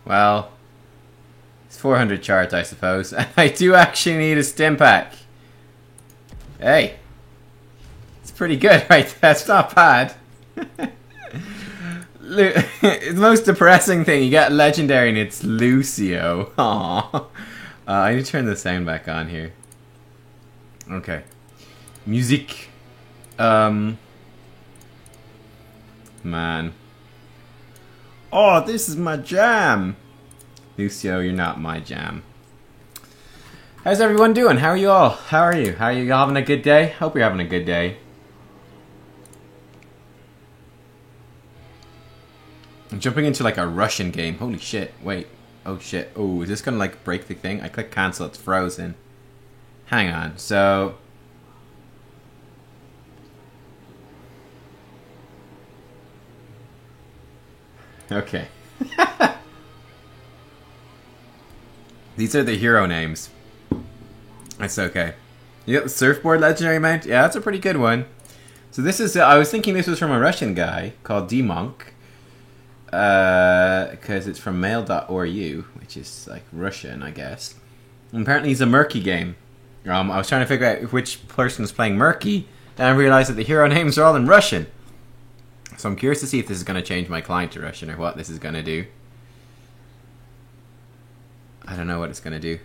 Well, it's 400 charge, I suppose. I do actually need a stim pack. Hey, it's pretty good, right? That's not bad. The most depressing thing, you get legendary and it's Lucio. Aww. I need to turn the sound back on here. Okay. Music. Man. Oh, this is my jam. Lucio, you're not my jam. How's everyone doing? How are you all? How are you? How are you having a good day? Hope you're having a good day. I'm jumping into like a Russian game. Holy shit. Wait. Oh shit. Oh, is this gonna like break the thing? I click cancel, it's frozen. Hang on. So... Okay. These are the hero names. That's okay. Yep, surfboard legendary mount. Yeah, that's a pretty good one. So this is... I was thinking this was from a Russian guy called D-Monk. Because it's from mail.ru, which is like Russian, I guess. And apparently it's a Murky game. I was trying to figure out which person is playing Murky, and I realized that the hero names are all in Russian. So I'm curious to see if this is going to change my client to Russian or what this is going to do. I don't know what it's going to do.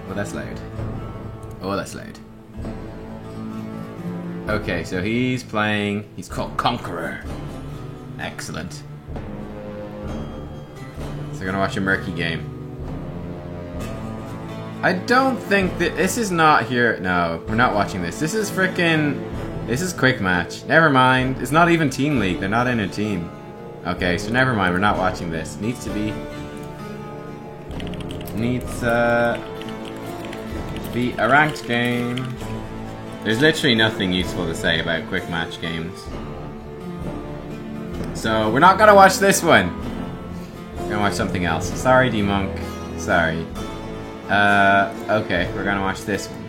Oh, that's loud. Oh, that's loud. Okay, so he's playing... He's called Conqueror. Excellent. So we're going to watch a Murky game. I don't think that... This is not here... No, we're not watching this. This is frickin'... This is quick match. Never mind. It's not even Team League. They're not in a team. Okay, so never mind. We're not watching this. Needs to be... Needs to be a ranked game. There's literally nothing useful to say about quick match games. So, we're not gonna watch this one. We're gonna watch something else. Sorry, D-Monk. Sorry. Okay, we're gonna watch this one.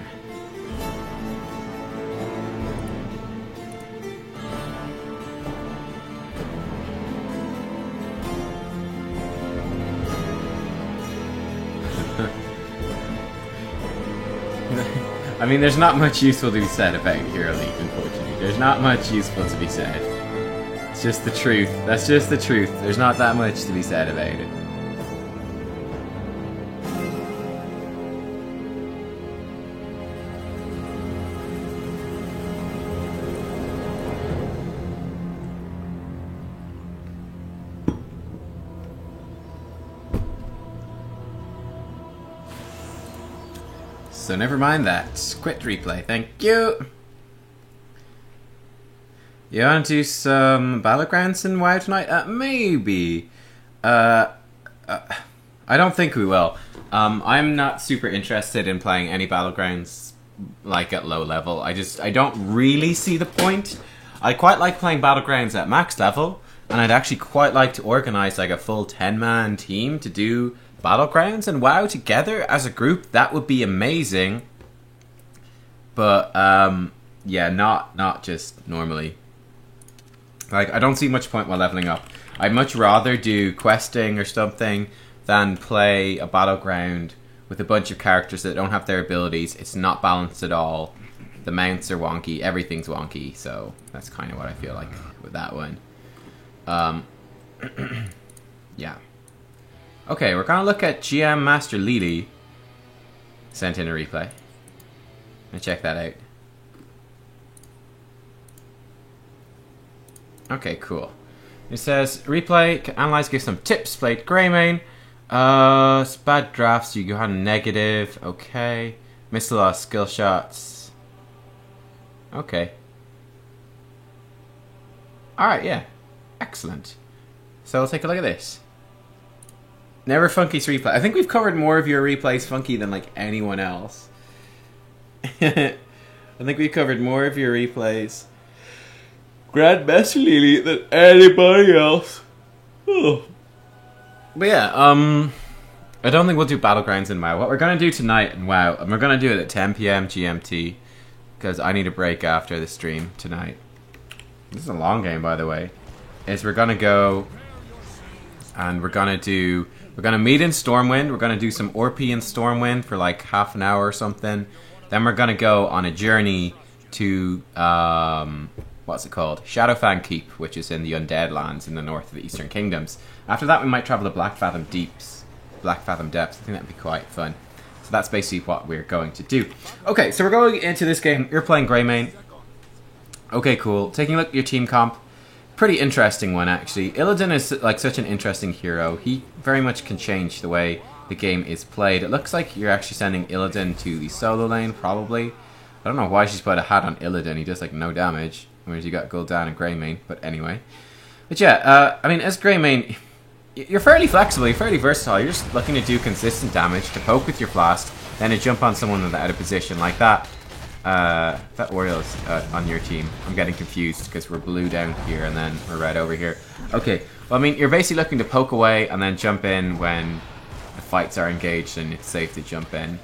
I mean, there's not much useful to be said about Hero League, unfortunately. There's not much useful to be said. It's just the truth. That's just the truth. There's not that much to be said about it. So never mind that. Quit replay. Thank you. You want to do some Battlegrounds in WoW tonight? Maybe. I don't think we will. I'm not super interested in playing any Battlegrounds like at low level. I don't really see the point. I quite like playing Battlegrounds at max level, and I'd actually quite like to organize like a full 10-man team to do Battlegrounds and WoW together as a group. That would be amazing. But yeah, not just normally. Like, I don't see much point while leveling up. I'd much rather do questing or something than play a Battleground with a bunch of characters that don't have their abilities. It's not balanced at all. The mounts are wonky. Everything's wonky. So that's kind of what I feel like with that one. Yeah. Okay, we're gonna look at GM Master Lily. Sent in a replay. Let me check that out. Okay, cool. It says, replay, can analyze, give some tips, played Greymane. It's bad drafts, you go on negative, okay. Missed a lot of skill shots. Okay. Alright, yeah. Excellent. So let's take a look at this. Never Funky's replay. I think we've covered more of your replays, Funky, than like anyone else. I think we've covered more of your replays, Grandmaster Lily, than anybody else. Oh. But yeah, I don't think we'll do Battlegrounds in WoW. What we're gonna do tonight in WoW, and we're gonna do it at 10 PM GMT, because I need a break after the stream tonight. this is a long game, by the way, is we're gonna go and we're gonna meet in Stormwind. We're gonna do some Orpy in Stormwind for like half an hour or something. Then we're gonna go on a journey to what's it called? Shadowfang Keep, which is in the Undead Lands in the north of the Eastern Kingdoms. After that, we might travel to Blackfathom Depths. I think that'd be quite fun. So that's basically what we're going to do. Okay, so we're going into this game. You're playing Greymane. Okay, cool. Taking a look at your team comp. Pretty interesting one, actually. Illidan is like such an interesting hero. He very much can change the way the game is played. It looks like you're actually sending Illidan to the solo lane, probably. I don't know why she's put a hat on Illidan. He does like no damage. Whereas you got Gul'dan and Greymane, but anyway. But yeah, I mean, as Greymane, you're fairly flexible, you're fairly versatile. You're just looking to do consistent damage, to poke with your blast, then to jump on someone that's out of position like that. That Oriole's on your team. I'm getting confused because we're blue down here and then we're red over here. Okay, well, I mean, you're basically looking to poke away and then jump in when the fights are engaged and it's safe to jump in.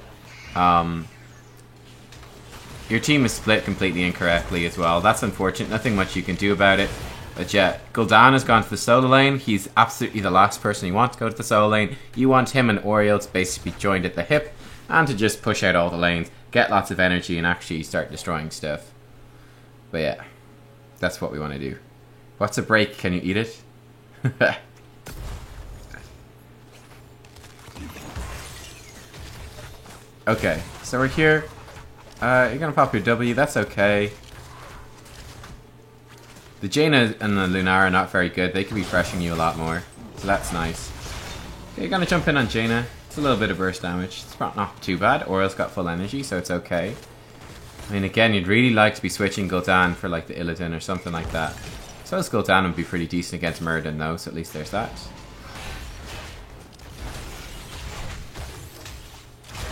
Your team is split completely incorrectly as well. That's unfortunate. Nothing much you can do about it. But yeah, Gul'dan has gone to the solo lane. He's absolutely the last person you want to go to the solo lane. You want him and Oriole to basically be joined at the hip and to just push out all the lanes, get lots of energy, and actually start destroying stuff. But yeah, that's what we want to do. What's a break? Can you eat it? Okay, so we're here. You're gonna pop your W, that's okay. The Jaina and the Lunara are not very good. They could be pressuring you a lot more. So that's nice. Okay, you're gonna jump in on Jaina. It's a little bit of burst damage. It's not too bad. Oriole's got full energy, so it's okay. I mean, again, you'd really like to be switching Gul'dan for like the Illidan or something like that. So as Gul'dan would be pretty decent against Muradin though, so at least there's that.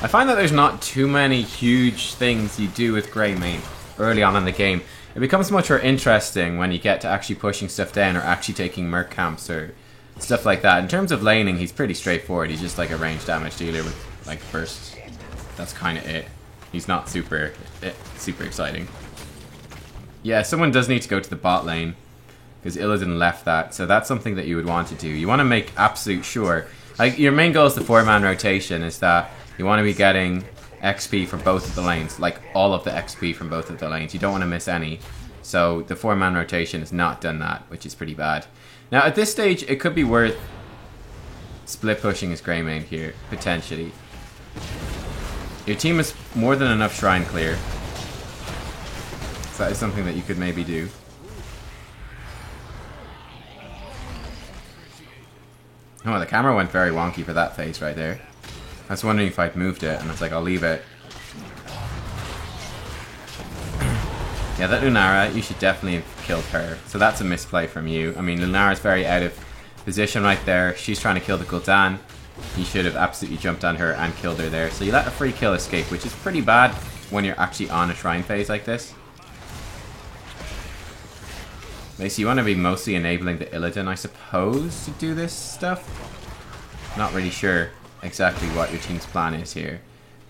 I find that there's not too many huge things you do with Greymane early on in the game. It becomes much more interesting when you get to actually pushing stuff down or actually taking merc camps or stuff like that. In terms of laning, he's pretty straightforward. He's just like a ranged damage dealer with like bursts. That's kind of it. He's not super exciting. Yeah, someone does need to go to the bot lane because Illidan left that, so that's something that you would want to do. You want to make absolute sure. Like, your main goal is the 4-man rotation, is that you want to be getting XP from both of the lanes, like all of the XP from both of the lanes. You don't want to miss any. So the 4-man rotation has not done that, which is pretty bad. Now at this stage, it could be worth split pushing his Greymane here, potentially. Your team has more than enough shrine clear. So that is something that you could maybe do. Oh, the camera went very wonky for that phase right there. I was wondering if I'd moved it, and I was like, I'll leave it. Yeah, that Lunara, you should definitely have killed her. So that's a misplay from you. I mean, Lunara's very out of position right there. She's trying to kill the Gul'dan. You should have absolutely jumped on her and killed her there. So you let a free kill escape, which is pretty bad when you're actually on a shrine phase like this. Basically, you want to be mostly enabling the Illidan, I suppose, to do this stuff. Not really sure exactly what your team's plan is here.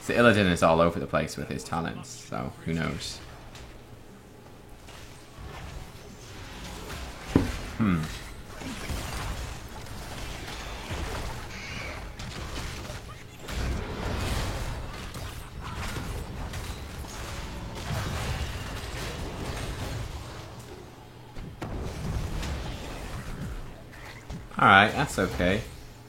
So Illidan is all over the place with his talents, so who knows. Alright, that's okay.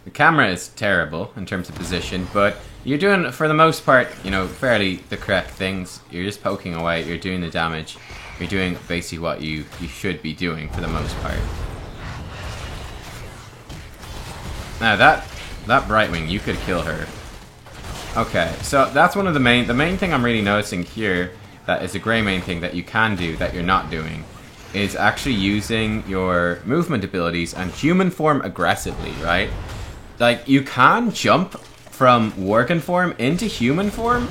The camera is terrible in terms of position, but you're doing, for the most part, you know, fairly the correct things. You're just poking away, you're doing the damage. You're doing basically what you should be doing for the most part. Now that Brightwing, you could kill her. Okay, so that's one of the main thing I'm really noticing here that is a Greymane thing that you can do that you're not doing is actually using your movement abilities and human form aggressively, right? Like, you can jump from Worgen form into human form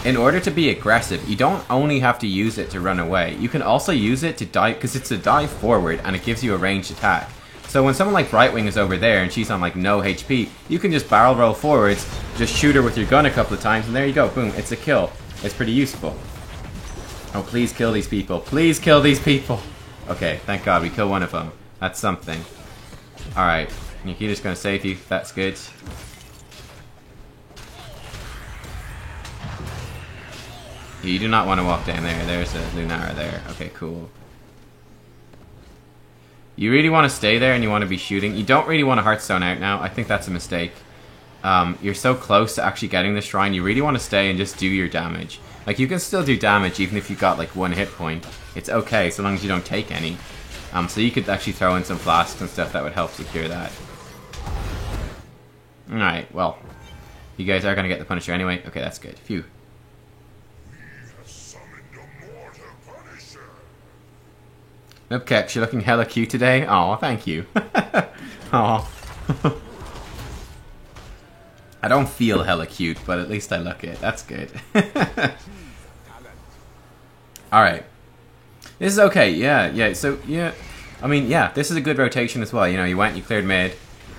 in order to be aggressive. You don't only have to use it to run away. You can also use it to dive, because it's a dive forward and it gives you a ranged attack. So when someone like Brightwing is over there and she's on like no HP, you can just barrel roll forwards, just shoot her with your gun a couple of times, and there you go, boom, it's a kill. It's pretty useful. Oh, please kill these people. Please kill these people. Okay, thank God we killed one of them. That's something. Alright, Nikita's gonna save you. That's good. You do not want to walk down there. There's a Lunara there. Okay, cool. You really want to stay there and you want to be shooting. You don't really want to Hearthstone out now. I think that's a mistake. You're so close to actually getting the shrine. You really want to stay and just do your damage. Like, you can still do damage even if you've got, like, 1 hit point. It's okay, so long as you don't take any. So you could actually throw in some flasks and stuff that would help secure that. Alright, well. You guys are going to get the Punisher anyway. Okay, that's good. Phew. Nubkex, you're looking hella cute today. Aw, thank you. Aw. I don't feel hella cute, but at least I look it. That's good. Alright. This is okay, yeah. So, yeah. I mean, yeah, this is a good rotation as well. You know, you went, you cleared mid.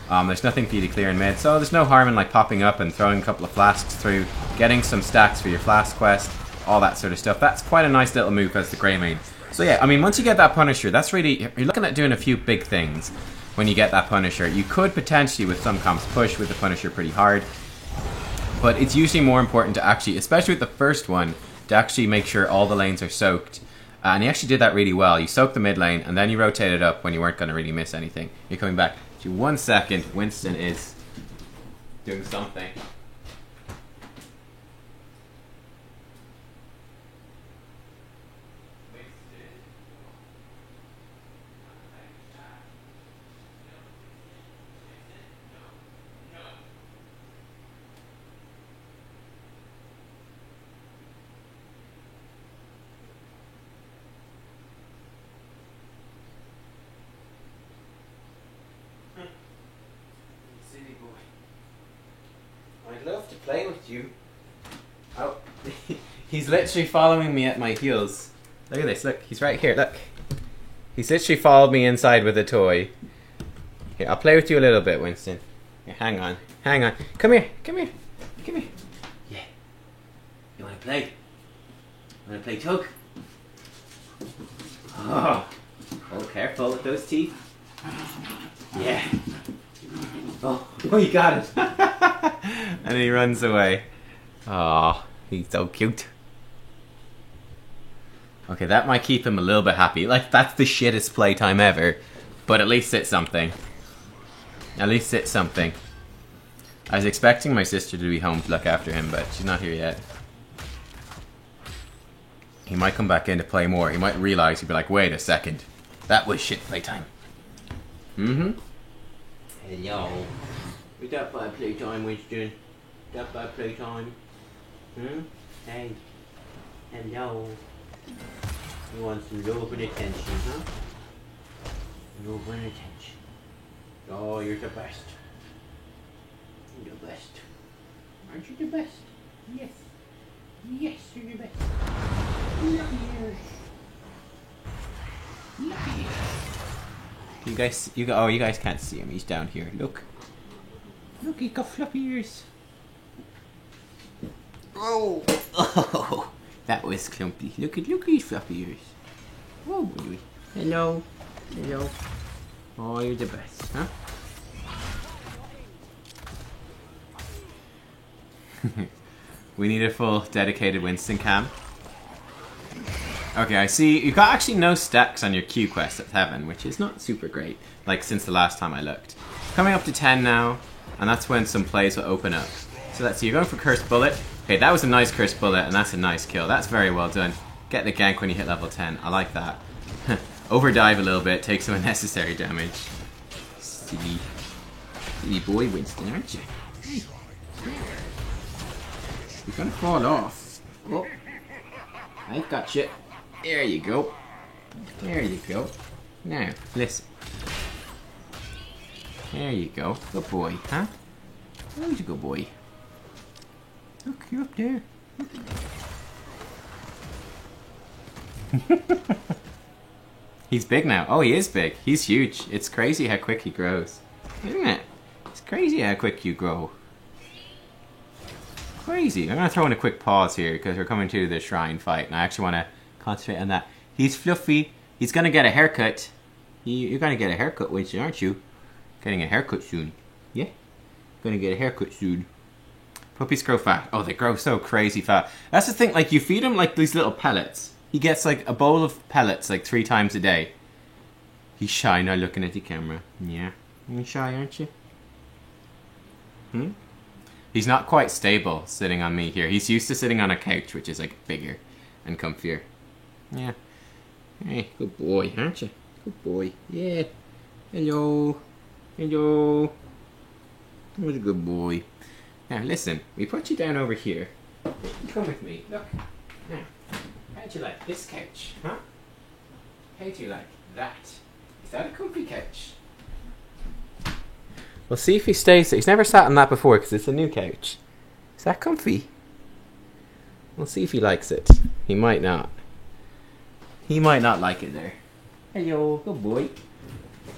There's nothing for you to clear in mid, so there's no harm in, like, popping up and throwing a couple of flasks through, getting some stacks for your flask quest, all that sort of stuff. That's quite a nice little move as the Greymane. So yeah, I mean, once you get that Punisher, that's really... You're looking at doing a few big things when you get that Punisher. You could potentially, with some comps, push with the Punisher pretty hard. But it's usually more important to actually, especially with the first one, to actually make sure all the lanes are soaked. And he actually did that really well. You soaked the mid lane, and then you rotated up when you weren't going to really miss anything. You're coming back. To 1 second, Winston is doing something. I'd love to play with you. Oh, he's literally following me at my heels. Look at this, look, he's right here, look. He's literally followed me inside with a toy. Here, I'll play with you a little bit, Winston. Here, hang on. Come here. Yeah. You wanna play? Wanna play tug? Oh, careful with those teeth. Yeah. Oh, you got it. And then he runs away. Oh, he's so cute. Okay, that might keep him a little bit happy. Like, that's the shittest playtime ever. But at least it's something. At least it's something. I was expecting my sister to be home to look after him, but she's not here yet. He might come back in to play more. He might realize, he'd be like, wait a second. That was shit playtime. Mm-hmm. Hello. Is that bad playtime, Winston? That bad playtime? Hey. Hello. You want some love and attention, huh? Love and attention. Oh, you're the best. You're the best. Aren't you the best? Yes. Yes, you're the best. Lucky ears. Lucky ears. You guys can't see him. He's down here. Look. Look, he's got fluffy ears. Oh. Oh. That was clumpy. Look at his fluffy ears. Whoa, boy. Hello. Hello. Oh, you're the best, huh? We need a full dedicated Winston cam. Okay, I see you've got actually no stacks on your Q quest at Heaven, which is not super great, like since the last time I looked. Coming up to 10 now, and that's when some plays will open up. So let's see, you're going for Cursed Bullet. Okay, that was a nice Cursed Bullet, and that's a nice kill. That's very well done. Get the gank when you hit level 10. I like that. Overdive a little bit, take some unnecessary damage. Silly boy Winston, aren't you? You're gonna fall off. Oh, I've got you. There you go. There you go. Now, listen. There you go. Good boy, huh? Who's a good boy? Look, you're up there. He's big now. Oh, he is big. He's huge. It's crazy how quick he grows. Isn't it? It's crazy how quick you grow. Crazy. I'm going to throw in a quick pause here because we're coming to the shrine fight and I actually want to concentrate on that. He's fluffy He's gonna get a haircut. You're gonna get a haircut, Winston, aren't you? Getting a haircut soon. Yeah? Gonna get a haircut soon. Puppies grow fat. Oh, they grow so crazy fat. That's the thing, like, you feed him, like, these little pellets. He gets, like, a bowl of pellets, like, 3 times a day. He's shy now looking at the camera. Yeah. You're shy, aren't you? Hmm? He's not quite stable sitting on me here. He's used to sitting on a couch, which is, like, bigger and comfier. Yeah. Hey, good boy, aren't you? Good boy. Yeah. Hello. Hello. What a good boy. Now, listen. We put you down over here. Come with me. Look. Now, how'd you like this couch? Huh? How'd you like that? Is that a comfy couch? We'll see if he stays. He's never sat on that before because it's a new couch. Is that comfy? We'll see if he likes it. He might not. He might not like it there. Hello, good boy.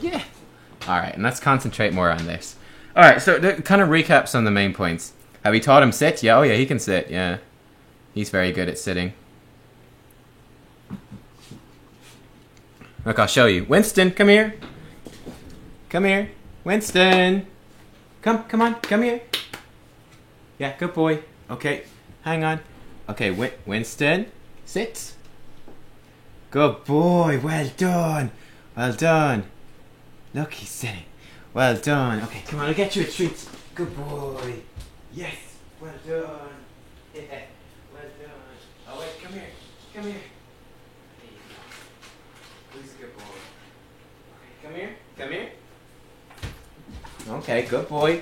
Yeah. Alright, and let's concentrate more on this. Alright, so to kind of recap some of the main points. Have we taught him sit? Yeah, oh yeah, he can sit, yeah. He's very good at sitting. Look, I'll show you. Winston, come here. Come here. Winston. Come on, come here. Yeah, good boy. Okay, hang on. Okay, Winston, sit. Good boy, well done. Well done. Look, he's sitting. Well done. Okay, come on, I'll get you a treat. Good boy. Yes, well done. Yeah, well done. Oh wait, come here. Come here. There you go. Who's a good boy? Okay, come here. Come here. Okay, good boy.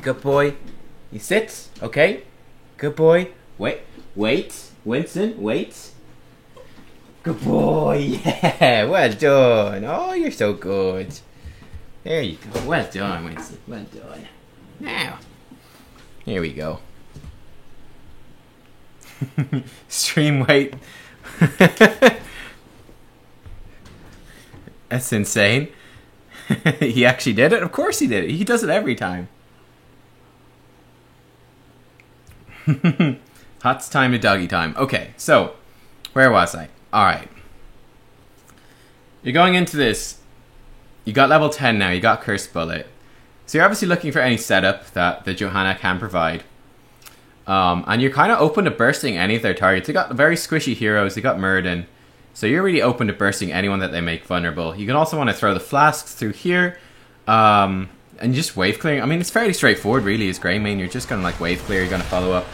Good boy. You sit, okay? Good boy. Wait. Winston, wait. Good boy, yeah, well done. Oh, you're so good. There you go. Well done, Winston. Well done. Now, here we go. Stream weight. That's insane. He actually did it? Of course he did it. He does it every time. Hot's time to doggy time. Okay, so, where was I? Alright. You're going into this. You got level 10 now. You got Cursed Bullet. So you're obviously looking for any setup that the Johanna can provide. And you're kind of open to bursting any of their targets. They got very squishy heroes. They got Muradin. So you're really open to bursting anyone that they make vulnerable. You can also want to throw the flasks through here. And just wave clearing. I mean, it's fairly straightforward, really, as Greymane. You're just going to, like, wave clear. You're going to follow up.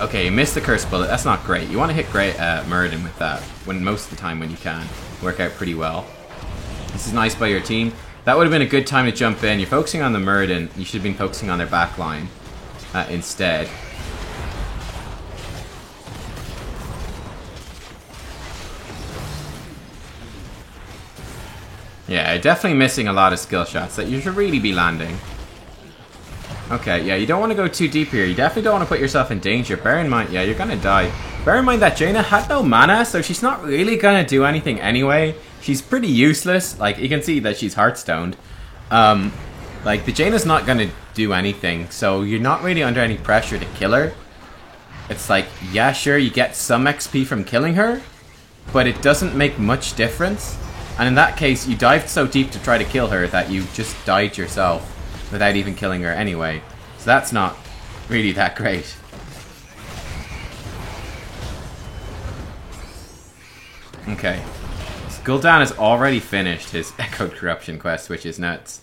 Okay, you missed the Cursed Bullet. That's not great. You want to hit Muradin with that, when most of the time when you can. Work out pretty well. This is nice by your team. That would have been a good time to jump in. You're focusing on the Muradin. You should have been focusing on their back line instead. Yeah, definitely missing a lot of skill shots that you should really be landing. Okay, yeah, you don't want to go too deep here. You definitely don't want to put yourself in danger. Bear in mind, yeah, you're going to die. Bear in mind that Jaina had no mana, so she's not really going to do anything anyway. She's pretty useless. Like, you can see that she's Heartstoned. Like, the Jaina's not going to do anything, so you're not really under any pressure to kill her. It's like, yeah, sure, you get some XP from killing her, but it doesn't make much difference. And in that case, you dived so deep to try to kill her that you just died yourself without even killing her anyway. So that's not really that great. Okay. So Gul'dan has already finished his Echoed Corruption quest, which is nuts.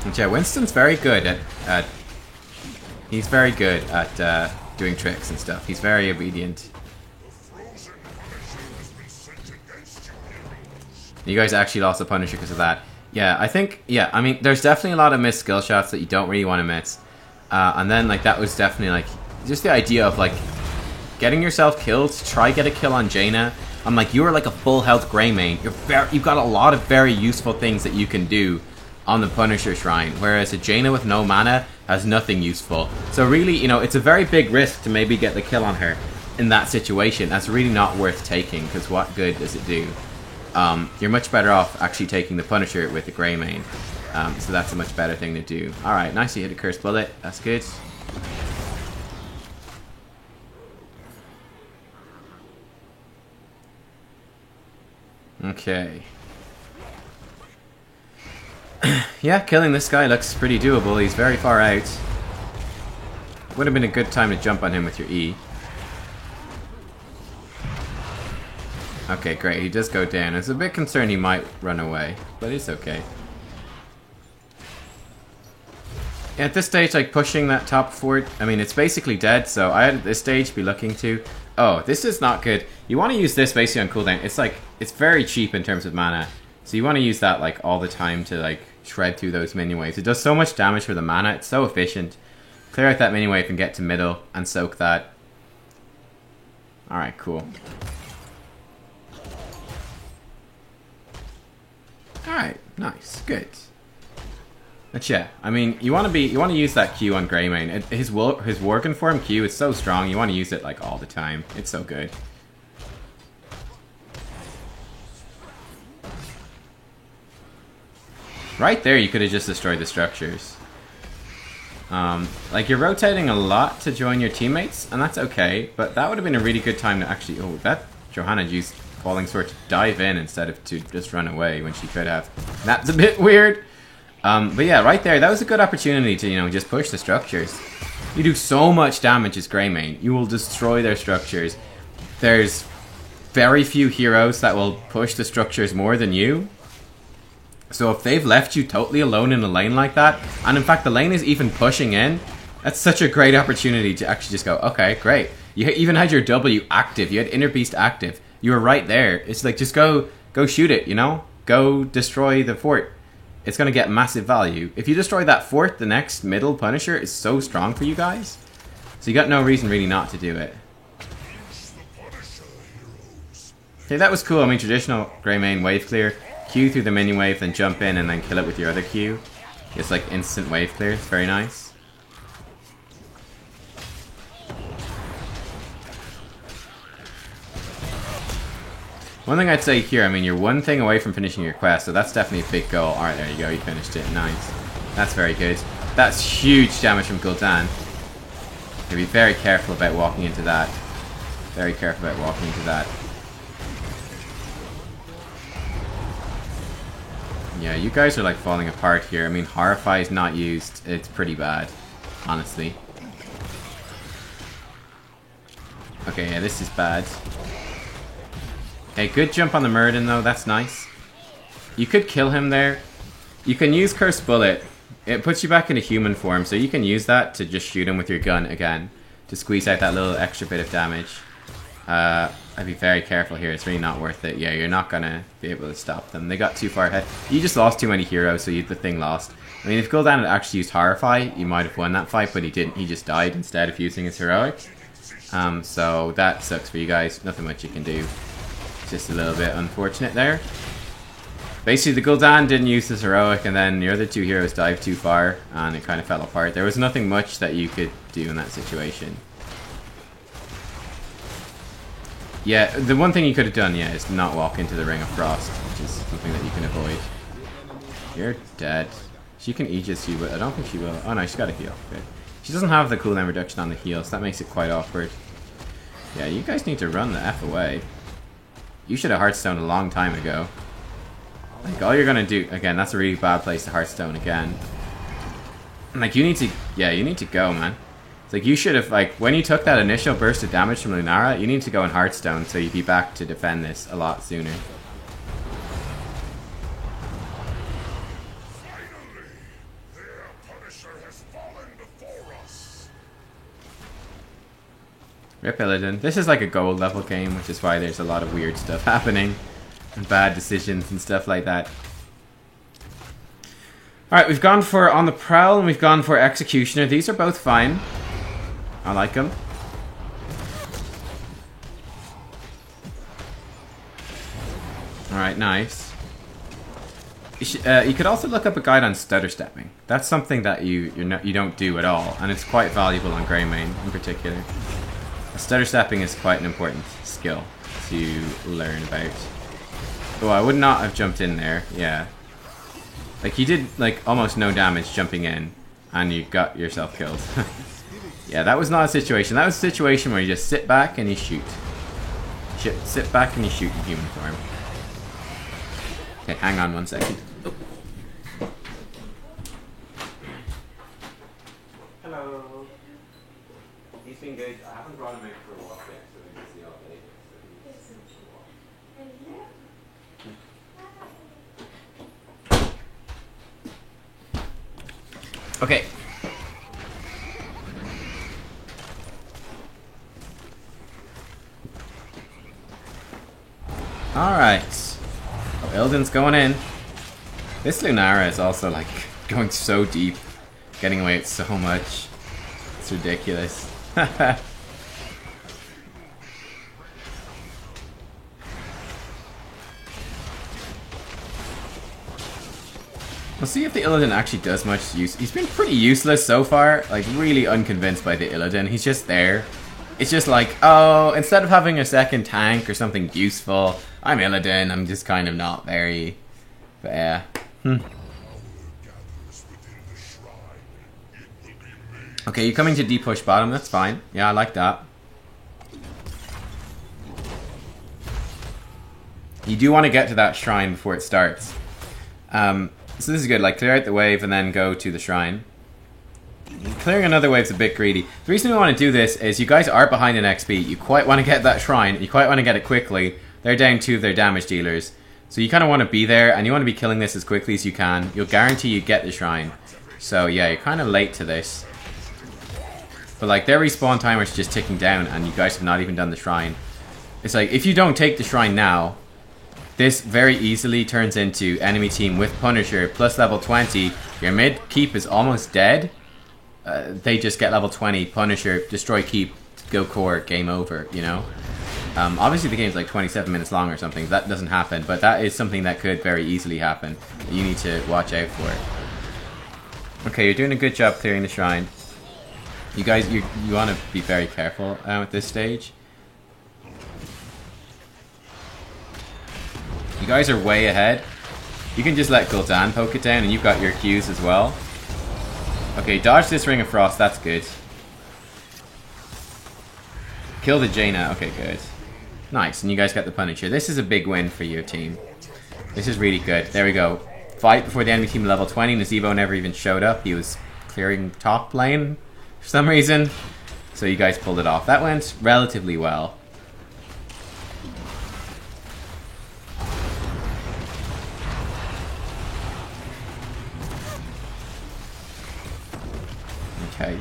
And yeah, Winston's very good at he's very good at doing tricks and stuff. He's very obedient. You guys actually lost the Punisher because of that. Yeah, I think, yeah, I mean, there's definitely a lot of missed skill shots that you don't really want to miss. And then, like, that was definitely, like, just the idea of, like, getting yourself killed, try get a kill on Jaina. I'm like, you are like a full health Greymane. You've got a lot of very useful things that you can do on the Punisher Shrine, whereas a Jaina with no mana has nothing useful. So really, you know, it's a very big risk to maybe get the kill on her in that situation. That's really not worth taking, because what good does it do? You're much better off actually taking the Punisher with the Greymane. So that's a much better thing to do. Alright, nice, you hit a Cursed Bullet. That's good. Okay. Yeah, killing this guy looks pretty doable. He's very far out. Would have been a good time to jump on him with your E. Okay, great. He does go down. I was a bit concerned he might run away, but it's okay. At this stage, like, pushing that top fort, I mean, it's basically dead, so I'd at this stage be looking to... Oh, this is not good. You want to use this basically on cooldown. It's like, it's very cheap in terms of mana. So you want to use that, like, all the time to, like, shred through those minion waves. It does so much damage for the mana. It's so efficient. Clear out that minion wave and get to middle and soak that. Alright, cool. Alright, nice. Good. But yeah, I mean, you want to use that Q on Greymane. His Worgen form Q is so strong. You want to use it like all the time. It's so good. Right there, you could have just destroyed the structures. Like, you're rotating a lot to join your teammates, and that's okay. But that would have been a really good time to actually... Oh, that Johanna used Falling Sword to dive in instead of to just run away when she could have. That's a bit weird. But yeah, right there, that was a good opportunity to, you know, just push the structures. You do so much damage as Greymane. You will destroy their structures. There's very few heroes that will push the structures more than you. So if they've left you totally alone in a lane like that, and in fact the lane is even pushing in, that's such a great opportunity to actually just go, okay, great. You even had your W active. You had Inner Beast active. You were right there. It's like, just go shoot it, you know? Go destroy the fort. It's going to get massive value. If you destroy that fort, the next middle Punisher is so strong for you guys. So you got no reason really not to do it. Okay, that was cool. I mean, traditional Greymane wave clear. Q through the minion wave, then jump in and then kill it with your other Q. It's like instant wave clear. It's very nice. One thing I'd say here, I mean, you're one thing away from finishing your quest, so that's definitely a big goal. Alright, there you go, you finished it. Nice. That's very good. That's huge damage from Gul'dan. So be very careful about walking into that. Very careful about walking into that. Yeah, you guys are like falling apart here. I mean, Horrify is not used. It's pretty bad, honestly. Okay, yeah, this is bad. Okay, good jump on the Muradin though, that's nice. You could kill him there. You can use Cursed Bullet. It puts you back into human form, so you can use that to just shoot him with your gun again. To squeeze out that little extra bit of damage. I'd be very careful here, it's really not worth it. Yeah, you're not gonna be able to stop them. They got too far ahead. You just lost too many heroes, so the thing lost. I mean, if Gul'dan had actually used Horrify, you might have won that fight, but he didn't. He just died instead of using his heroic. So that sucks for you guys. Nothing much you can do. Just a little bit unfortunate there. Basically, the Gul'dan didn't use his heroic, and then the other two heroes dived too far, and it kind of fell apart. There was nothing much that you could do in that situation. Yeah, the one thing you could have done, yeah, is not walk into the Ring of Frost, which is something that you can avoid. You're dead. She can Aegis you, but I don't think she will. Oh no, she's got a heal. Good. She doesn't have the cooldown reduction on the heal, so that makes it quite awkward. Yeah, you guys need to run the F away. You should have Hearthstone a long time ago. Like, all you're gonna do... Again, that's a really bad place to Hearthstone again. Like, you need to... Yeah, you need to go, man. It's like, you should have, like, when you took that initial burst of damage from Lunara, you need to go in Hearthstone so you'd be back to defend this a lot sooner. Rip Illidan. This is like a gold level game, which is why there's a lot of weird stuff happening. And bad decisions and stuff like that. Alright, we've gone for On the Prowl and we've gone for Executioner. These are both fine. I like them. Alright, nice. You could also look up a guide on stutter stepping. That's something that you don't do at all, and it's quite valuable on Greymane in particular. Stutter stepping is quite an important skill to learn about. Oh, I would not have jumped in there. Yeah. Like, you did, like, almost no damage jumping in, and you got yourself killed. Yeah, that was not a situation. That was a situation where you just sit back and you shoot. Sit back and you shoot in human form. Okay, hang on 1 second. Oh. Hello. He's been good. I haven't brought him out for a walk yet, so we can see all day. Okay. Alright. Oh, Illidan's going in. This Lunara is also, like, going so deep. Getting away with so much. It's ridiculous. We'll see if the Illidan actually does much use. He's been pretty useless so far. Like, really unconvinced by the Illidan. He's just there. It's just like, oh, instead of having a second tank or something useful, I'm Illidan. I'm just kind of not very... But yeah. Okay, you're coming to D-push bottom. That's fine. Yeah, I like that. You do want to get to that shrine before it starts. So this is good, like clear out the wave and then go to the shrine. Clearing another wave's a bit greedy. The reason we want to do this is you guys are behind in XP. You quite want to get that shrine. You quite want to get it quickly. They're down 2 of their damage dealers. So you kind of want to be there and you want to be killing this as quickly as you can. You'll guarantee you get the shrine. So yeah, you're kind of late to this. But like their respawn timer is just ticking down and you guys have not even done the shrine. It's like if you don't take the shrine now, this very easily turns into enemy team with Punisher plus level 20. Your mid keep is almost dead. They just get level 20, Punisher, destroy keep, go core, game over, you know? Obviously the game's like 27 minutes long or something. That doesn't happen, but that is something that could very easily happen. You need to watch out for. Okay, you're doing a good job clearing the shrine. You guys, you want to be very careful at this stage. You guys are way ahead. You can just let Gul'dan poke it down and you've got your Qs as well. Okay, dodge this Ring of Frost, that's good. Kill the Jaina, okay, good. Nice, and you guys got the Punisher. This is a big win for your team. This is really good. There we go. Fight before the enemy team level 20. Nazeebo never even showed up. He was clearing top lane for some reason. So you guys pulled it off. That went relatively well. Okay.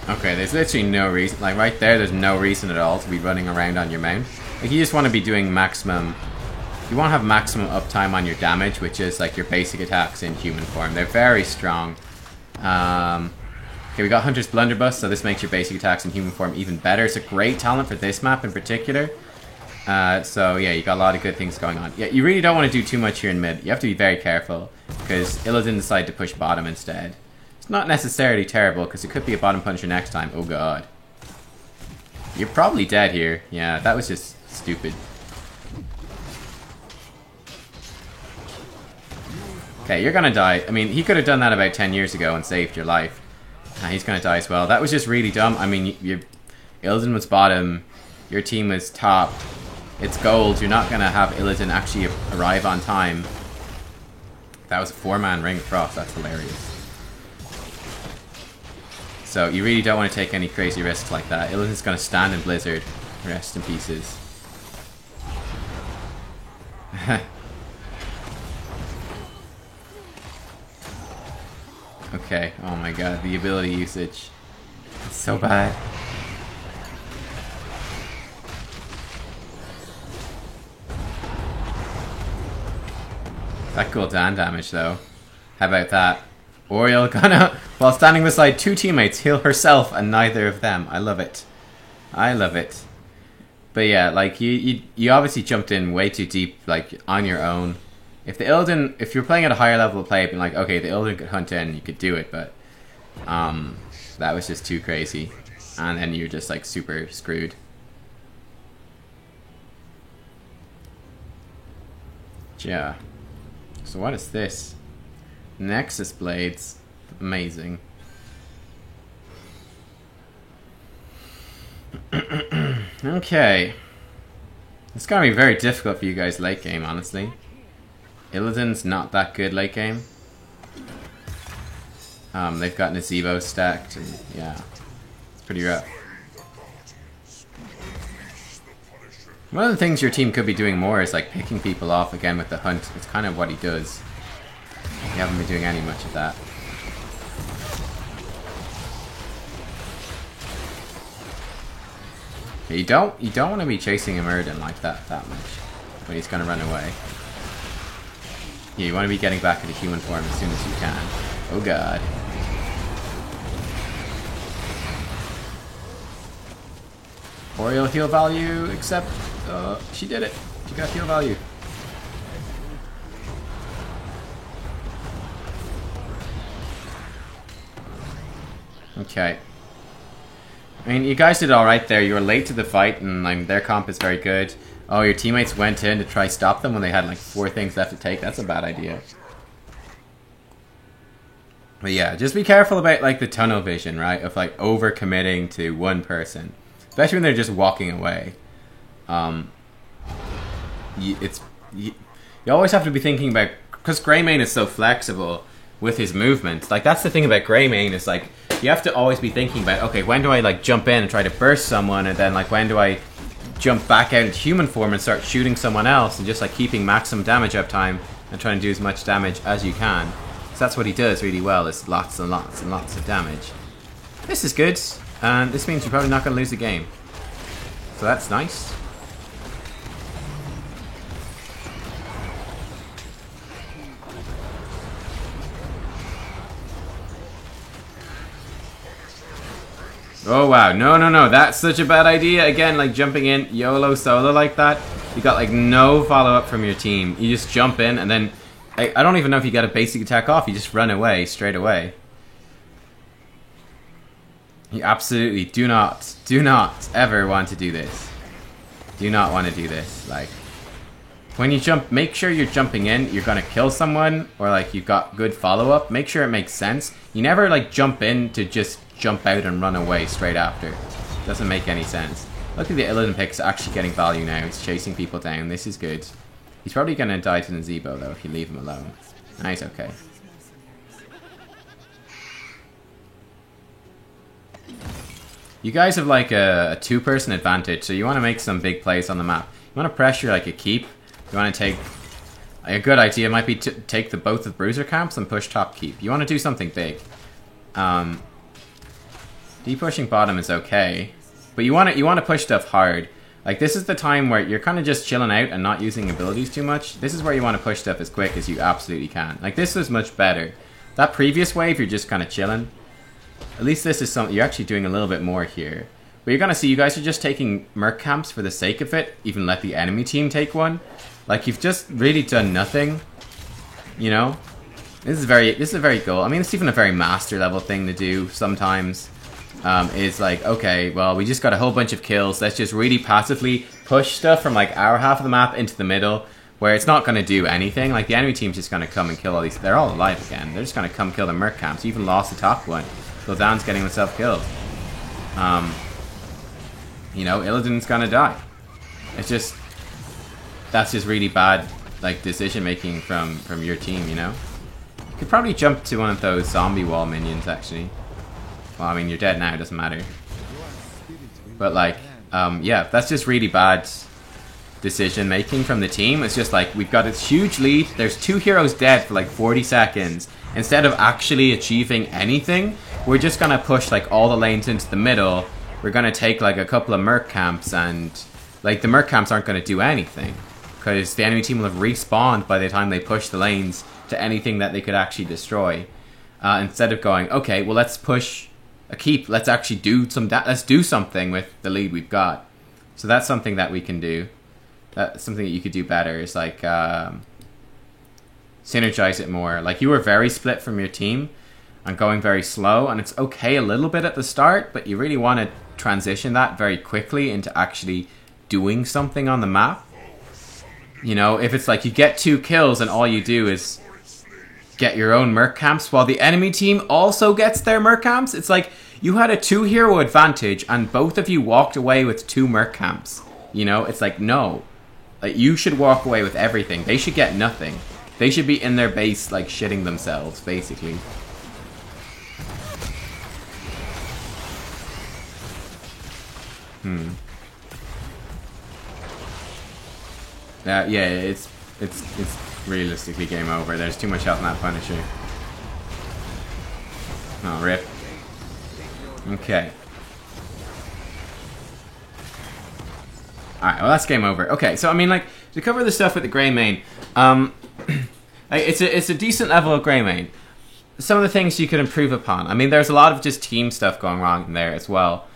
Okay, there's literally no reason, like right there's no reason at all to be running around on your mount. Like you just want to be doing maximum, you want to have maximum uptime on your damage, which is like your basic attacks in human form. They're very strong. Okay, we got Hunter's Blunderbuss, so this makes your basic attacks in human form even better. It's a great talent for this map in particular. So yeah, you got a lot of good things going on. Yeah, you really don't want to do too much here in mid. You have to be very careful, because Illidan decided to push bottom instead. It's not necessarily terrible, because it could be a bottom Punisher next time. Oh god. You're probably dead here. Yeah, that was just stupid. Okay, you're gonna die. I mean, he could have done that about 10 years ago and saved your life. He's gonna die as well. That was just really dumb. I mean, Illidan was bottom. Your team was top. It's gold. You're not gonna have Illidan actually arrive on time. That was a 4-man Ring of Frost. That's hilarious. So you really don't want to take any crazy risks like that. Illidan's gonna stand in Blizzard. Rest in pieces. Okay, oh my god, the ability usage. It's so bad. That Gul'dan damage though. How about that? Oriel gonna, while standing beside 2 teammates, heal herself and neither of them. I love it. I love it. But yeah, like you obviously jumped in way too deep, like on your own. If the Illidan, if you're playing at a higher level of play, being like, okay, the Illidan could hunt in, you could do it, but that was just too crazy, and then you're just like super screwed. Yeah. So what is this? Nexus blades, amazing. Okay. It's gonna be very difficult for you guys late game, honestly. Illidan's not that good late game. They've got Nazeebo stacked, and yeah, it's pretty rough. One of the things your team could be doing more is like picking people off again with the hunt. It's kind of what he does. You haven't been doing any much of that. You don't want to be chasing a Muradin like that much when he's gonna run away. Yeah, you want to be getting back into human form as soon as you can. Oh god. Oriole heal value, except she did it. She got heal value. Okay. I mean, you guys did alright there. You were late to the fight, and like, their comp is very good. Oh, your teammates went in to try stop them when they had like 4 things left to take. That's a bad idea. But yeah, just be careful about like the tunnel vision, right? Of like over committing to one person, especially when they're just walking away. You always have to be thinking about, because Greymane is so flexible with his movements. Like that's the thing about Greymane, is like you have to always be thinking about, okay, when do I like jump in and try to burst someone, and then like when do I jump back out into human form and start shooting someone else, and just like keeping maximum damage uptime and trying to do as much damage as you can. So that's what he does really well, is lots and lots and lots of damage. This is good, and this means you're probably not going to lose the game. So that's nice. Oh wow, no, that's such a bad idea. Again, like jumping in YOLO solo like that, you got like no follow-up from your team. You just jump in, and then I don't even know if you get a basic attack off, you just run away straight away. You absolutely do not ever want to do this. Do not want to do this. Like, when you jump, make sure you're jumping in, you're gonna kill someone, or like you've got good follow-up. Make sure it makes sense. You never like jump in to just jump out and run away straight after. Doesn't make any sense. Look at the Illidan pick's actually getting value now. He's chasing people down. This is good. He's probably gonna die to Nazeebo though if you leave him alone. Nice, okay. You guys have like a 2-person advantage, so you want to make some big plays on the map. You want to pressure like a keep. You want to take... a good idea might be to take both of Bruiser camps and push top keep. You want to do something big. Depushing bottom is okay, but you want to push stuff hard. Like this is the time where you're kind of just chilling out and not using abilities too much. This is where you want to push stuff as quick as you absolutely can. Like this is much better. That previous wave, you're just kind of chilling. At least this is something you're actually doing a little bit more here. But you're gonna see you guys are just taking merc camps for the sake of it. Even let the enemy team take one. Like you've just really done nothing. You know, this is a very cool. I mean, it's even a very master level thing to do sometimes. Is like, okay, well, we just got a whole bunch of kills. Let's just really passively push stuff from like our half of the map into the middle, where it's not going to do anything. Like the enemy team's just going to come and kill all these. They're all alive again. They're just going to come kill the merc camps. You even lost the top one. Gul'dan's getting himself killed. You know, Illidan's going to die. It's just, that's just really bad, like decision making from your team. You know, you could probably jump to one of those zombie wall minions actually. Well, I mean, you're dead now, it doesn't matter. But like, yeah, that's just really bad decision making from the team. It's just like, we've got this huge lead, there's 2 heroes dead for like 40 seconds. Instead of actually achieving anything, we're just gonna push like all the lanes into the middle. We're gonna take like a couple of merc camps, and like the merc camps aren't gonna do anything, because the enemy team will have respawned by the time they push the lanes to anything that they could actually destroy. Instead of going, okay, well let's push a keep, let's actually do let's do something with the lead we've got. So that's something that we can do. That's something that you could do better, is like synergize it more. Like, you were very split from your team and going very slow, and it's okay a little bit at the start, but you really want to transition that very quickly into actually doing something on the map. You know, if it's like you get 2 kills and all you do is get your own merc camps while the enemy team also gets their merc camps, it's like you had a 2 hero advantage and both of you walked away with 2 merc camps. You know, it's like, no. Like, you should walk away with everything. They should get nothing. They should be in their base, like, shitting themselves, basically. Yeah, it's realistically game over. There's too much health in that Punisher. Oh, rip. Okay. Alright, well, that's game over. Okay, so I mean, like, to cover the stuff with the Greymane, it's a decent level of Greymane. Some of the things you could improve upon. I mean, there's a lot of just team stuff going wrong in there as well.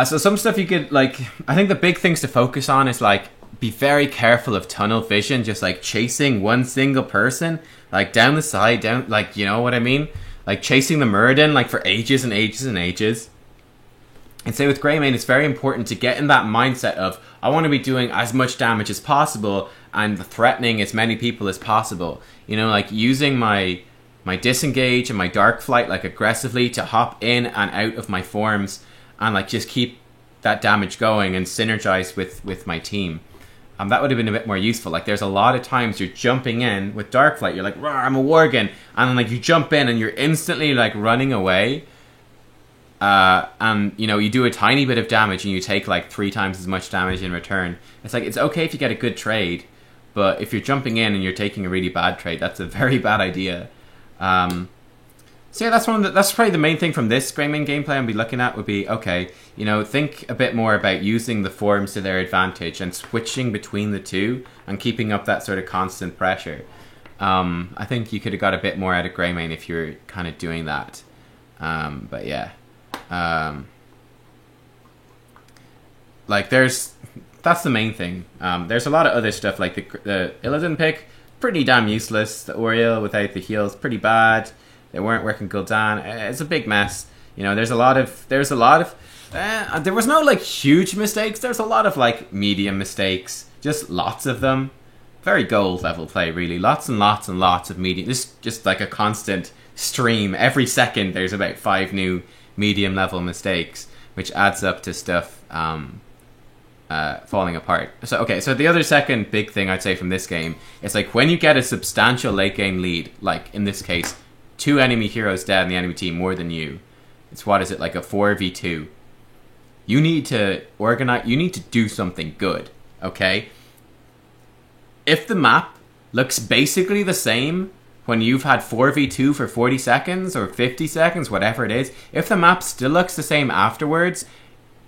So some stuff you could, like, I think the big things to focus on is, like, be very careful of tunnel vision, just, like, chasing one single person, like, down the side, down, like, you know what I mean? Like, chasing the Muradin, like, for ages and ages and ages. And say with Greymane, it's very important to get in that mindset of, I want to be doing as much damage as possible and threatening as many people as possible. You know, like, using my disengage and my dark flight, like, aggressively to hop in and out of my forms and, like, just keep that damage going and synergize with my team. That would have been a bit more useful. Like, there's a lot of times you're jumping in with dark flight, you're like, I'm a Worgen, and then, like, you jump in and you're instantly, like, running away. And, you know, you do a tiny bit of damage and you take, like, 3 times as much damage in return. It's like, it's okay if you get a good trade, but if you're jumping in and you're taking a really bad trade, that's a very bad idea. So yeah, that's probably the main thing from this Greymane gameplay I'll be looking at would be, okay, you know, think a bit more about using the forms to their advantage and switching between the two and keeping up that sort of constant pressure. I think you could have got a bit more out of Greymane if you're kind of doing that. But yeah. Like, that's the main thing. There's a lot of other stuff, like the Illidan pick, pretty damn useless. The Oriel without the heals, pretty bad. They weren't working Gul'dan. It's a big mess. You know, there was no, like, huge mistakes. There's a lot of, like, medium mistakes. Just lots of them. Very gold level play, really. Lots and lots and lots of medium. This just like a constant stream. Every second there's about 5 new medium level mistakes, which adds up to stuff falling apart. So the other second big thing I'd say from this game is, like, when you get a substantial late game lead, like in this case 2 enemy heroes dead in the enemy team more than you, it's, what is it, like a 4v2, you need to organize, you need to do something good. Okay, if the map looks basically the same when you've had 4v2 for 40 seconds or 50 seconds, whatever it is, if the map still looks the same afterwards,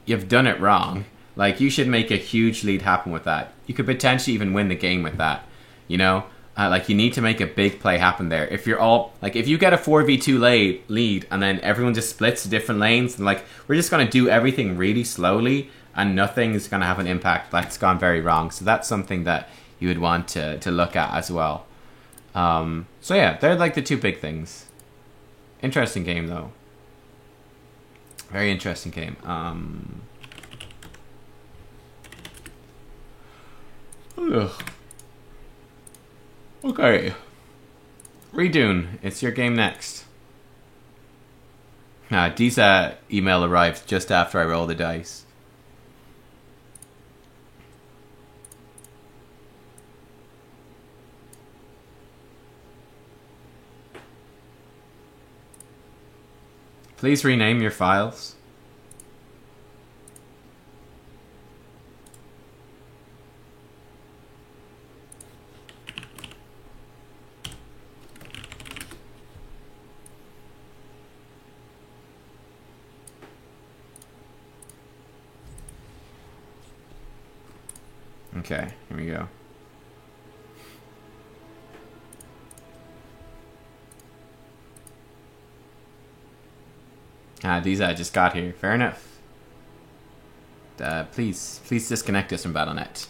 you've done it wrong. Like, you should make a huge lead happen with that. You could potentially even win the game with that, you know? Like, you need to make a big play happen there. If you're all, like, if you get a 4v2 lead and then everyone just splits to different lanes and, like, we're just going to do everything really slowly and nothing is going to have an impact, that's gone very wrong. So that's something that you would want to look at as well. So yeah, they're, like, the 2 big things. Interesting game, though. Very interesting game. Ugh. Okay. Redoon, it's your game next. Disa email arrived just after I rolled the dice. Please rename your files. Okay, here we go. These I just got here. Fair enough. Please disconnect us from Battle.net.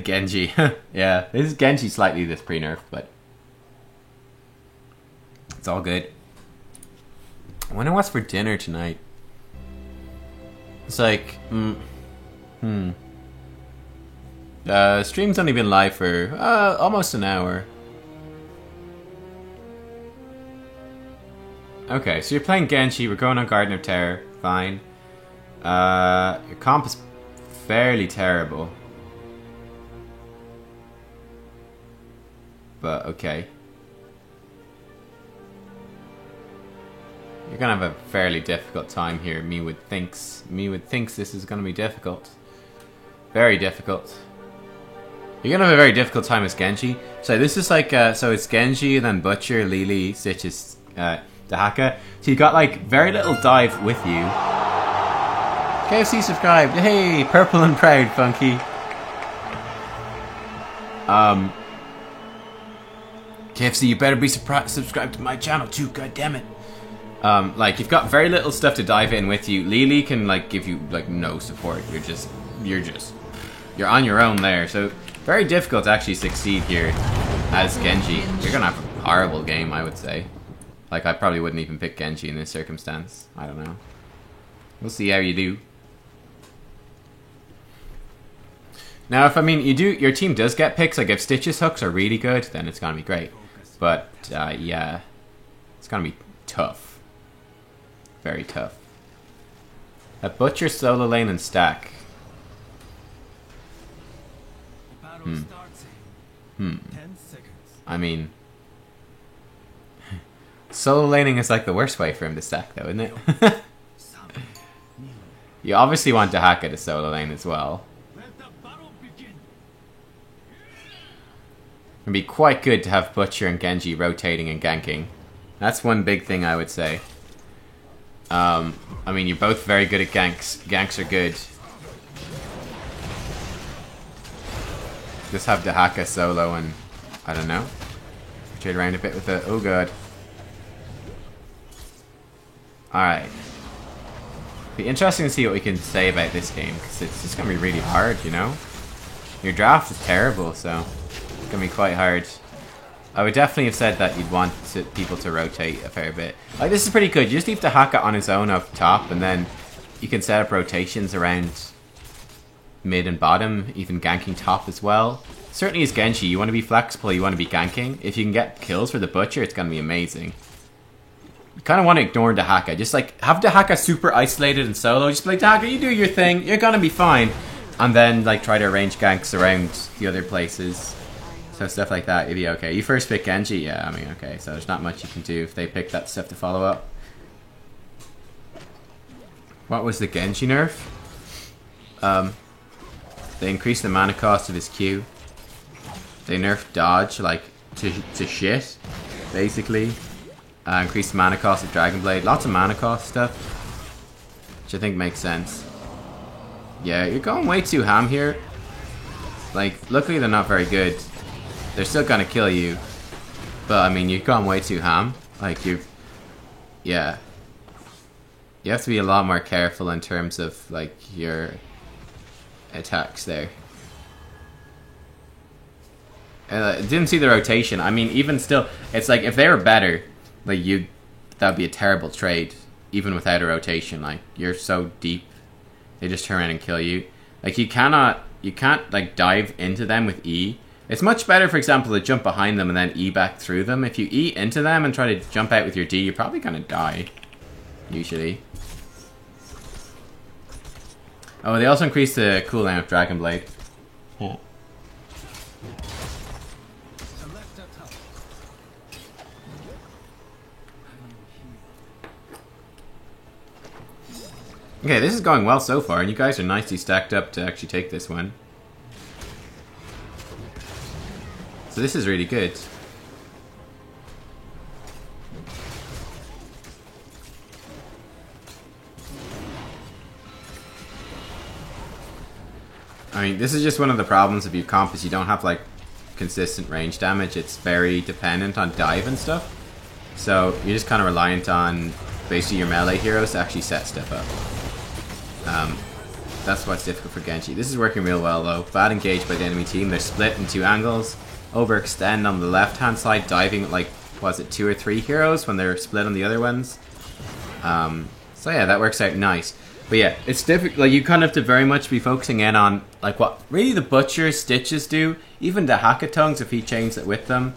Genji. Yeah, this is Genji slightly this pre-nerf, but it's all good. I wonder what's for dinner tonight. It's like, stream's only been live for almost an hour. Okay, so you're playing Genji, we're going on Garden of Terror, fine. Your comp is fairly terrible. But, okay. You're gonna have a fairly difficult time here, me would thinks this is gonna be difficult. Very difficult. You're gonna have a very difficult time as Genji. So this is like, so it's Genji, then Butcher, Lily, Stitches, Dahaka. So you got like very little dive with you. KFC subscribed. Hey, purple and proud, Funky. KFC, you better be subscribed to my channel too. God damn it. Like you've got very little stuff to dive in with you. Lily can like give you like no support. You're on your own there. So very difficult to actually succeed here as Genji. You're gonna have a horrible game, I would say. Like, I probably wouldn't even pick Genji in this circumstance. I don't know. We'll see how you do. Now, if, I mean, your team does get picks, like if Stitch's hooks are really good, then it's gonna be great. But, yeah. It's gonna be tough. Very tough. A Butcher, solo lane, and stack. I mean... Solo laning is like the worst way for him to stack, though, isn't it? You obviously want Dahaka to solo lane as well. It'd be quite good to have Butcher and Genji rotating and ganking. That's one big thing I would say. I mean, you're both very good at ganks. Ganks are good. Just have Dahaka solo and, I don't know, trade around a bit with the... Oh god. Alright. Be interesting to see what we can say about this game, because it's just going to be really hard, you know? Your draft is terrible, so it's going to be quite hard. I would definitely have said that you'd want people to rotate a fair bit. Like, this is pretty good. You just leave Dahaka on his own up top, and then you can set up rotations around mid and bottom, even ganking top as well. Certainly as Genji, you want to be flexible, you want to be ganking. If you can get kills for the Butcher, it's going to be amazing. You kind of want to ignore Dahaka. Just like, have Dahaka super isolated and solo. Just be like, Dahaka, you do your thing, you're going to be fine. And then like try to arrange ganks around the other places. So stuff like that, you'd be okay. You first pick Genji, yeah, I mean, okay. So there's not much you can do if they pick that stuff to follow up. What was the Genji nerf? They increased the mana cost of his Q. They nerfed dodge, like, to shit, basically. Increased the mana cost of Dragon Blade. Lots of mana cost stuff, which I think makes sense. Yeah, you're going way too ham here. Like, luckily they're not very good. They're still gonna kill you. But, I mean, you've gone way too ham. Like, yeah. You have to be a lot more careful in terms of, like, your attacks there. Didn't see the rotation. I mean, even still, it's like, if they were better, like, that'd be a terrible trade, even without a rotation. Like, you're so deep, they just turn around and kill you. Like, you can't, like, dive into them with E. It's much better, for example, to jump behind them and then E back through them. If you E into them and try to jump out with your D, you're probably gonna die, usually. Oh, they also increased the cooldown of Dragon Blade. Yeah. Okay, this is going well so far, and you guys are nicely stacked up to actually take this one. So this is really good. I mean, this is just one of the problems of your comp is you don't have, like, consistent range damage. It's very dependent on dive and stuff. So you're just kind of reliant on basically your melee heroes to actually set stuff up. That's what's difficult for Genji. This is working real well though. Bad engaged by the enemy team. They're split in 2 angles. Overextend on the left hand side, diving at like, was it 2 or 3 heroes when they're split on the other ones? So yeah, that works out nice. But yeah, it's difficult. Like, you kind of have to very much be focusing in on like what really the Butcher Stitches do. Even the Hackatongues, if he chains it with them.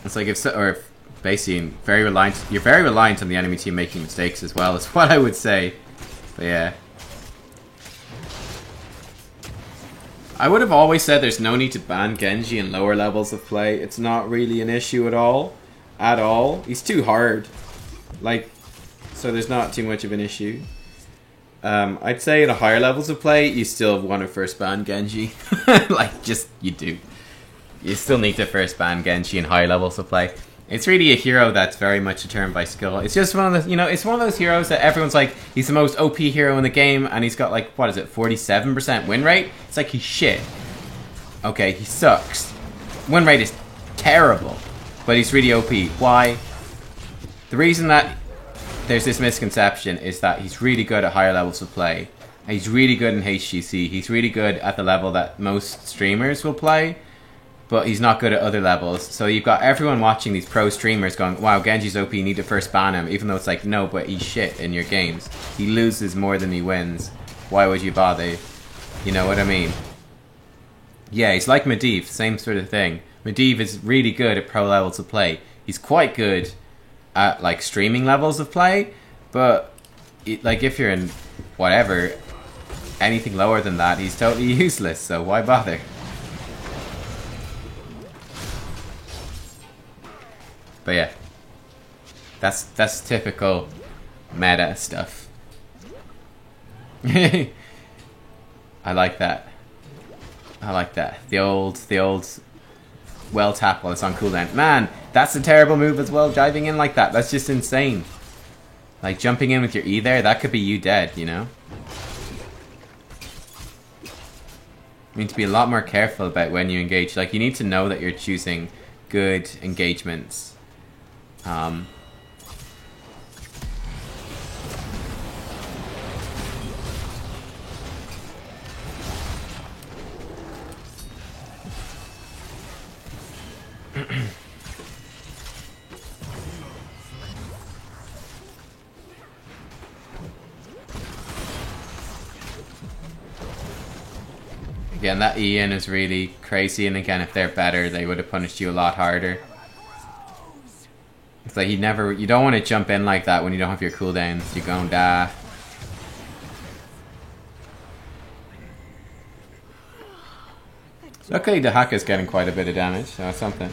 It's like if basically you're very reliant on the enemy team making mistakes as well, is what I would say. But yeah. I would have always said there's no need to ban Genji in lower levels of play. It's not really an issue at all. At all. He's too hard. Like, so there's not too much of an issue. I'd say at the higher levels of play, you still want to first ban Genji. Like, just, you do. You still need to first ban Genji in higher levels of play. It's really a hero that's very much determined by skill. It's just one of the, it's one of those heroes that everyone's like, he's the most OP hero in the game, and he's got like, what is it, 47% win rate? It's like, he's shit. Okay, he sucks. Win rate is terrible, but he's really OP. Why? The reason that there's this misconception is that he's really good at higher levels of play. He's really good in HGC. He's really good at the level that most streamers will play, but he's not good at other levels. So you've got everyone watching these pro streamers going, wow, Genji's OP, you need to first ban him, even though it's like, no, but he's shit in your games. He loses more than he wins. Why would you bother? You know what I mean? Yeah, he's like Medivh, same sort of thing. Medivh is really good at pro levels of play. He's quite good at like streaming levels of play, but like if you're in whatever, anything lower than that, he's totally useless, so why bother? But yeah, that's typical meta stuff. I like that. I like that. The old well tap while it's on cooldown. Man, that's a terrible move as well, diving in like that. That's just insane. Like jumping in with your E there, that could be you dead, you know? You need to be a lot more careful about when you engage. Like, you need to know that you're choosing good engagements. Again, that Ian is really crazy, and again, if they're better, they would have punished you a lot harder. It's like you don't want to jump in like that when you don't have your cooldowns. You're gonna die. Luckily, the hack is getting quite a bit of damage, so that's something.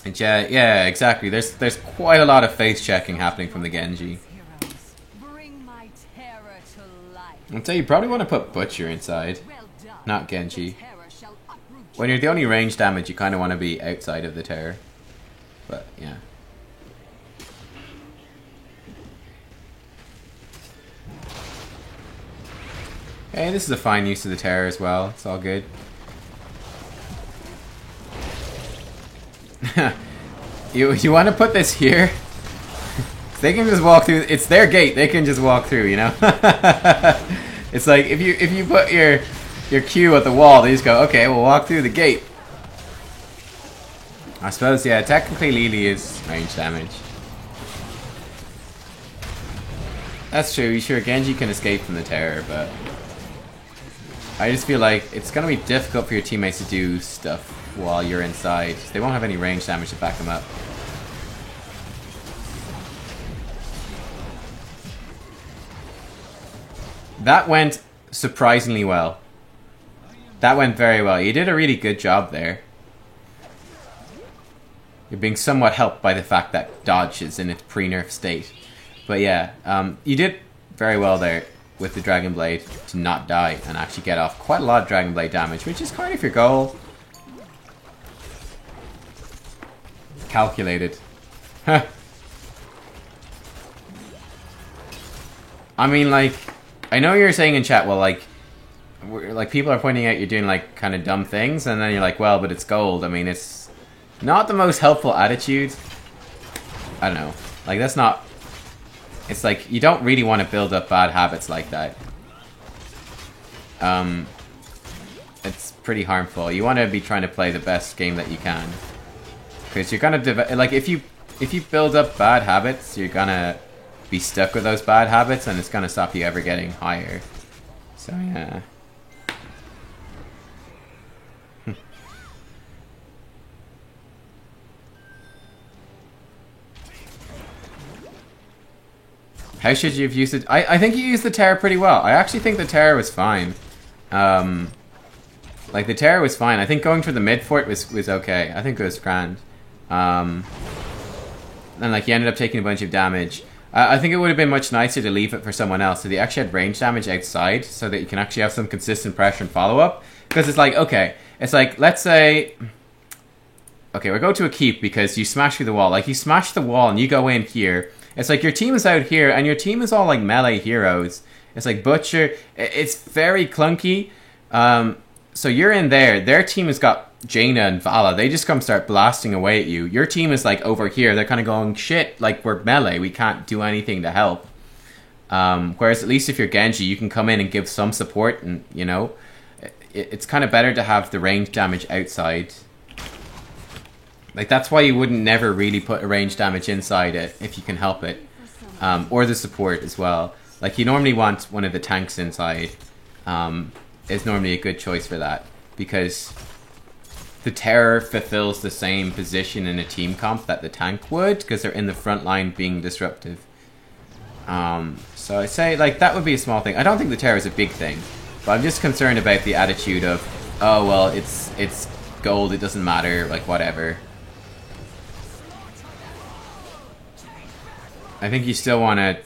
And yeah, exactly. There's quite a lot of face checking happening from the Genji. I'd say you probably want to put Butcher inside, not Genji. When you're the only range damage, you kind of want to be outside of the terror. But, yeah. Hey, this is a fine use of the terror as well. It's all good. you want to put this here? They can just walk through. It's their gate. They can just walk through, you know? It's like, if you put your Q at the wall, they just go, okay, we'll walk through the gate. I suppose, yeah, technically Lily is range damage. That's true, sure, Genji can escape from the terror, but I just feel like it's going to be difficult for your teammates to do stuff while you're inside. They won't have any range damage to back them up. That went surprisingly well. That went very well. You did a really good job there. You're being somewhat helped by the fact that dodge is in its pre-nerf state. But yeah, you did very well there with the Dragon Blade to not die and actually get off quite a lot of Dragon Blade damage, which is kind of your goal. Calculated. Huh. I mean, like, I know you're saying in chat, well, like people are pointing out you're doing like kind of dumb things, and then you're like, well, but it's gold. I mean, it's not the most helpful attitude. I don't know. Like, that's not. it's like, you don't really want to build up bad habits like that. It's pretty harmful. You want to be trying to play the best game that you can. Because you're gonna, like, if you build up bad habits, you're gonna be stuck with those bad habits, and it's gonna stop you ever getting higher. So, yeah. How should you have used it? I think you used the Terror pretty well. I actually think the Terror was fine. Like, the Terror was fine. I think going for the mid fort was okay. I think it was grand. And, like, you ended up taking a bunch of damage. I think it would have been much nicer to leave it for someone else, so they actually had range damage outside, so that you can actually have some consistent pressure and follow-up. Because it's like, okay, it's like, let's say... Okay, we'll go to a keep because you smash through the wall. Like, you smash the wall and you go in here. It's like your team is out here, and your team is all, like, melee heroes. It's like Butcher. It's very clunky. So you're in there. Their team has got Jaina and Vala. They just come start blasting away at you. Your team is, like, over here. They're kind of going, shit, like, we're melee. We can't do anything to help. Whereas at least if you're Genji, you can come in and give some support, and, you know, it's kind of better to have the range damage outside. Like, that's why you wouldn't never really put a range damage inside it, if you can help it. Or the support as well. Like, you normally want one of the tanks inside. Is normally a good choice for that. Because the Terror fulfills the same position in a team comp that the tank would, because they're in the front line being disruptive. So I'd say, like, that would be a small thing. I don't think the Terror is a big thing. But I'm just concerned about the attitude of, oh, well, it's gold, it doesn't matter, like, whatever. I think you still want to...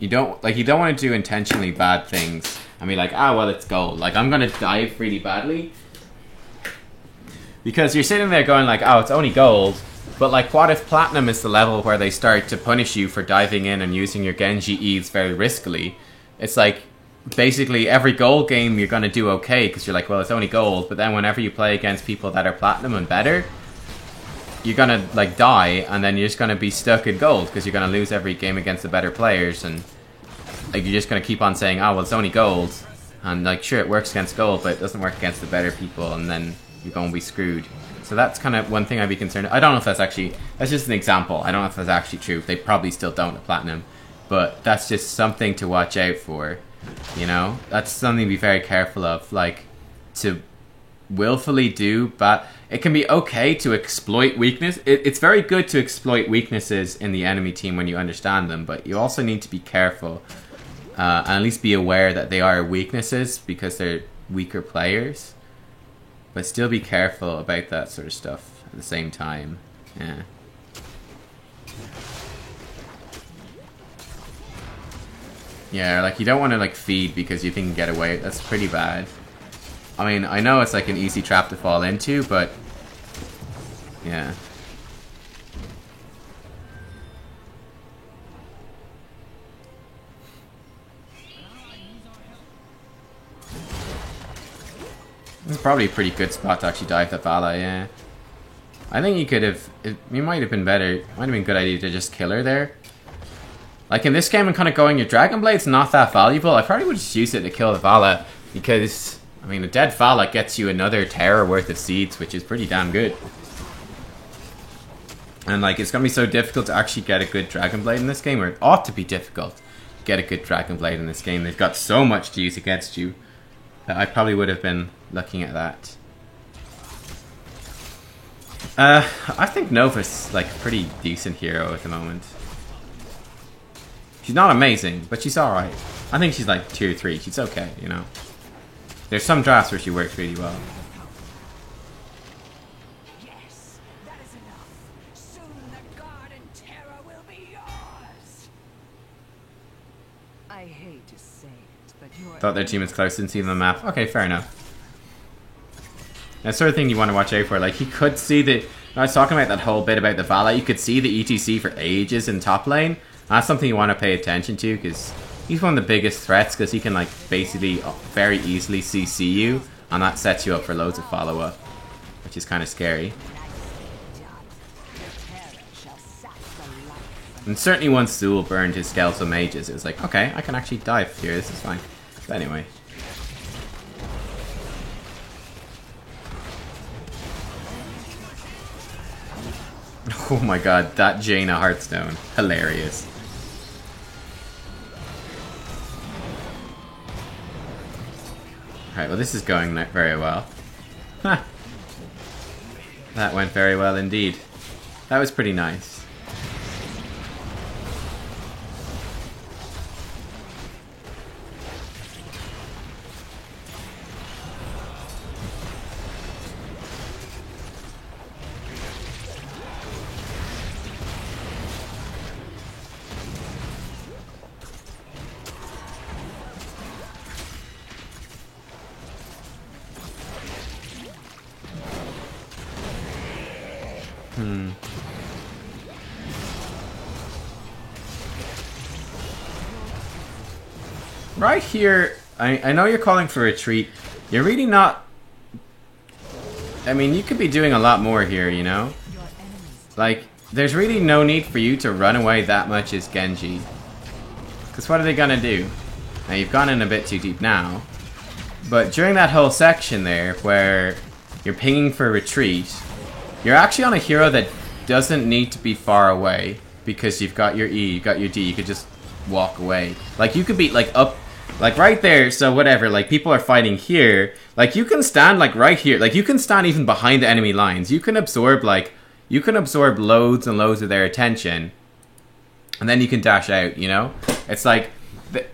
You don't want to do intentionally bad things. I mean, like, ah, well, it's gold. Like, I'm going to dive really badly. Because you're sitting there going, like, oh, it's only gold. But, like, what if platinum is the level where they start to punish you for diving in and using your Genji E's very riskily? It's like, basically, every gold game you're going to do okay, because you're like, well, it's only gold. But then whenever you play against people that are platinum and better, you're gonna, like, die, and then you're just gonna be stuck in gold, because you're gonna lose every game against the better players, and, like, you're just gonna keep on saying, oh, well, it's only gold, and, like, sure, it works against gold, but it doesn't work against the better people, and then you're gonna be screwed. So that's kind of one thing I'd be concerned. I don't know if that's actually... That's just an example. I don't know if that's actually true. They probably still don't at Platinum, but that's just something to watch out for, you know? That's something to be very careful of, like, to willfully do, but it can be okay to exploit weakness. It's very good to exploit weaknesses in the enemy team when you understand them, but you also need to be careful and at least be aware that they are weaknesses because they're weaker players, but still be careful about that sort of stuff at the same time. Yeah. Yeah, like, you don't want to, like, feed because you think you can get away. That's pretty bad. I mean, I know it's like an easy trap to fall into, but yeah. It's probably a pretty good spot to actually dive that Vala, yeah. I think you could have... It might have been better. It might have been a good idea to just kill her there. Like, in this game, I'm kind of going, your Dragon Blade's not that valuable. I probably would just use it to kill the Vala, because... I mean, a dead Vala gets you another Terror worth of seeds, which is pretty damn good. And, like, it's going to be so difficult to actually get a good Dragon Blade in this game, or it ought to be difficult to get a good Dragon Blade in this game. They've got so much to use against you that I probably would have been looking at that. I think Nova's, like, a pretty decent hero at the moment. She's not amazing, but she's alright. I think she's, like, tier 3. She's okay, you know. There's some drafts where she works really well. Yes, that is enough. Soon the Garden Terror will be yours. I hate to say it, but you're... Thought their team was close, didn't see them on the map. Okay, fair enough. That sort of thing you want to watch out for. Like, he could see the... I was talking about that whole bit about the Vala. You could see the ETC for ages in top lane. That's something you want to pay attention to, because... he's one of the biggest threats because he can, like, basically very easily CC you, and that sets you up for loads of follow-up, which is kind of scary. And certainly once Zool burned his skeletal mages, it was like, okay, I can actually dive here, this is fine. But anyway. Oh my god, that Jaina Hearthstone. Hilarious. Alright, well this is going very well. Huh. That went very well indeed. That was pretty nice. Right here, I know you're calling for retreat. You're really not... I mean, you could be doing a lot more here, you know? Like, there's really no need for you to run away that much as Genji. Because what are they gonna do? Now, you've gone in a bit too deep now. But during that whole section there, where you're pinging for retreat, you're actually on a hero that doesn't need to be far away. Because you've got your E, you've got your D, you could just walk away. Like, you could be, like, up... Like, right there, so whatever, like, people are fighting here. Like, you can stand, like, right here. Like, you can stand even behind the enemy lines. You can absorb, like... You can absorb loads and loads of their attention. And then you can dash out, you know? It's like...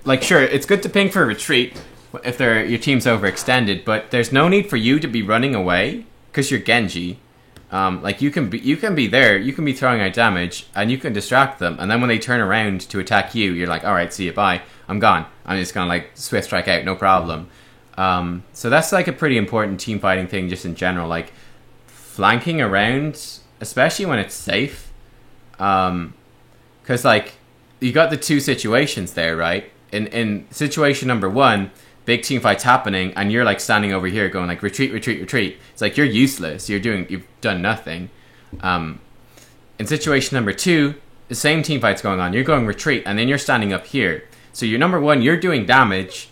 Like, sure, it's good to ping for a retreat if your team's overextended. But there's no need for you to be running away. Because you're Genji. Like, you can be there. You can be throwing out damage. And you can distract them. And then when they turn around to attack you, you're like, alright, see you, bye. I'm gone. I'm just gonna like swift strike out, no problem. So that's like a pretty important team fighting thing just in general. Like flanking around, especially when it's safe. Because like you got the two situations there, right? In situation number one, big team fight's happening, and you're like standing over here going like retreat, retreat, retreat. It's like you're useless. You've done nothing. In situation number two, the same team fight's going on. You're going retreat, and then you're standing up here. So you're number one, you're doing damage.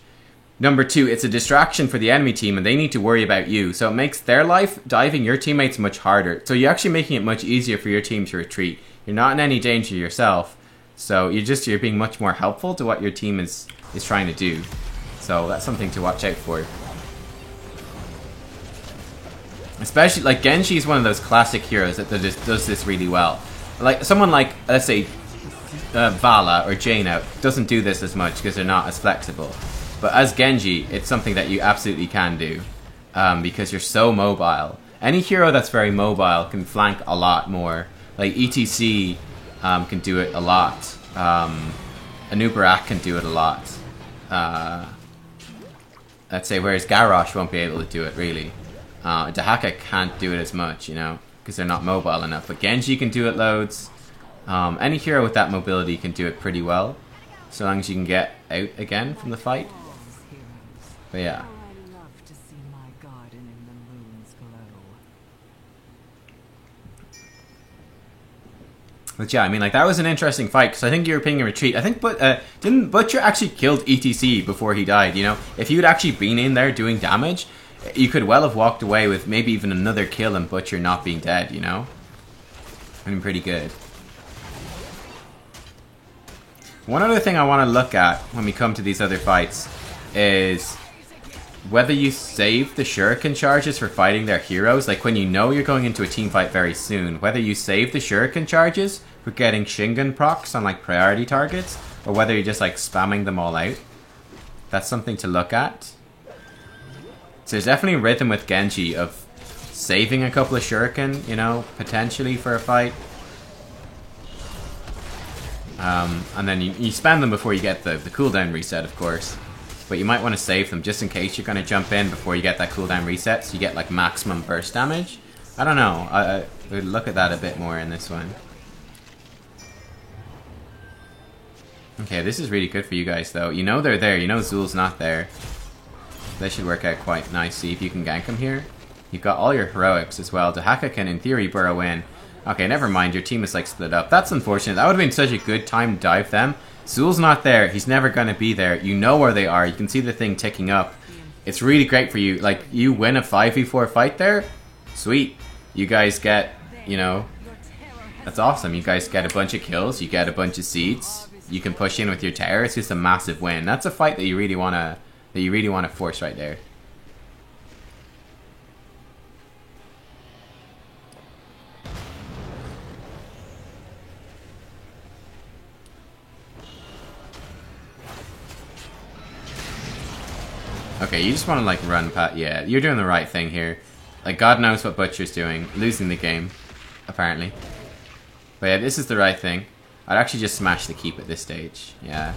Number two, it's a distraction for the enemy team and they need to worry about you. So it makes their life diving your teammates much harder. So you're actually making it much easier for your team to retreat. You're not in any danger yourself. So you're being much more helpful to what your team is trying to do. So that's something to watch out for. Especially, like, Genji is one of those classic heroes that does this really well. Like, someone like, let's say, Vala or Jaina doesn't do this as much because they're not as flexible. But as Genji, it's something that you absolutely can do because you're so mobile. Any hero that's very mobile can flank a lot more. Like ETC can do it a lot. Anubarak can do it a lot. Let's say, whereas Garrosh won't be able to do it really. Dahaka can't do it as much, you know, because they're not mobile enough. But Genji can do it loads. Any hero with that mobility can do it pretty well, so long as you can get out again from the fight. But yeah. But yeah, I mean, like, that was an interesting fight, because I think you were pinging a retreat. I think, didn't Butcher actually killed ETC before he died, you know? If you'd actually been in there doing damage, you could well have walked away with maybe even another kill and Butcher not being dead, you know? I mean, pretty good. One other thing I want to look at when we come to these other fights is whether you save the shuriken charges for fighting their heroes. Like when you know you're going into a team fight very soon, whether you save the shuriken charges for getting Shingen procs on like priority targets, or whether you're just like spamming them all out. That's something to look at. So there's definitely a rhythm with Genji of saving a couple of shuriken, you know, potentially for a fight. And then you spend them before you get the cooldown reset, of course. But you might want to save them just in case you're going to jump in before you get that cooldown reset, so you get like maximum burst damage. I don't know. I would look at that a bit more in this one. Okay, this is really good for you guys, though. You know they're there. You know Zul's not there. They should work out quite nicely if you can gank him here. You've got all your heroics as well. Dahaka can, in theory, burrow in. Okay, never mind. Your team is like split up. That's unfortunate. That would have been such a good time to dive them. Zool's not there. He's never going to be there. You know where they are. You can see the thing ticking up. It's really great for you. Like, you win a 5v4 fight there. Sweet. You guys get, you know, that's awesome. You guys get a bunch of kills. You get a bunch of seeds. You can push in with your tower. It's just a massive win. That's a fight that you really want to force right there. Okay, you just want to, like, run past... Yeah, you're doing the right thing here. Like, God knows what Butcher's doing. Losing the game, apparently. But yeah, this is the right thing. I'd actually just smash the keep at this stage. Yeah.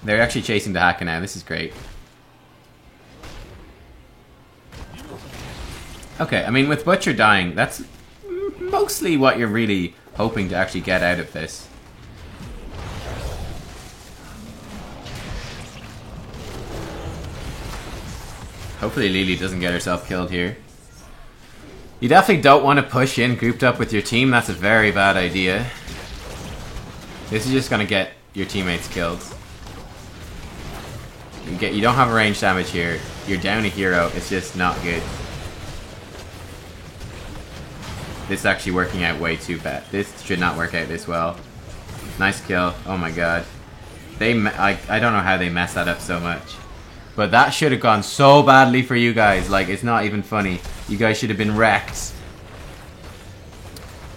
They're actually chasing the Haka now. This is great. Okay, I mean, with Butcher dying, that's mostly what you're really hoping to actually get out of this. Hopefully Lily doesn't get herself killed here. You definitely don't want to push in grouped up with your team. That's a very bad idea. This is just going to get your teammates killed. You don't have a range damage here. You're down a hero. It's just not good. This is actually working out way too bad. This should not work out this well. Nice kill. Oh my god. I don't know how they messed that up so much. But that should have gone so badly for you guys. Like, it's not even funny. You guys should have been wrecked.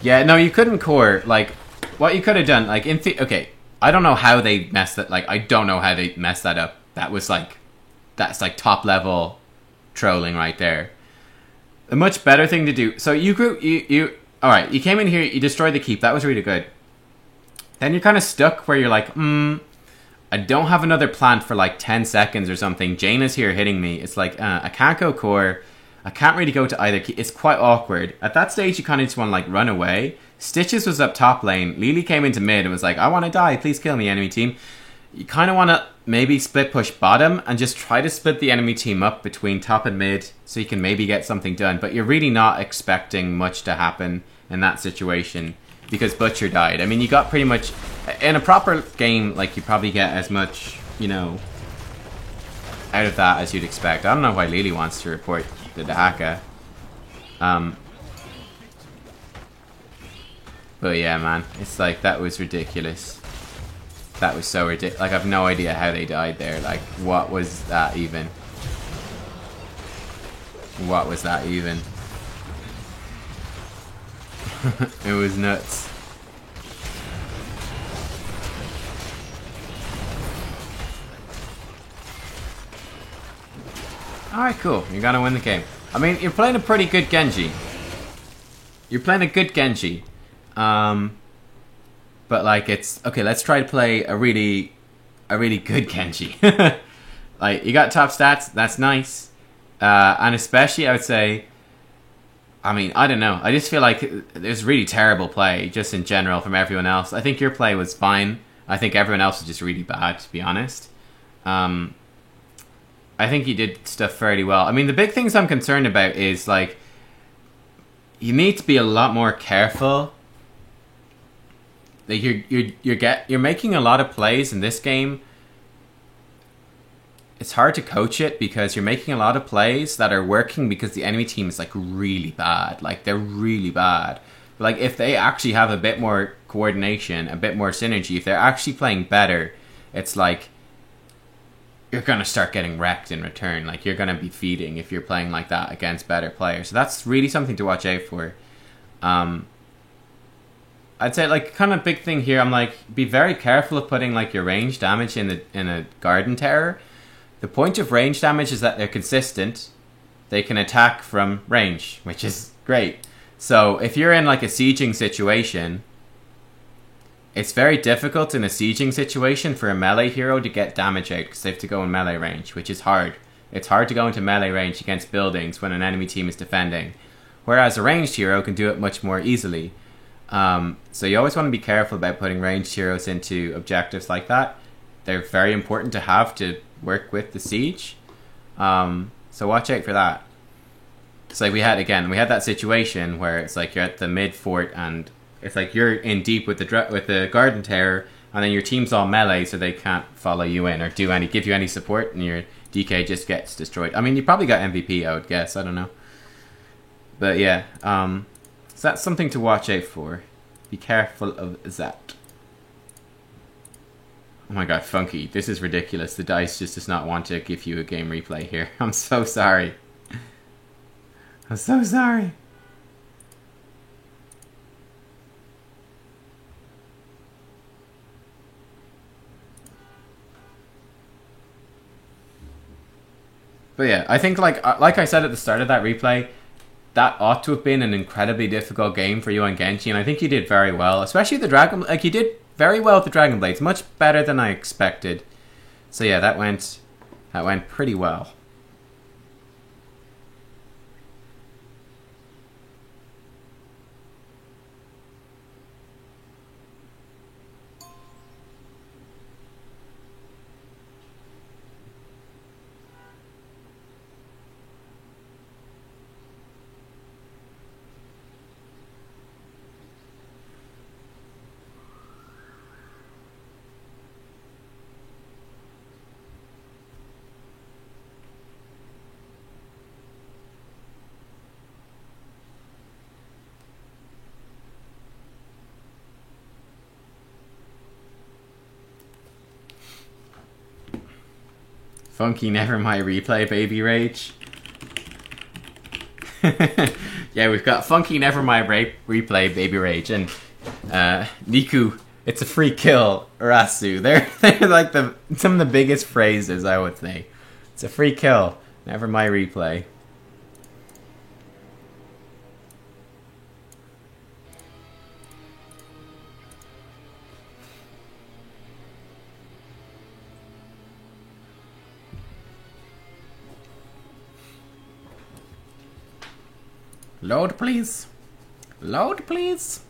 Yeah, no, you couldn't core. Like, what you could have done, like, okay, I don't know how they messed that. Like, I don't know how they messed that up. That was like, that's like top level trolling right there. A much better thing to do. So you all right, you came in here, you destroyed the keep. That was really good. Then you're kind of stuck where you're like, I don't have another plant for like 10 seconds or something. Jaina's here hitting me. It's like, I can't go core. I can't really go to either key. It's quite awkward. At that stage, you kind of just want to like run away. Stitches was up top lane. Lily came into mid and was like, I want to die. Please kill me, enemy team. You kind of want to maybe split push bottom and just try to split the enemy team up between top and mid so you can maybe get something done. But you're really not expecting much to happen in that situation because Butcher died. I mean, you got pretty much... In a proper game, like, you probably get as much, you know, out of that as you'd expect. I don't know why Lily wants to report the Dahaka. But yeah, man, it's like, that was ridiculous. That was so ridiculous. Like, I've no idea how they died there. Like, what was that even? What was that even? It was nuts. Alright, cool. You're gonna win the game. I mean, you're playing a pretty good Genji. You're playing a good Genji. But like, it's... Okay, let's try to play a really good Genji. Like, you got top stats. That's nice. And especially, I would say... I mean, I don't know. I just feel like there's really terrible play, just in general, from everyone else. I think your play was fine. I think everyone else was just really bad, to be honest. I think you did stuff fairly well. I mean, the big things I'm concerned about is, like, you need to be a lot more careful. Like, you're making a lot of plays in this game. It's hard to coach it because you're making a lot of plays that are working because the enemy team is like really bad. Like, they're really bad. But like, if they actually have a bit more coordination, a bit more synergy, if they're actually playing better, it's like you're gonna start getting wrecked in return. Like, you're gonna be feeding if you're playing like that against better players. So that's really something to watch out for. I'd say, like, kind of big thing here, I'm like, be very careful of putting like your range damage in a garden terror. The point of range damage is that they're consistent. They can attack from range, which is great. So if you're in like a sieging situation, it's very difficult in a sieging situation for a melee hero to get damage out because they have to go in melee range, which is hard. It's hard to go into melee range against buildings when an enemy team is defending. Whereas a ranged hero can do it much more easily. So you always want to be careful about putting ranged heroes into objectives like that. They're very important to have to work with the siege. So watch out for that. So we had that situation where it's like you're at the mid fort and it's like you're in deep with the Garden Terror, and then your team's all melee, so they can't follow you in or give you any support, and your DK just gets destroyed. I mean, you probably got MVP, I would guess. I don't know, but yeah, so that's something to watch out for. Be careful of that. Oh my god, Funky, this is ridiculous. The dice just does not want to give you a game replay here. I'm so sorry. I'm so sorry. But yeah, I think like I said at the start of that replay, that ought to have been an incredibly difficult game for you on Genji, and I think you did very well. Especially the Dragon, like you did very well with the Dragon Blades, much better than I expected. So yeah, that went pretty well. Funky, never my replay, baby rage. Yeah, we've got Funky, never my replay, baby rage, and Niku, it's a free kill, Urasu. They're like some of the biggest phrases, I would say. It's a free kill, never my replay. Load, please. Load, please.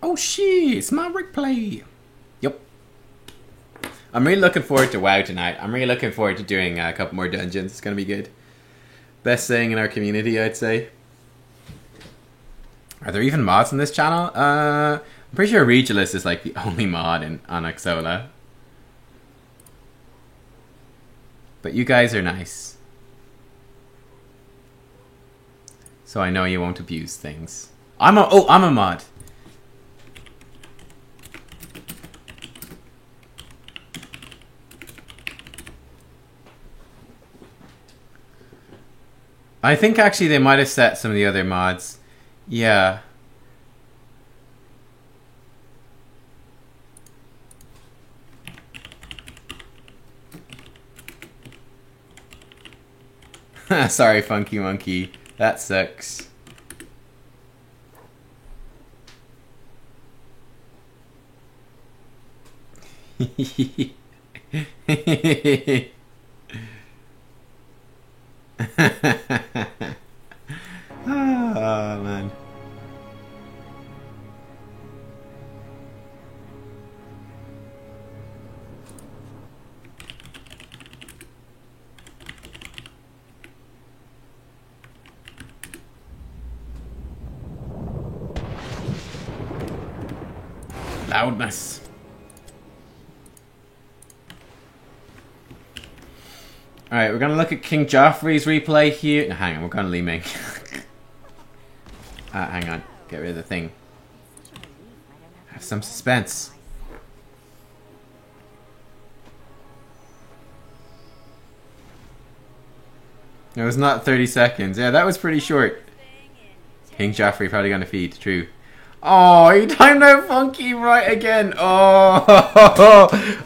Oh, shit. It's my replay. Yep. I'm really looking forward to WoW tonight. I'm really looking forward to doing a couple more dungeons. It's going to be good. Best thing in our community, I'd say. Are there even mods on this channel? I'm pretty sure Regulus is like the only mod on Xsola. But you guys are nice. So I know you won't abuse things. I'm a mod. I think actually they might have set some of the other mods. Yeah. Sorry, Funky Monkey. That sucks. Oh, man. Loudness. Alright, we're gonna look at King Joffrey's replay here. No, hang on, we're going to Li Ming. Hang on. Get rid of the thing. Have some suspense. It was not 30 seconds. Yeah, that was pretty short. King Joffrey probably gonna feed. True. Oh, he timed out Funky right again. Oh,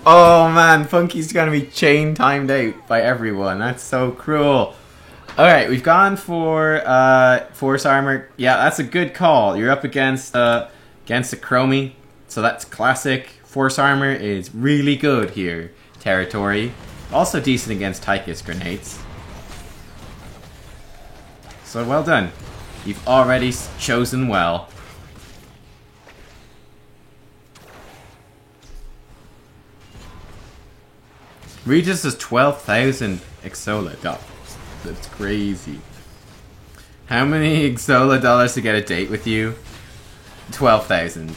oh man, Funky's gonna be chain timed out by everyone. That's so cruel. All right, we've gone for Force Armor. Yeah, that's a good call. You're up against a Chromie, so that's classic. Force Armor is really good here. Territory, also decent against Tychus grenades. So well done. You've already chosen well. Regis is 12,000 Xsola. That's crazy. How many Xola dollars to get a date with you? 12,000.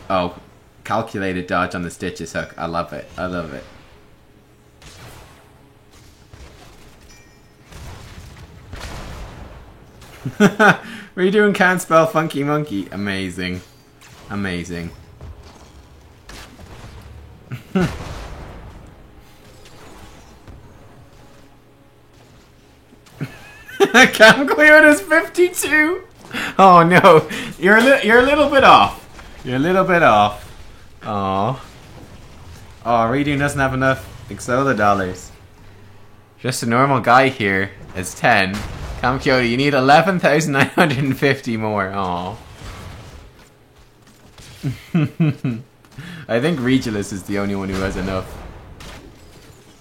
Oh, calculated dodge on the Stitches hook. I love it. I love it. What are you doing? Can't spell Funky Monkey. Amazing. Amazing. Camclear is 52. Oh no, you're a little bit off. You're a little bit off. Oh, Reading doesn't have enough Xola dollars. Just a normal guy here is 10. Camclear, you need 11,950 more. Oh. I think Regulus is the only one who has enough.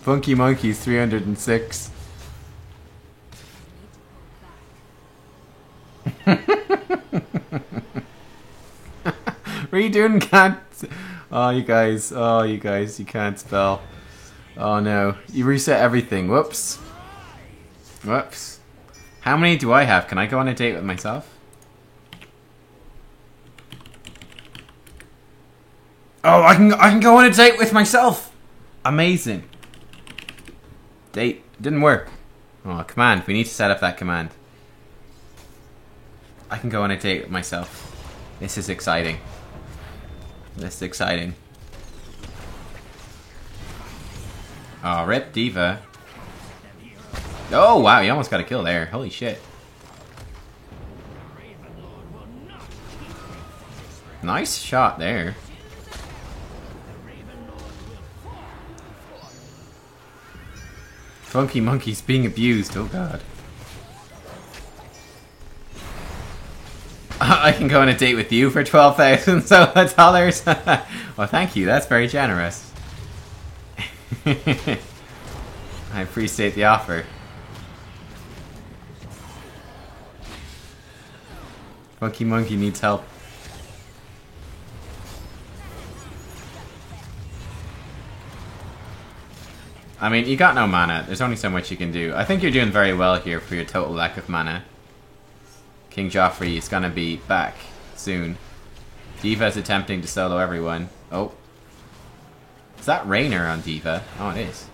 Funky Monkey's 306. Redoon can't. Oh, you guys, you can't spell. Oh no, you reset everything. Whoops. Whoops. How many do I have? Can I go on a date with myself? Oh, I can go on a date with myself. Amazing. Date didn't work. Oh, command. We need to set up that command. I can go on a date with myself. This is exciting. This is exciting. Oh, rip D.Va. Oh, wow, you almost got a kill there. Holy shit. Nice shot there. Funky Monkey's being abused. Oh, God. I can go on a date with you for 12,000 dollars. Well, thank you. That's very generous. I appreciate the offer. Funky Monkey needs help. I mean, you got no mana. There's only so much you can do. I think you're doing very well here for your total lack of mana. King Joffrey is gonna be back soon. D.Va is attempting to solo everyone. Oh. Is that Raynor on D.Va? Oh, it is.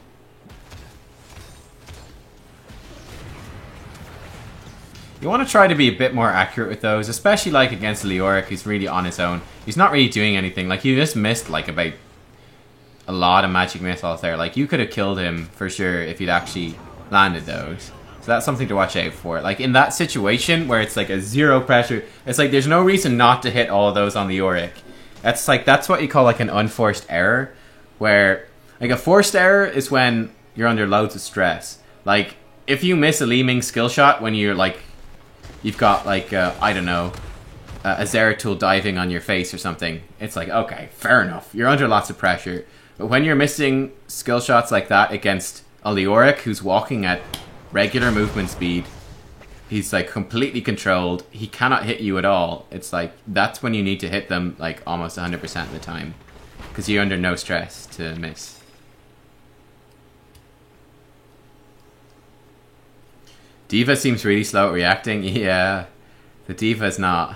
You want to try to be a bit more accurate with those, especially like against Leoric, who's really on his own. He's not really doing anything. Like, you just missed like about a lot of magic missiles there. Like, you could have killed him for sure if he'd actually landed those. So that's something to watch out for. Like, in that situation where it's like a zero pressure, it's like there's no reason not to hit all of those on the Leoric. That's like, that's what you call like an unforced error, where like a forced error is when you're under loads of stress. Like, if you miss a Li Ming skill shot when you're like, you've got like, I don't know, a Zeratul diving on your face or something, it's like, okay, fair enough. You're under lots of pressure. But when you're missing skill shots like that against a Leoric who's walking at regular movement speed, he's like completely controlled, he cannot hit you at all, it's like, that's when you need to hit them like almost 100% of the time. Because you're under no stress to miss. D.Va seems really slow at reacting. Yeah, the D.Va's not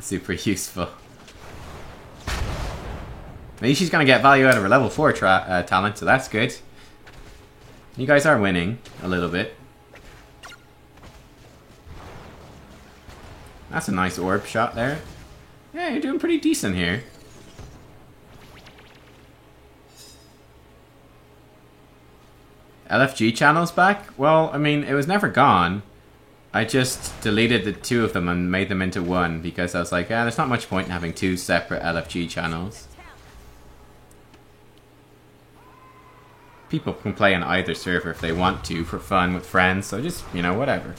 super useful. At least she's going to get value out of her level 4 talent, so that's good. You guys are winning a little bit. That's a nice orb shot there. Yeah, you're doing pretty decent here. LFG channel's back? Well, I mean, it was never gone. I just deleted the two of them and made them into one because I was like, yeah, there's not much point in having two separate LFG channels. People can play on either server if they want to for fun with friends, so just, you know, whatever.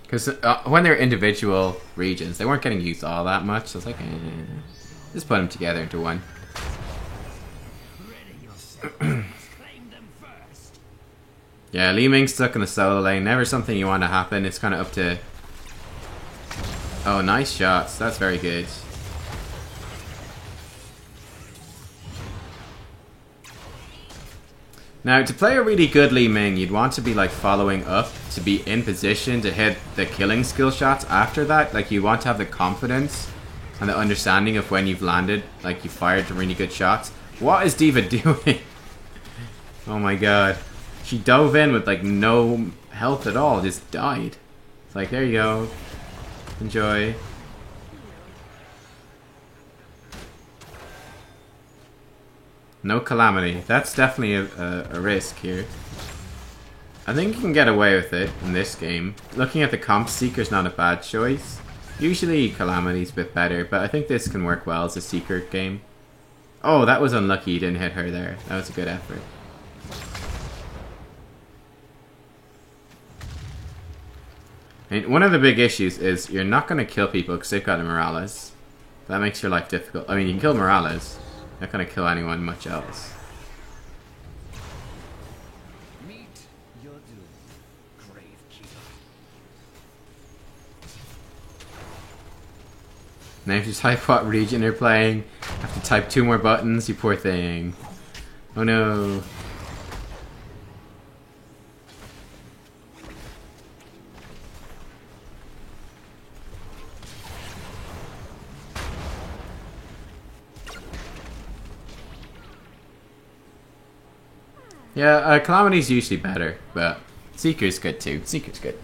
Because when they're individual regions, they weren't getting used all that much, so I was like, just put them together into one. Yeah, Li Ming's stuck in the solo lane. Never something you want to happen. It's kind of up to... Oh, nice shots. That's very good. Now, to play a really good Li Ming, you'd want to be like following up to be in position to hit the killing skill shots after that. Like, you want to have the confidence and the understanding of when you've landed, like you fired some really good shots. What is D.Va doing? Oh my god. She dove in with like no health at all, just died. It's like, there you go. Enjoy. No Calamity. That's definitely a risk here. I think you can get away with it in this game. Looking at the comp, Seeker's not a bad choice. Usually Calamity's a bit better, but I think this can work well as a Seeker game. Oh, that was unlucky you didn't hit her there. That was a good effort. I mean, one of the big issues is you're not going to kill people because they've got a Morales. That makes your life difficult. I mean, you can kill Morales. Not going to kill anyone much else. Meet your doom, Gravekeeper. Now if you type what region you're playing, have to type 2 more buttons, you poor thing. Oh no. Yeah, Calamity's usually better, but Seeker's good too. Seeker's good.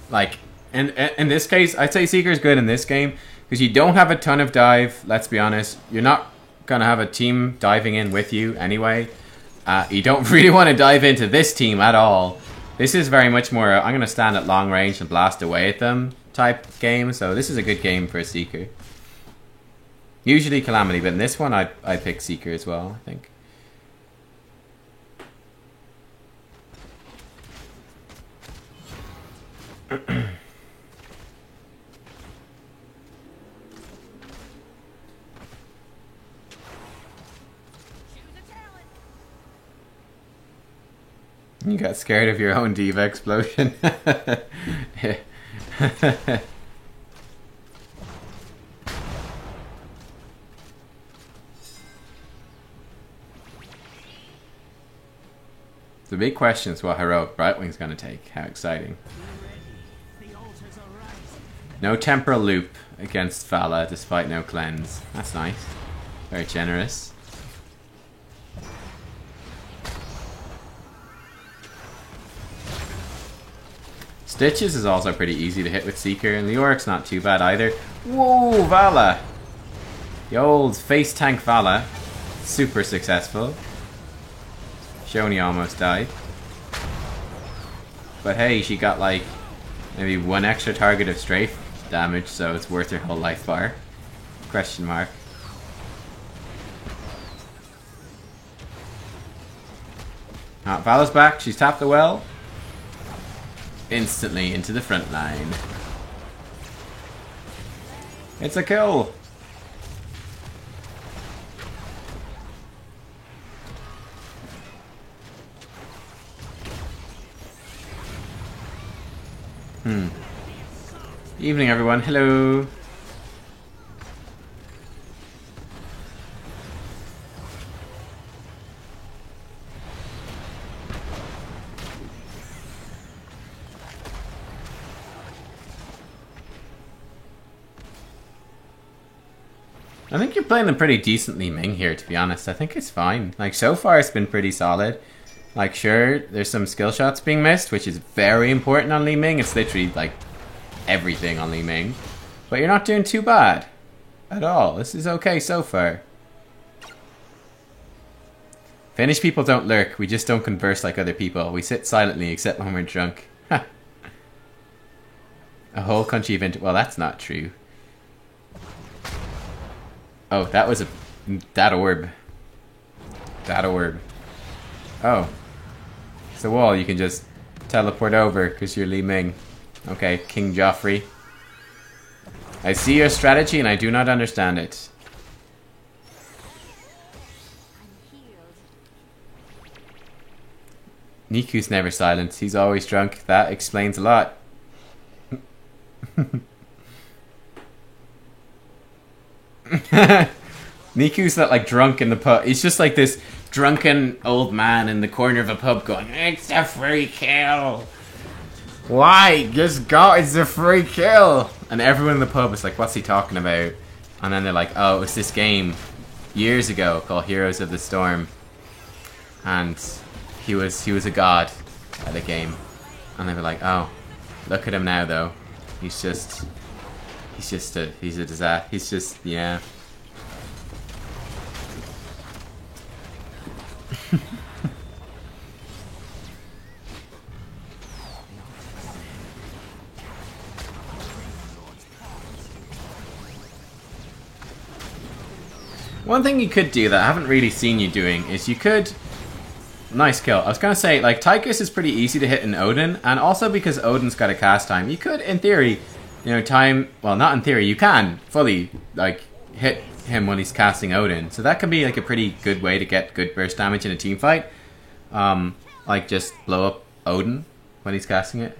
Like, in this case, I'd say Seeker's good in this game, because you don't have a ton of dive, let's be honest. You're not going to have a team diving in with you anyway. You don't really want to dive into this team at all. This is very much more, I'm going to stand at long range and blast away at them type game, so this is a good game for a Seeker. Usually Calamity, but in this one, I'd pick Seeker as well, I think. You got scared of your own D.Va explosion. The big question is what heroic Brightwing's going to take. How exciting. No temporal loop against Phala despite no cleanse. That's nice. Very generous. Stitches is also pretty easy to hit with Seeker, and Leoric's not too bad either. Whoa, Phala! The old face tank Phala. Super successful. Shoni almost died. But hey, she got like maybe 1 extra target of strafe damage, so it's worth her whole life bar. Question mark. Phala's back, she's tapped the well. Instantly into the front line. It's a kill! Evening everyone, hello! I think you're playing a pretty decent Li Ming here, to be honest. I think it's fine. Like, so far it's been pretty solid. Like, sure, there's some skill shots being missed, which is very important on Li Ming. It's literally, like, everything on Li Ming. But you're not doing too bad. At all. This is okay so far. Finnish people don't lurk. We just don't converse like other people. We sit silently, except when we're drunk. A whole country event. Well, that's not true. Oh, that was that orb. That orb. Oh. It's a wall you can just teleport over because you're Li Ming. Okay, King Joffrey. I see your strategy and I do not understand it. Niku's never silent. He's always drunk. That explains a lot. Niku's not like drunk in the pub. He's just like this drunken old man in the corner of a pub going, "It's a free kill. Why? Just go, it's a free kill." And everyone in the pub is like, what's he talking about? And then they're like, oh, it was this game years ago called Heroes of the Storm. And he was a god at a game. And they were like, oh, look at him now though. He's a disaster. He's just, yeah. One thing you could do that I haven't really seen you doing is you could... Nice kill. I was going to say, like, Tychus is pretty easy to hit in Odin, and also because Odin's got a cast time, you could, in theory, you know, time... Well, not in theory, you can fully, like, hit him when he's casting Odin. So that could be, like, a pretty good way to get good burst damage in a team fight. Like, just blow up Odin when he's casting it.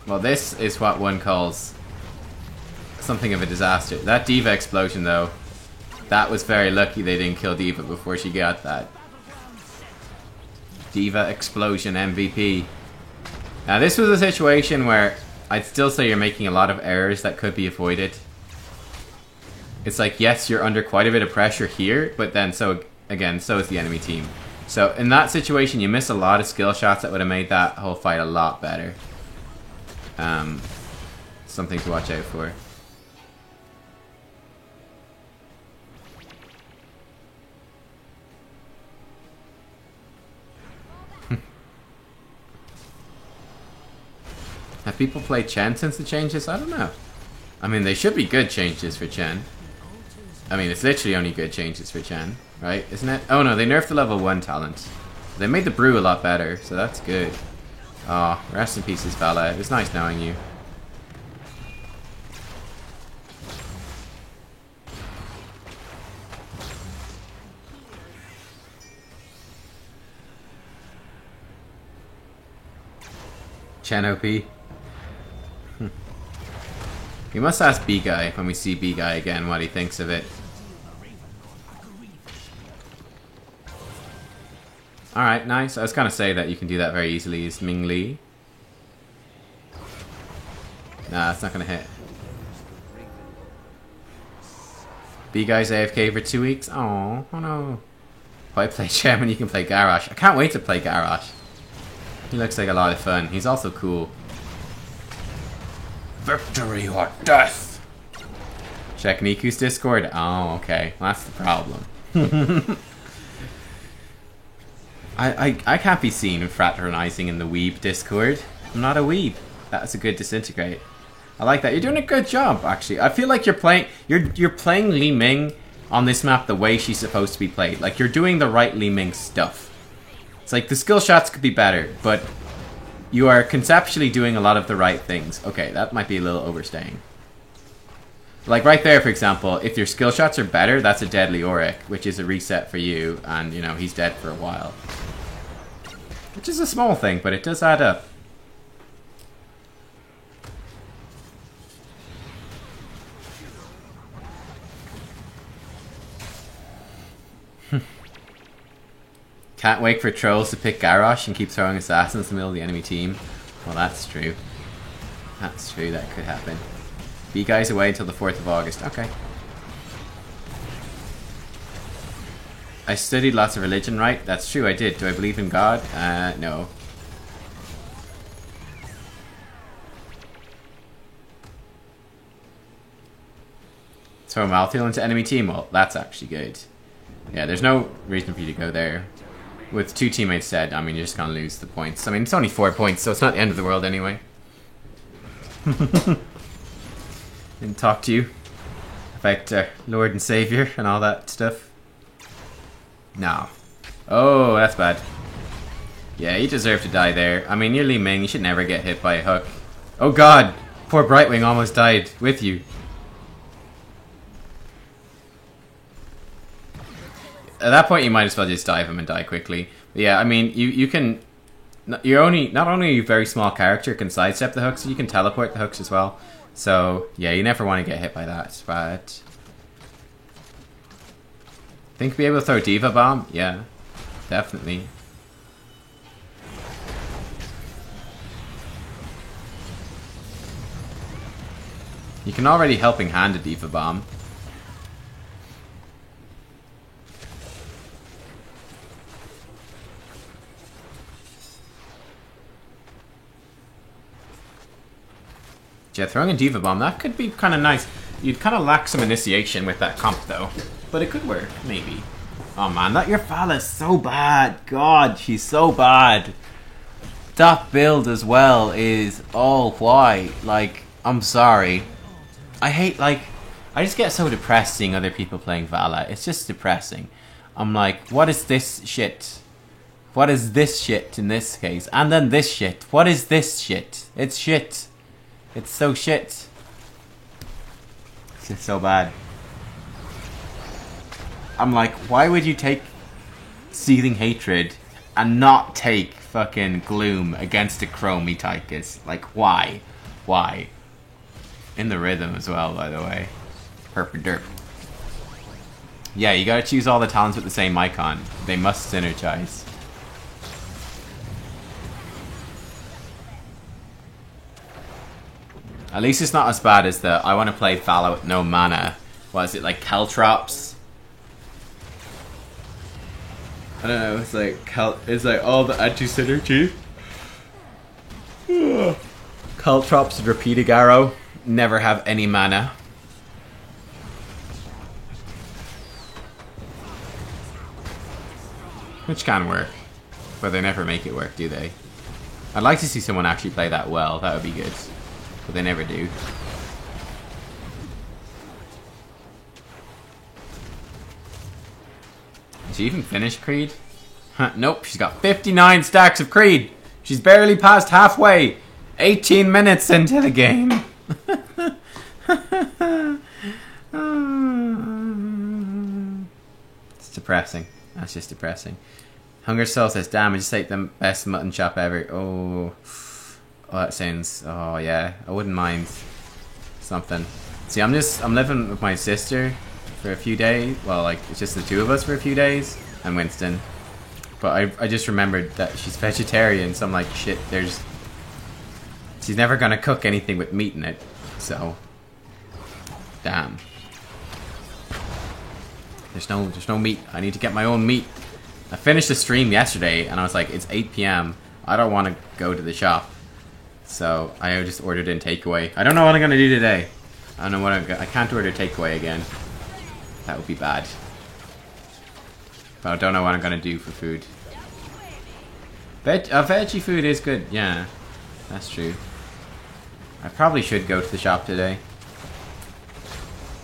Well, this is what one calls something of a disaster. That D.Va explosion, though, that was very lucky they didn't kill D.Va before she got that. D.Va explosion MVP. Now, this was a situation where I'd still say you're making a lot of errors that could be avoided. It's like, yes, you're under quite a bit of pressure here, but then so is the enemy team. So in that situation, you miss a lot of skill shots that would have made that whole fight a lot better. Something to watch out for. Have people played Chen since the changes? I don't know. I mean, they should be good changes for Chen. I mean, it's literally only good changes for Chen, right? Isn't it? Oh no, they nerfed the level 1 talent. They made the brew a lot better, so that's good. Oh, rest in pieces, fella. It was nice knowing you. Chen OP. We must ask B-Guy when we see B-Guy again what he thinks of it. Alright, nice. I was gonna say that you can do that very easily. Is Ming Li? Nah, it's not gonna hit. B-Guy's AFK for 2 weeks? Oh no. If I play Chen when you can play Garrosh. I can't wait to play Garrosh. He looks like a lot of fun. He's also cool. Victory or death! Check Niku's Discord? Oh, okay. Well, that's the problem. I can't be seen fraternizing in the weeb Discord. I'm not a weeb. That's a good disintegrate. I like that. You're doing a good job, actually. I feel like you're playing Li Ming on this map the way she's supposed to be played. Like, you're doing the right Li Ming stuff. It's like the skill shots could be better, but you are conceptually doing a lot of the right things. Okay, that might be a little overstaying. Like right there, for example, if your skill shots are better, that's a deadly Auric, which is a reset for you, and you know, he's dead for a while. Which is a small thing, but it does add up. Can't wait for trolls to pick Garrosh and keep throwing assassins in the middle of the enemy team. Well, that's true. That's true, that could happen. B-Guy's away until the 4th of August. Okay. I studied lots of religion, right? That's true, I did. Do I believe in God? No. Throw Malthael into enemy team? Well, that's actually good. Yeah, there's no reason for you to go there. With 2 teammates dead, I mean, you're just gonna lose the points. I mean, it's only 4 points, so it's not the end of the world anyway. Didn't talk to you about Lord and Savior and all that stuff. No. Oh, that's bad. Yeah, you deserve to die there. I mean, you're Li Ming. You should never get hit by a hook. Oh god! Poor Brightwing almost died with you. At that point, you might as well just dive him and die quickly. But yeah, I mean, you can... You're only... Not only are you a very small character, can sidestep the hooks, you can teleport the hooks as well. So, yeah, you never want to get hit by that. But... Think be able to throw Diva Bomb? Yeah, definitely. You can already helping hand a Diva Bomb. Yeah, throwing a Diva Bomb, that could be kind of nice. You'd kind of lack some initiation with that comp, though. But it could work, maybe. Oh man, that Urfala's so bad. God, she's so bad. That build as well is... Oh, why? Like, I'm sorry. I hate, like... I just get so depressed seeing other people playing Vala. It's just depressing. I'm like, what is this shit? What is this shit in this case? And then this shit. What is this shit? It's shit. It's so shit. It's just so bad. I'm like, why would you take Seething Hatred and not take fucking Gloom against a Chromie Tychus? Like, why? Why? In the rhythm as well, by the way. Herp-a-derp. Yeah, you gotta choose all the talents with the same icon. They must synergize. At least it's not as bad as the I want to play Vala with no mana. What is it, like Caltrops? I don't know, it's like it's like all the anti-synergy. Caltrops and Repeating Arrow never have any mana. Which can work, but they never make it work, do they? I'd like to see someone actually play that well, that would be good. But they never do. Did she even finish Creed? Huh, nope, she's got 59 stacks of Creed. She's barely past halfway. 18 minutes into the game. It's depressing. That's just depressing. Hunger Soul says, damn, I just ate the best mutton chop ever. Oh, that sounds... Oh, yeah. I wouldn't mind something. See, I'm living with my sister for a few days. Well, like, it's just the two of us for a few days. And Winston. But I just remembered that she's vegetarian, so I'm like, shit, she's never gonna cook anything with meat in it. So... Damn. There's no meat. I need to get my own meat. I finished the stream yesterday, and I was like, it's 8 p.m. I don't want to go to the shop. So, I just ordered in takeaway. I don't know what I'm going to do today. I don't know what I can't order takeaway again. That would be bad. But I don't know what I'm going to do for food. Veggie food is good, yeah. That's true. I probably should go to the shop today.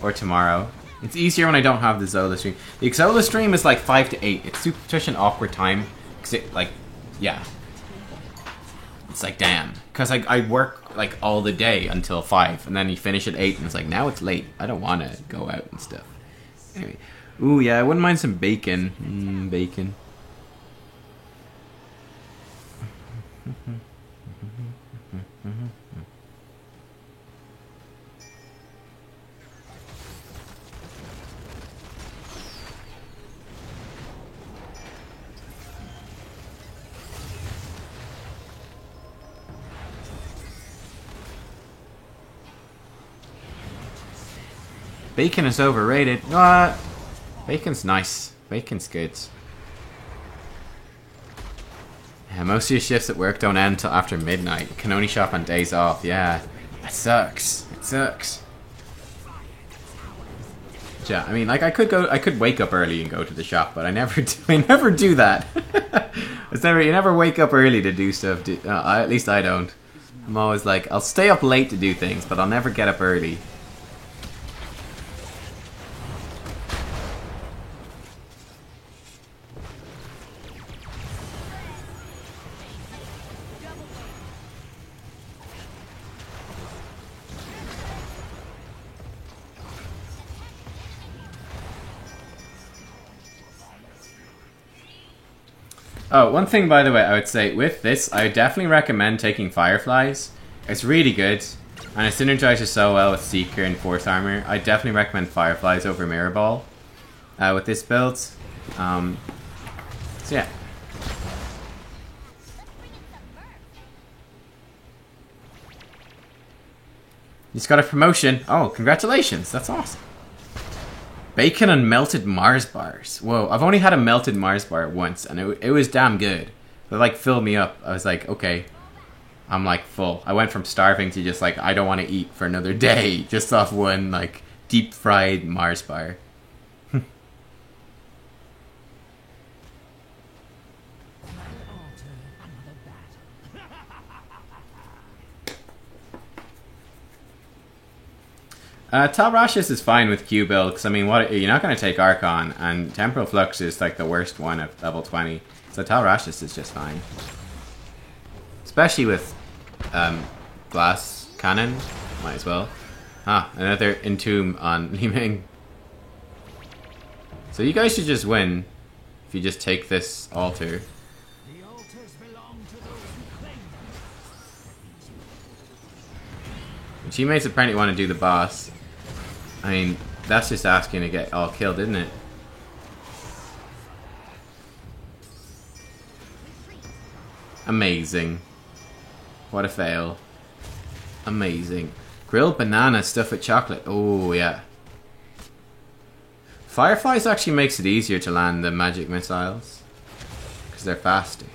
Or tomorrow. It's easier when I don't have the Zola stream. The Zola stream is like 5 to 8. It's such an awkward time. Cause it, like, yeah. It's like, damn. Because I work like all the day until 5. And then you finish at 8 and it's like, now it's late. I don't want to go out and stuff. Anyway. Ooh, yeah, I wouldn't mind some bacon. Bacon. Bacon is overrated. What? Bacon's nice. Bacon's good. Yeah, most of your shifts at work don't end until after midnight. You can only shop on days off. Yeah, that sucks. It sucks. Yeah, I mean, like I could wake up early and go to the shop, but I never do. I never do that. You never wake up early to do stuff. At least I don't. I'm always like, I'll stay up late to do things, but I'll never get up early. Oh, one thing, by the way, I would say with this, I would definitely recommend taking Fireflies. It's really good, and it synergizes so well with Seeker and Force Armor. I definitely recommend Fireflies over Mirror Ball with this build. So yeah. You just got a promotion. Oh, congratulations. That's awesome. Bacon and melted Mars bars. Whoa, I've only had a melted Mars bar once, and it was damn good. It like filled me up. I was like, okay, I'm like full. I went from starving to just like, I don't want to eat for another day just off one like deep fried Mars bar. Talrashus is fine with Q build, because I mean, what you're not going to take Archon, and Temporal Flux is like the worst one at level 20, so Talrashus is just fine. Especially with Glass Cannon, might as well. Ah, another Entomb on Li Ming. So you guys should just win if you just take this altar. The altars belong to those who claim them. Your teammates apparently want to do the boss. I mean, that's just asking to get all killed, isn't it? Amazing. What a fail. Amazing. Grilled banana stuffed with chocolate. Oh, yeah. Fireflies actually makes it easier to land the magic missiles, because they're faster.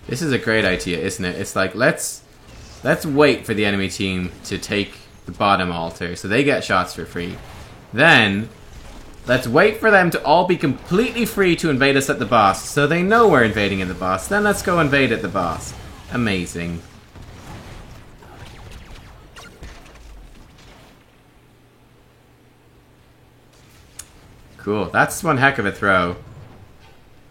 This is a great idea, isn't it? It's like, let's wait for the enemy team to take the bottom altar so they get shots for free. Then, let's wait for them to all be completely free to invade us at the boss so they know we're invading at the boss. Then let's go invade at the boss. Amazing. Cool. That's one heck of a throw.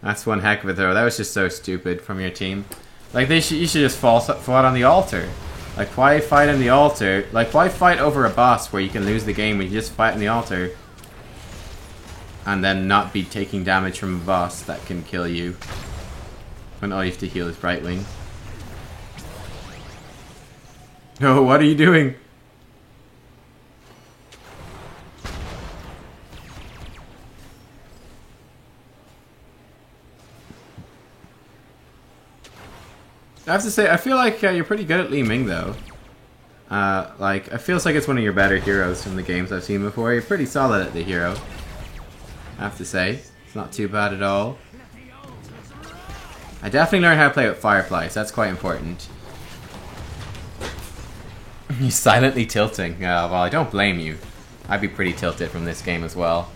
That's one heck of a throw. That was just so stupid from your team. Like, you should just fought on the altar. Like, why fight on the altar? Like, why fight over a boss where you can lose the game when you just fight on the altar? And then not be taking damage from a boss that can kill you. When all you have to heal is Brightwing. No, what are you doing? I have to say, I feel like you're pretty good at Li Ming, though. Like, it feels like it's one of your better heroes from the games I've seen before. You're pretty solid at the hero. I have to say. It's not too bad at all. I definitely learned how to play with Fireflies. That's quite important. You're silently tilting. Well, I don't blame you. I'd be pretty tilted from this game as well.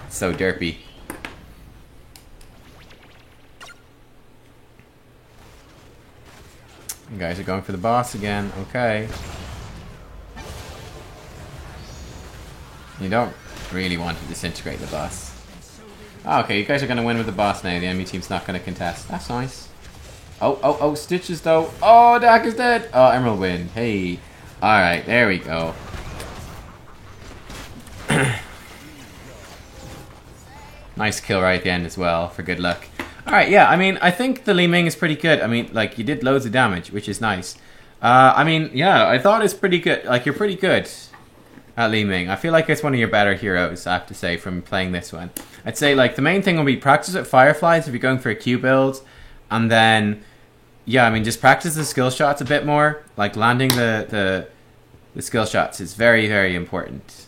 It's so derpy. You guys are going for the boss again. Okay. You don't really want to disintegrate the boss. Oh, okay, you guys are going to win with the boss now. The enemy team's not going to contest. That's nice. Oh, Stitches though. Oh, Dak is dead. Oh, Emerald win. Hey. Alright, there we go. Nice kill right at the end as well, for good luck. Alright, yeah, I mean, I think the Li Ming is pretty good. I mean, like, you did loads of damage, which is nice. I mean, yeah, I thought it's pretty good. Like, you're pretty good at Li Ming. I feel like it's one of your better heroes, I have to say, from playing this one. I'd say, like, the main thing will be practice with Fireflies if you're going for a Q build. And then, yeah, I mean, just practice the skill shots a bit more. Like, landing the skill shots is very, very important.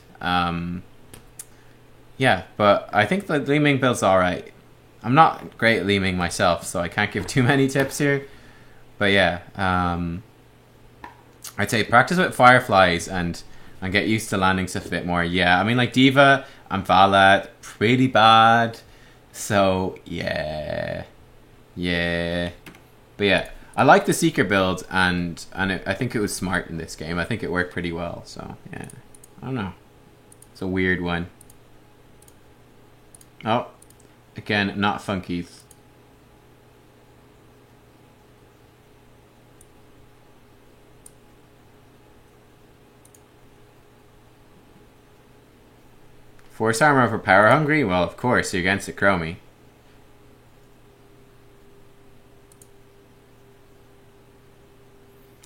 Yeah, but I think the Li Ming build's alright. I'm not great at Li Ming myself, so I can't give too many tips here. But yeah, I'd say practice with Fireflies and get used to landing stuff a bit more. Yeah, I mean, like D.Va and Vala, pretty bad. So, yeah. Yeah. But yeah, I like the Seeker build, and I think it was smart in this game. I think it worked pretty well, so yeah. I don't know. It's a weird one. Oh. Again, not Funkies. Force armor over power hungry? Well, of course, you're against the Chromie.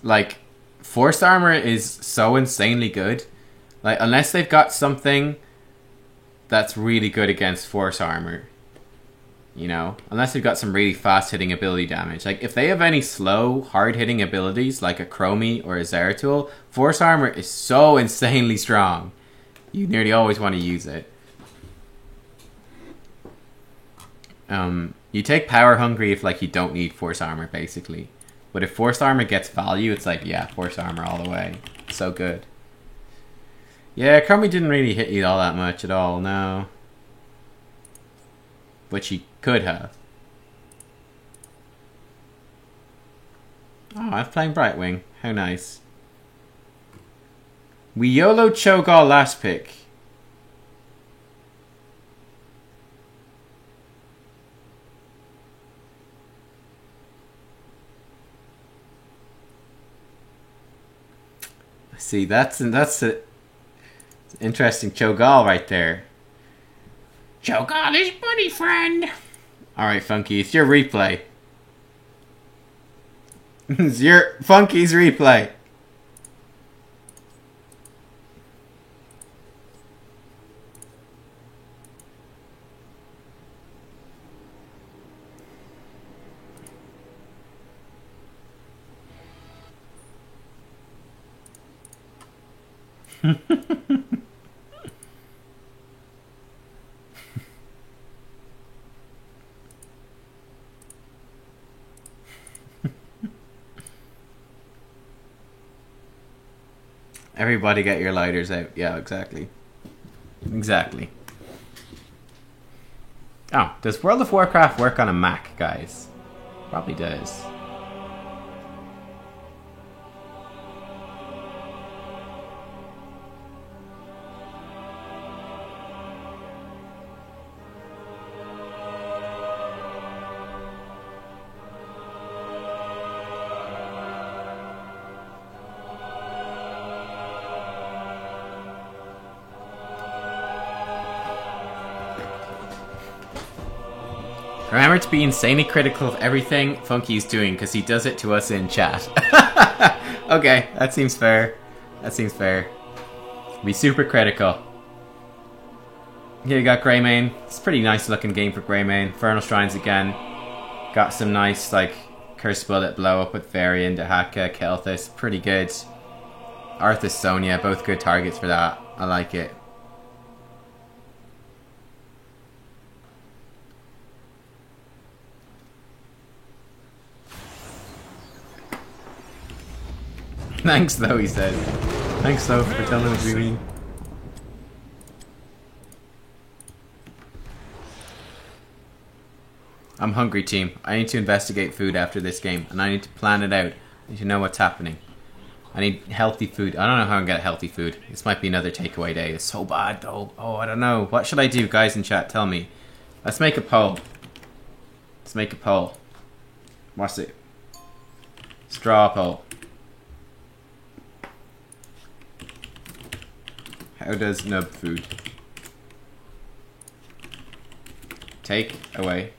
like, Force Armor is so insanely good. Like, unless they've got something that's really good against Force Armor, you know, unless they've got some really fast hitting ability damage. Like, if they have any slow, hard hitting abilities like a Chromie or a Zeratul, Force Armor is so insanely strong. You nearly always want to use it. You take Power Hungry if, like, you don't need Force Armor, basically. But if Force Armor gets value, it's like, yeah, Force Armor all the way. So good. Yeah, Chromie didn't really hit you all that much at all, no. But she could have. Oh, I'm playing Brightwing. How nice. We YOLO Cho'Gall last pick. See, that's a interesting Cho'Gall right there. Cho'Gall is buddy friend. Alright, Funky, it's your replay. It's your Funky's replay. Everybody get your lighters out. Yeah, exactly. Exactly. Oh, does World of Warcraft work on a Mac, guys? Probably does. Remember to be insanely critical of everything Funky's doing, because he does it to us in chat. Okay, that seems fair. That seems fair. Be super critical. Here you got Greymane. It's a pretty nice looking game for Greymane. Infernal Shrines again. Got some nice, like, Curse Bullet blow up with Varian, Dahaka, Kel'Thuz. Pretty good. Arthas, Sonya, both good targets for that. I like it. Thanks though, he said. Thanks though for telling us we mean. I'm hungry, team. I need to investigate food after this game, and I need to plan it out. I need to know what's happening. I need healthy food. I don't know how I'm gonna get healthy food. This might be another takeaway day. It's so bad though. Oh, I don't know. What should I do, guys in chat? Tell me. Let's make a poll. Let's make a poll. What's it? Straw poll. How does nub food? Take away.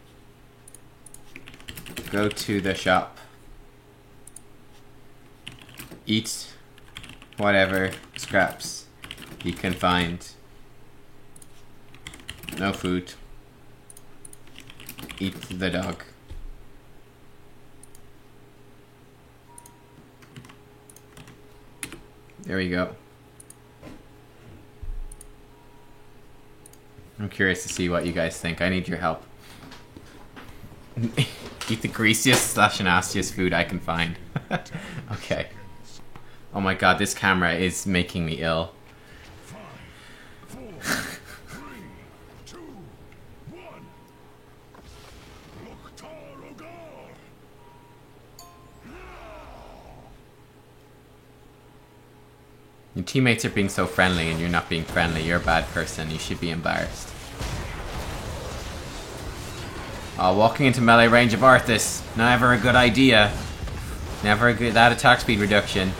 Go to the shop. Eat whatever scraps you can find. No food. Eat the dog. There we go. I'm curious to see what you guys think. I need your help. Eat the greasiest / nastiest food I can find. Okay. Oh my god, this camera is making me ill. 5, 4, 3, 2, 1. Lok'tar Ogar. Your teammates are being so friendly and you're not being friendly. You're a bad person. You should be embarrassed. Oh, walking into melee range of Arthas. Never a good idea. Never a good... That attack speed reduction.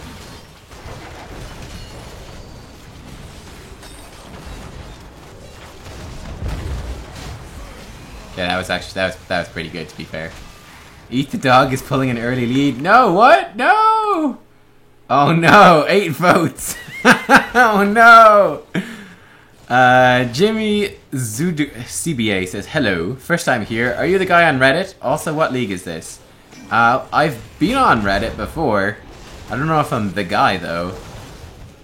Okay, that was actually... That was pretty good, to be fair. Eat the dog is pulling an early lead. No, what? No! Oh no, 8 votes. Oh no. Jimmy Zudu CBA says, hello, first time here. Are you the guy on Reddit? Also, what league is this? I've been on Reddit before. I don't know if I'm the guy though.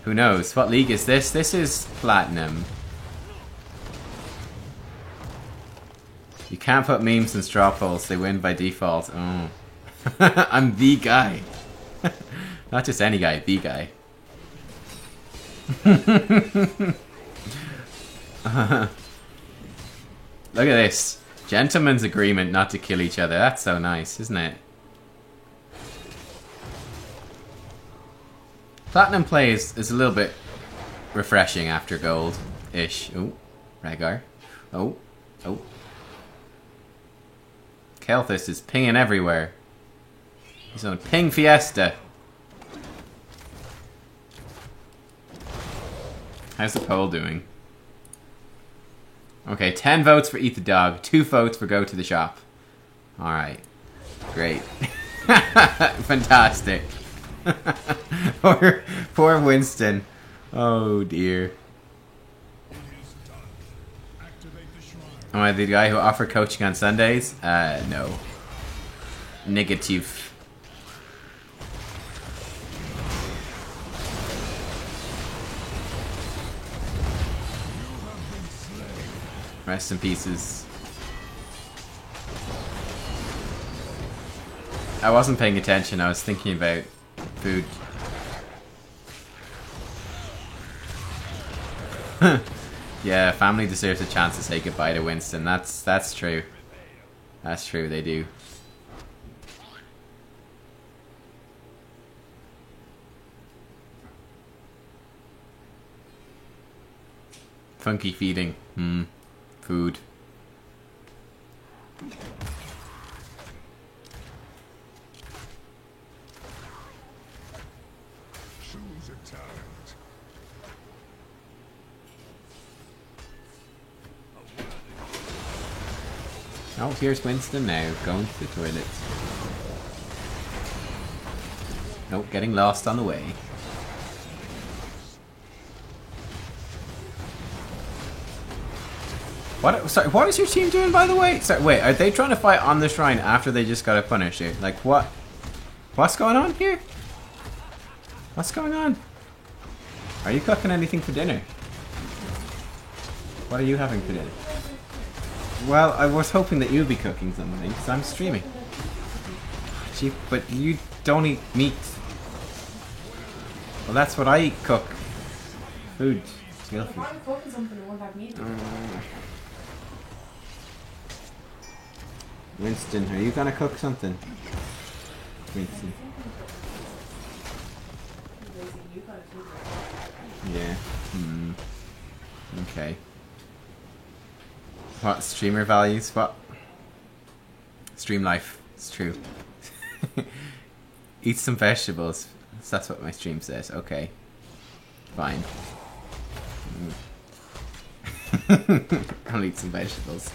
Who knows? What league is this? This is Platinum. You can't put memes in straw polls, they win by default. Oh. I'm the guy. Not just any guy, the guy. Look at this. Gentleman's agreement not to kill each other. That's so nice, isn't it? Platinum play is a little bit refreshing after gold-ish. Oh, Rhaegar. Oh, oh. Kelthus is pinging everywhere. He's on a ping fiesta. How's the poll doing? Okay, 10 votes for Eat the Dog, 2 votes for Go to the Shop. Alright. Great. Fantastic. Poor Winston. Oh dear. Am I the guy who offered coaching on Sundays? No. Negative. Rest in pieces. I wasn't paying attention, I was thinking about food. Yeah, family deserves a chance to say goodbye to Winston. That's true. That's true, they do. Funky feeding. Food. Choose a talent. Oh, here's Winston now, going to the toilet. Nope, getting lost on the way. What? Sorry, what is your team doing, by the way? Sorry, wait, are they trying to fight on the shrine after they just got a punish here? Like, what? What's going on here? What's going on? Are you cooking anything for dinner? What are you having for dinner? Well, I was hoping that you'd be cooking something, because I'm streaming. Gee, but you don't eat meat. Well, that's what I eat, cook. Food. Real food. I'm cooking something and won't have meat. Winston, are you gonna cook something? Winston. Yeah. Okay. What? Streamer values? What? Stream life. It's true. Eat some vegetables. That's what my stream says. Okay. Fine. I'll eat some vegetables.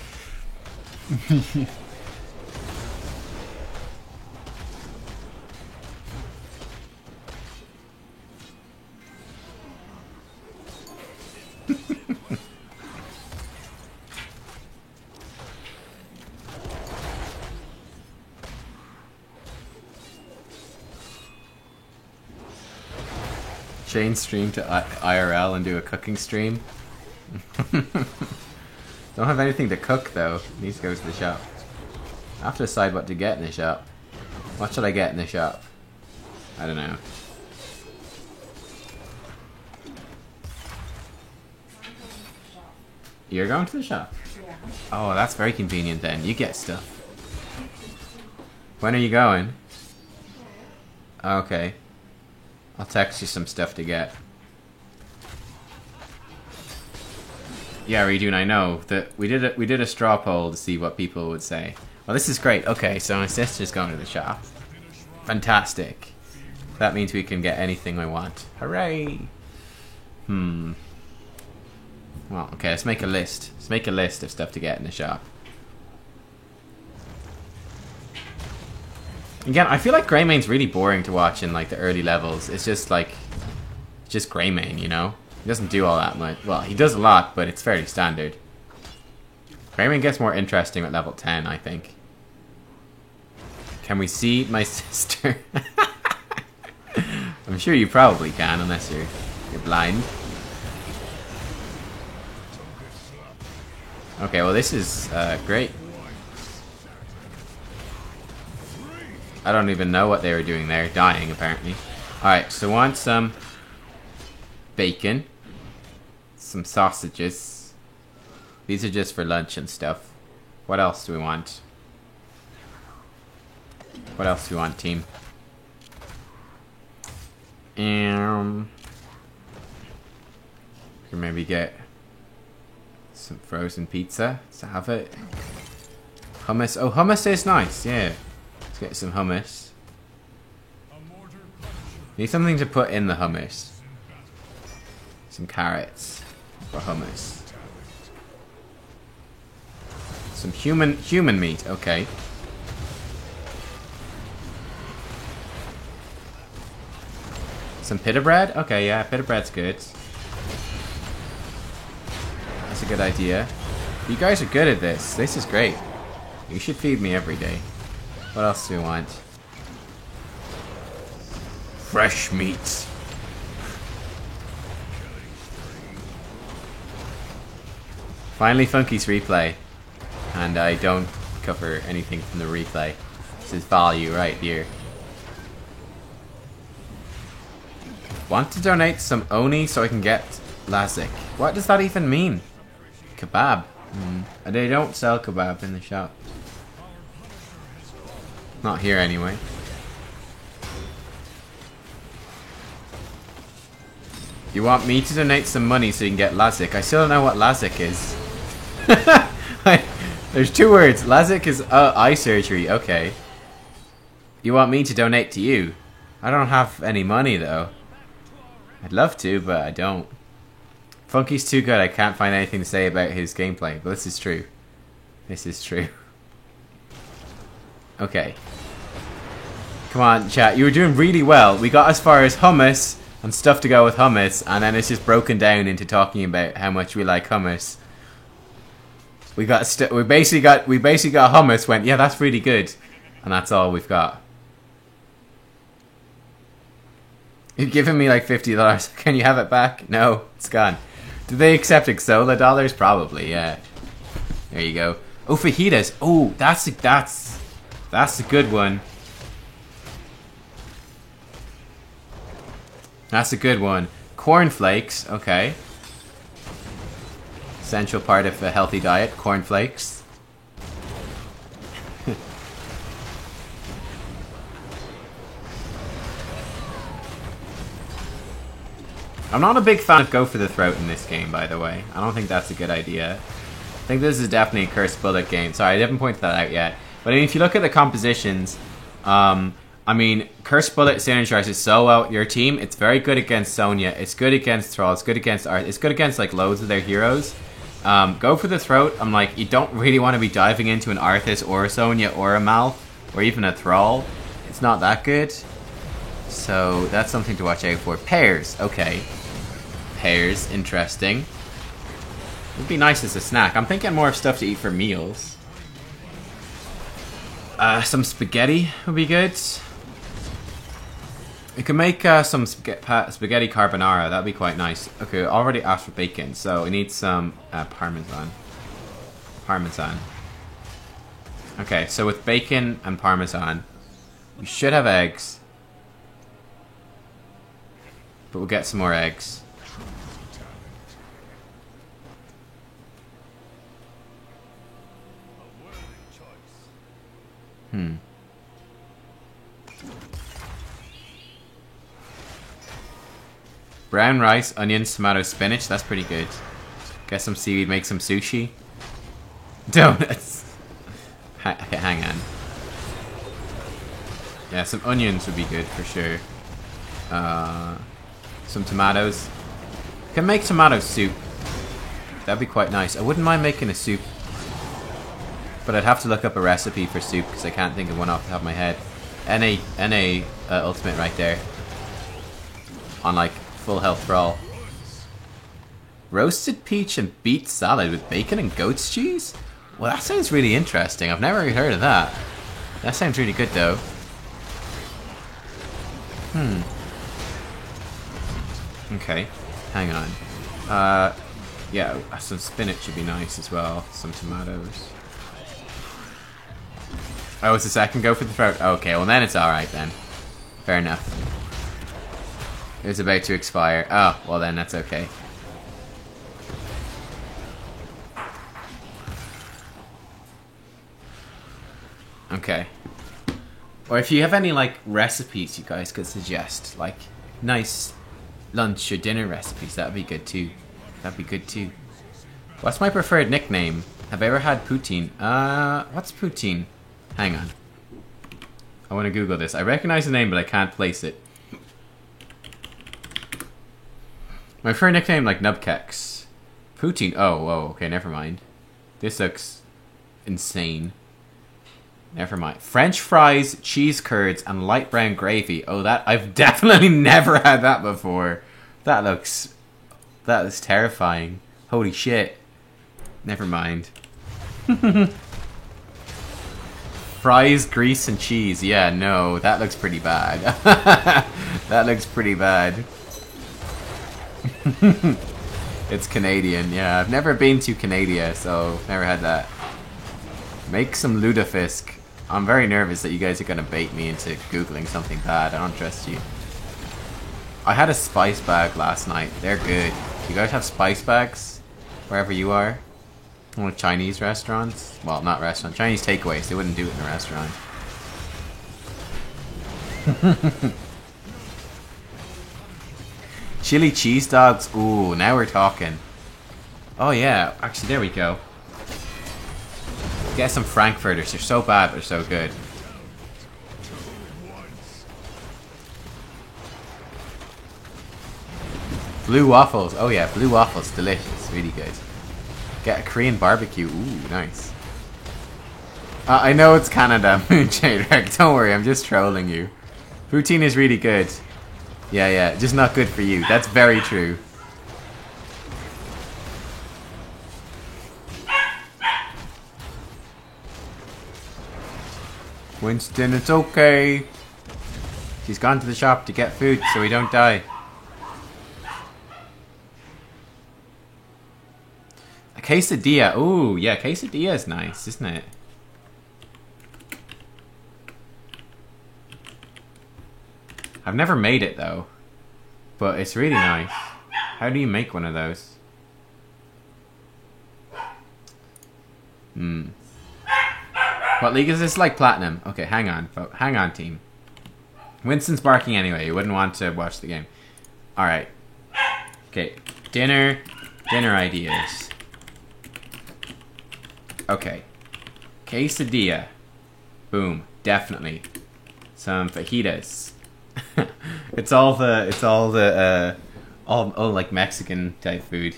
Change stream to IRL and do a cooking stream. Don't have anything to cook though. Need to go to the shop. I have to decide what to get in the shop. What should I get in the shop? I don't know. You're going to the shop? Yeah. Oh, that's very convenient then. You get stuff. When are you going? Okay. I'll text you some stuff to get. Yeah, Redoon, I know that we did a straw poll to see what people would say. Well, this is great. Okay, so my sister's going to the shop. Fantastic. That means we can get anything we want. Hooray! Well, okay, let's make a list. Let's make a list of stuff to get in the shop. Again, I feel like Greymane's really boring to watch in like the early levels. It's just like, just Greymane, you know? He doesn't do all that much. Well, he does a lot, but it's fairly standard. Greymane gets more interesting at level 10, I think. Can we see my sister? I'm sure you probably can, unless you're blind. Okay, well this is great. I don't even know what they were doing there. Dying, apparently. Alright, so I want some bacon. Some sausages. These are just for lunch and stuff. What else do we want? What else do we want, team? We can maybe get some frozen pizza to have it. Hummus. Oh, hummus is nice, yeah. Let's get some hummus. Need something to put in the hummus. Some carrots for hummus. Some human meat, okay. Some pita bread? Okay, yeah, pita bread's good. That's a good idea. You guys are good at this. This is great. You should feed me every day. What else do we want? Fresh meat. Finally Funky's replay. And I don't cover anything from the replay. This is value right here. Want to donate some Oni so I can get Lazik. What does that even mean? Kebab. They don't sell kebab in the shop. Not here anyway. You want me to donate some money so you can get Lazik? I still don't know what Lazik is. There's two words. Lazik is eye surgery. Okay. You want me to donate to you? I don't have any money though. I'd love to, but I don't. Funky's too good. I can't find anything to say about his gameplay. But this is true. This is true. Okay. Come on, chat. You were doing really well. We got as far as hummus and stuff to go with hummus, and then it's just broken down into talking about how much we like hummus. We basically got hummus. Went, yeah, that's really good, and that's all we've got. You've given me like $50. Can you have it back? No, it's gone. Do they accept Xsola dollars? Probably, yeah. There you go. Oh, fajitas. Oh, that's a good one. That's a good one. Cornflakes. Okay. Essential part of a healthy diet. Cornflakes. I'm not a big fan of Go for the Throat in this game, by the way. I don't think that's a good idea. I think this is definitely a Cursed Bullet game. Sorry, I haven't pointed that out yet. But I mean, if you look at the compositions, I mean, Cursed Bullet synergizes so well with your team. It's very good against Sonya. It's good against Thrall. It's good against Art. It's good against like loads of their heroes. Go for the Throat. I'm like, you don't really want to be diving into an Arthas or a Sonya or a Mal or even a Thrall. It's not that good. So that's something to watch out for. Pears. Okay. Pears, interesting. Would be nice as a snack. I'm thinking more of stuff to eat for meals. Some spaghetti would be good. We can make some spaghetti carbonara. That'd be quite nice. Okay, already asked for bacon, so we need some parmesan. Parmesan. Okay, so with bacon and parmesan, we should have eggs. But we'll get some more eggs. Brown rice, onions, tomato, spinach. That's pretty good. Get some seaweed, make some sushi. Donuts. Hang on. Yeah, some onions would be good for sure. Some tomatoes. Can make tomato soup. That'd be quite nice. I wouldn't mind making a soup. But I'd have to look up a recipe for soup because I can't think of one off the top of my head. NA ultimate right there. On like full health for all. Roasted peach and beet salad with bacon and goat's cheese? Well, that sounds really interesting. I've never heard of that. That sounds really good though. Okay, hang on. Yeah, some spinach would be nice as well. Some tomatoes. Oh, it's the second go for the throat. Okay, well then it's alright then. Fair enough. It's about to expire. Oh, well then that's okay. Okay. Or if you have any like recipes you guys could suggest, like nice lunch or dinner recipes, that would be good too. That'd be good too. What's my preferred nickname? Have I ever had poutine? What's poutine? Hang on. I want to Google this. I recognize the name, but I can't place it. My preferred nickname, like Nubkex. Poutine. Oh, whoa. Okay, never mind. This looks insane. Never mind. French fries, cheese curds, and light brown gravy. Oh, that I've definitely never had that before. That is terrifying. Holy shit. Never mind. Fries, grease, and cheese. Yeah, no, that looks pretty bad. That looks pretty bad. It's Canadian. Yeah, I've never been to Canada, so never had that. Make some lutefisk. I'm very nervous that you guys are going to bait me into Googling something bad. I don't trust you. I had a spice bag last night. They're good. Do you guys have spice bags? Wherever you are? Like Chinese restaurants? Well, not restaurants. Chinese takeaways. They wouldn't do it in a restaurant. Chili cheese dogs. Ooh, now we're talking. Oh yeah. Actually, there we go. Get some Frankfurters. They're so bad, but they're so good. Blue waffles. Oh yeah, blue waffles. Delicious. Really good. Get a Korean barbecue. Ooh, nice. I know it's Canada, Moonshade. Don't worry, I'm just trolling you. Poutine is really good. Yeah, just not good for you. That's very true. Winston, it's okay. She's gone to the shop to get food so we don't die. A quesadilla. Ooh, yeah, quesadilla is nice, isn't it? I've never made it though, but it's really nice. How do you make one of those? What league is this? Like platinum. Okay, hang on, team. Winston's barking anyway. You wouldn't want to watch the game. All right. Okay, dinner ideas. Okay, quesadilla. Boom, definitely. Some fajitas. It's all like Mexican type food.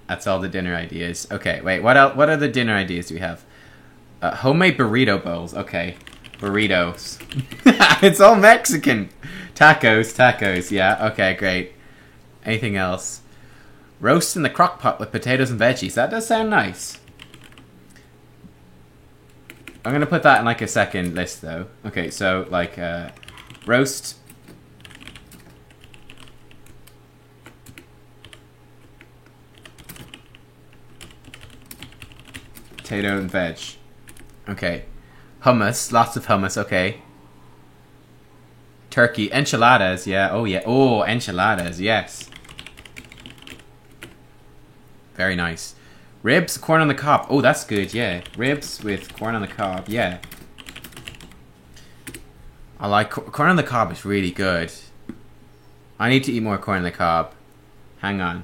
That's all the dinner ideas. Okay, wait. What else? What other dinner ideas do we have? Homemade burrito bowls. Okay, burritos. It's all Mexican. Tacos. Yeah. Okay, great. Anything else? Roast in the crock pot with potatoes and veggies. That does sound nice. I'm gonna put that in like a second list though. Okay, so like roast. Potato and veg. Okay. Hummus. Lots of hummus. Okay. Turkey. Enchiladas. Yeah. Oh, yeah. Oh, enchiladas. Yes. Very nice. Ribs. Corn on the cob. Oh, that's good. Yeah. Ribs with corn on the cob. Yeah. I like... Corn on the cob is really good. I need to eat more corn on the cob. Hang on.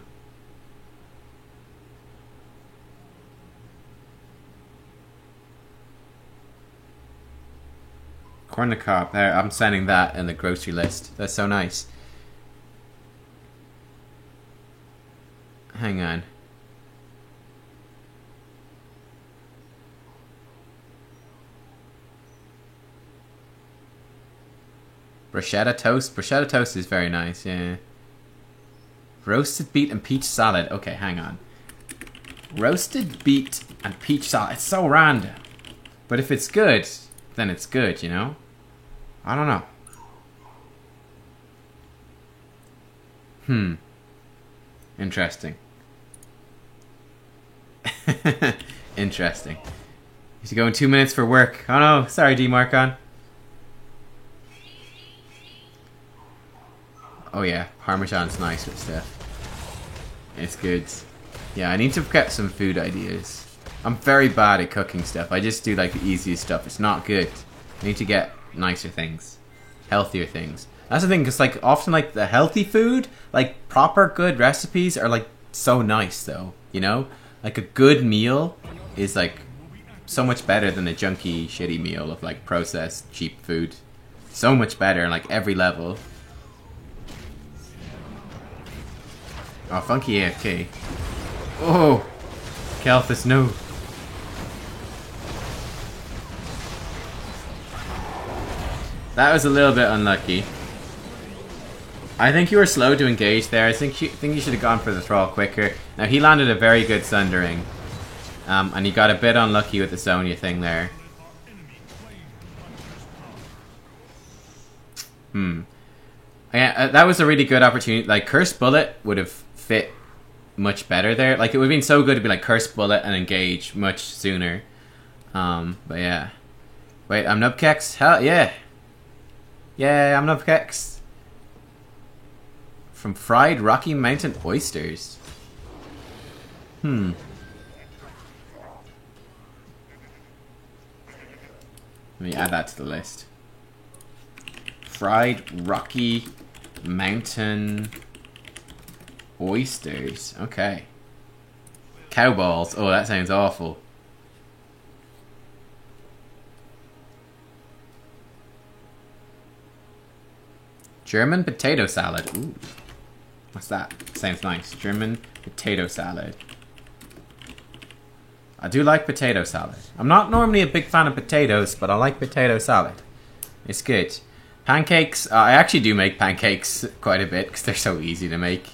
Corn on the cob. There, I'm sending that in the grocery list. That's so nice. Hang on. Bruschetta toast. Bruschetta toast is very nice, yeah. Roasted beet and peach salad. Okay, hang on. Roasted beet and peach salad. It's so random. But if it's good, then it's good, you know? I don't know. Interesting. Interesting. He's to go in 2 minutes for work. Oh no, sorry D Marcon. Oh yeah, Parmesan's nice with stuff. It's good. Yeah, I need to get some food ideas. I'm very bad at cooking stuff. I just do like the easiest stuff. It's not good. I need to get nicer things. Healthier things. That's the thing, because like often like the healthy food, like proper good recipes are like so nice though, you know? Like a good meal is like so much better than a junky shitty meal of like processed cheap food. So much better on like every level. Oh, funky AFK. Oh, Kalthus, no. That was a little bit unlucky. I think you were slow to engage there. I think you should have gone for the thrall quicker. Now, he landed a very good Sundering. And he got a bit unlucky with the Sonya thing there. Yeah, that was a really good opportunity. Like, Cursed Bullet would have fit much better there. Like, it would have been so good to be like Cursed Bullet and engage much sooner. But yeah. Wait, I'm Nubkex? Hell yeah. Yeah, I'm Nubkex. From Fried Rocky Mountain Oysters. Let me add that to the list. Fried Rocky Mountain Oysters. Okay. Cow balls. Oh, that sounds awful. German potato salad. Ooh. What's that? Sounds nice. German potato salad. I do like potato salad. I'm not normally a big fan of potatoes, but I like potato salad. It's good. Pancakes. I actually do make pancakes quite a bit because they're so easy to make.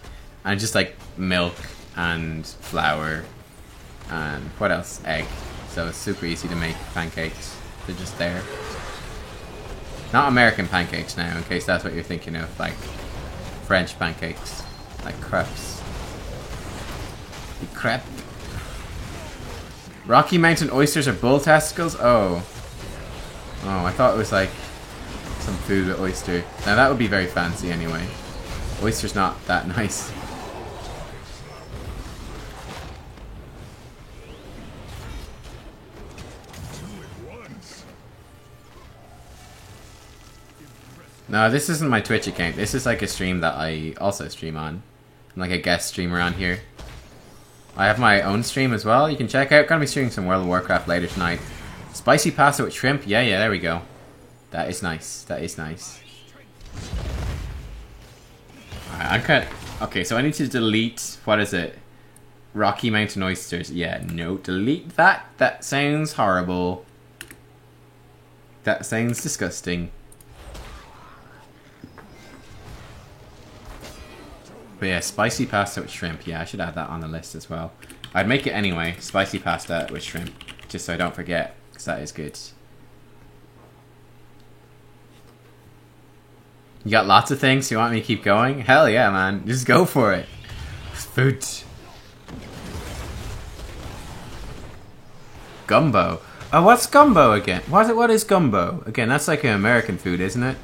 And just like milk and flour and what else? Egg. So it's super easy to make pancakes. They're just there. Not American pancakes now, in case that's what you're thinking of. Like French pancakes. Like crepes. The crepe. Rocky Mountain oysters are bull testicles? Oh. Oh, I thought it was like some food with oyster. Now that would be very fancy anyway. Oyster's not that nice. No, this isn't my Twitch account. This is like a stream that I also stream on. I'm like a guest streamer on here. I have my own stream as well. You can check out. Gonna be streaming some World of Warcraft later tonight. Spicy pasta with shrimp. Yeah, there we go. That is nice. That is nice. Alright, I'm kind of... Okay, so I need to delete... What is it? Rocky Mountain Oysters. Yeah, no. Delete that. That sounds horrible. That sounds disgusting. But yeah, spicy pasta with shrimp. Yeah, I should add that on the list as well. I'd make it anyway. Spicy pasta with shrimp. Just so I don't forget. Because that is good. You got lots of things? You want me to keep going? Hell yeah, man. Just go for it. Food. Gumbo. Oh, what's gumbo again? What is gumbo? Again, that's like an American food, isn't it?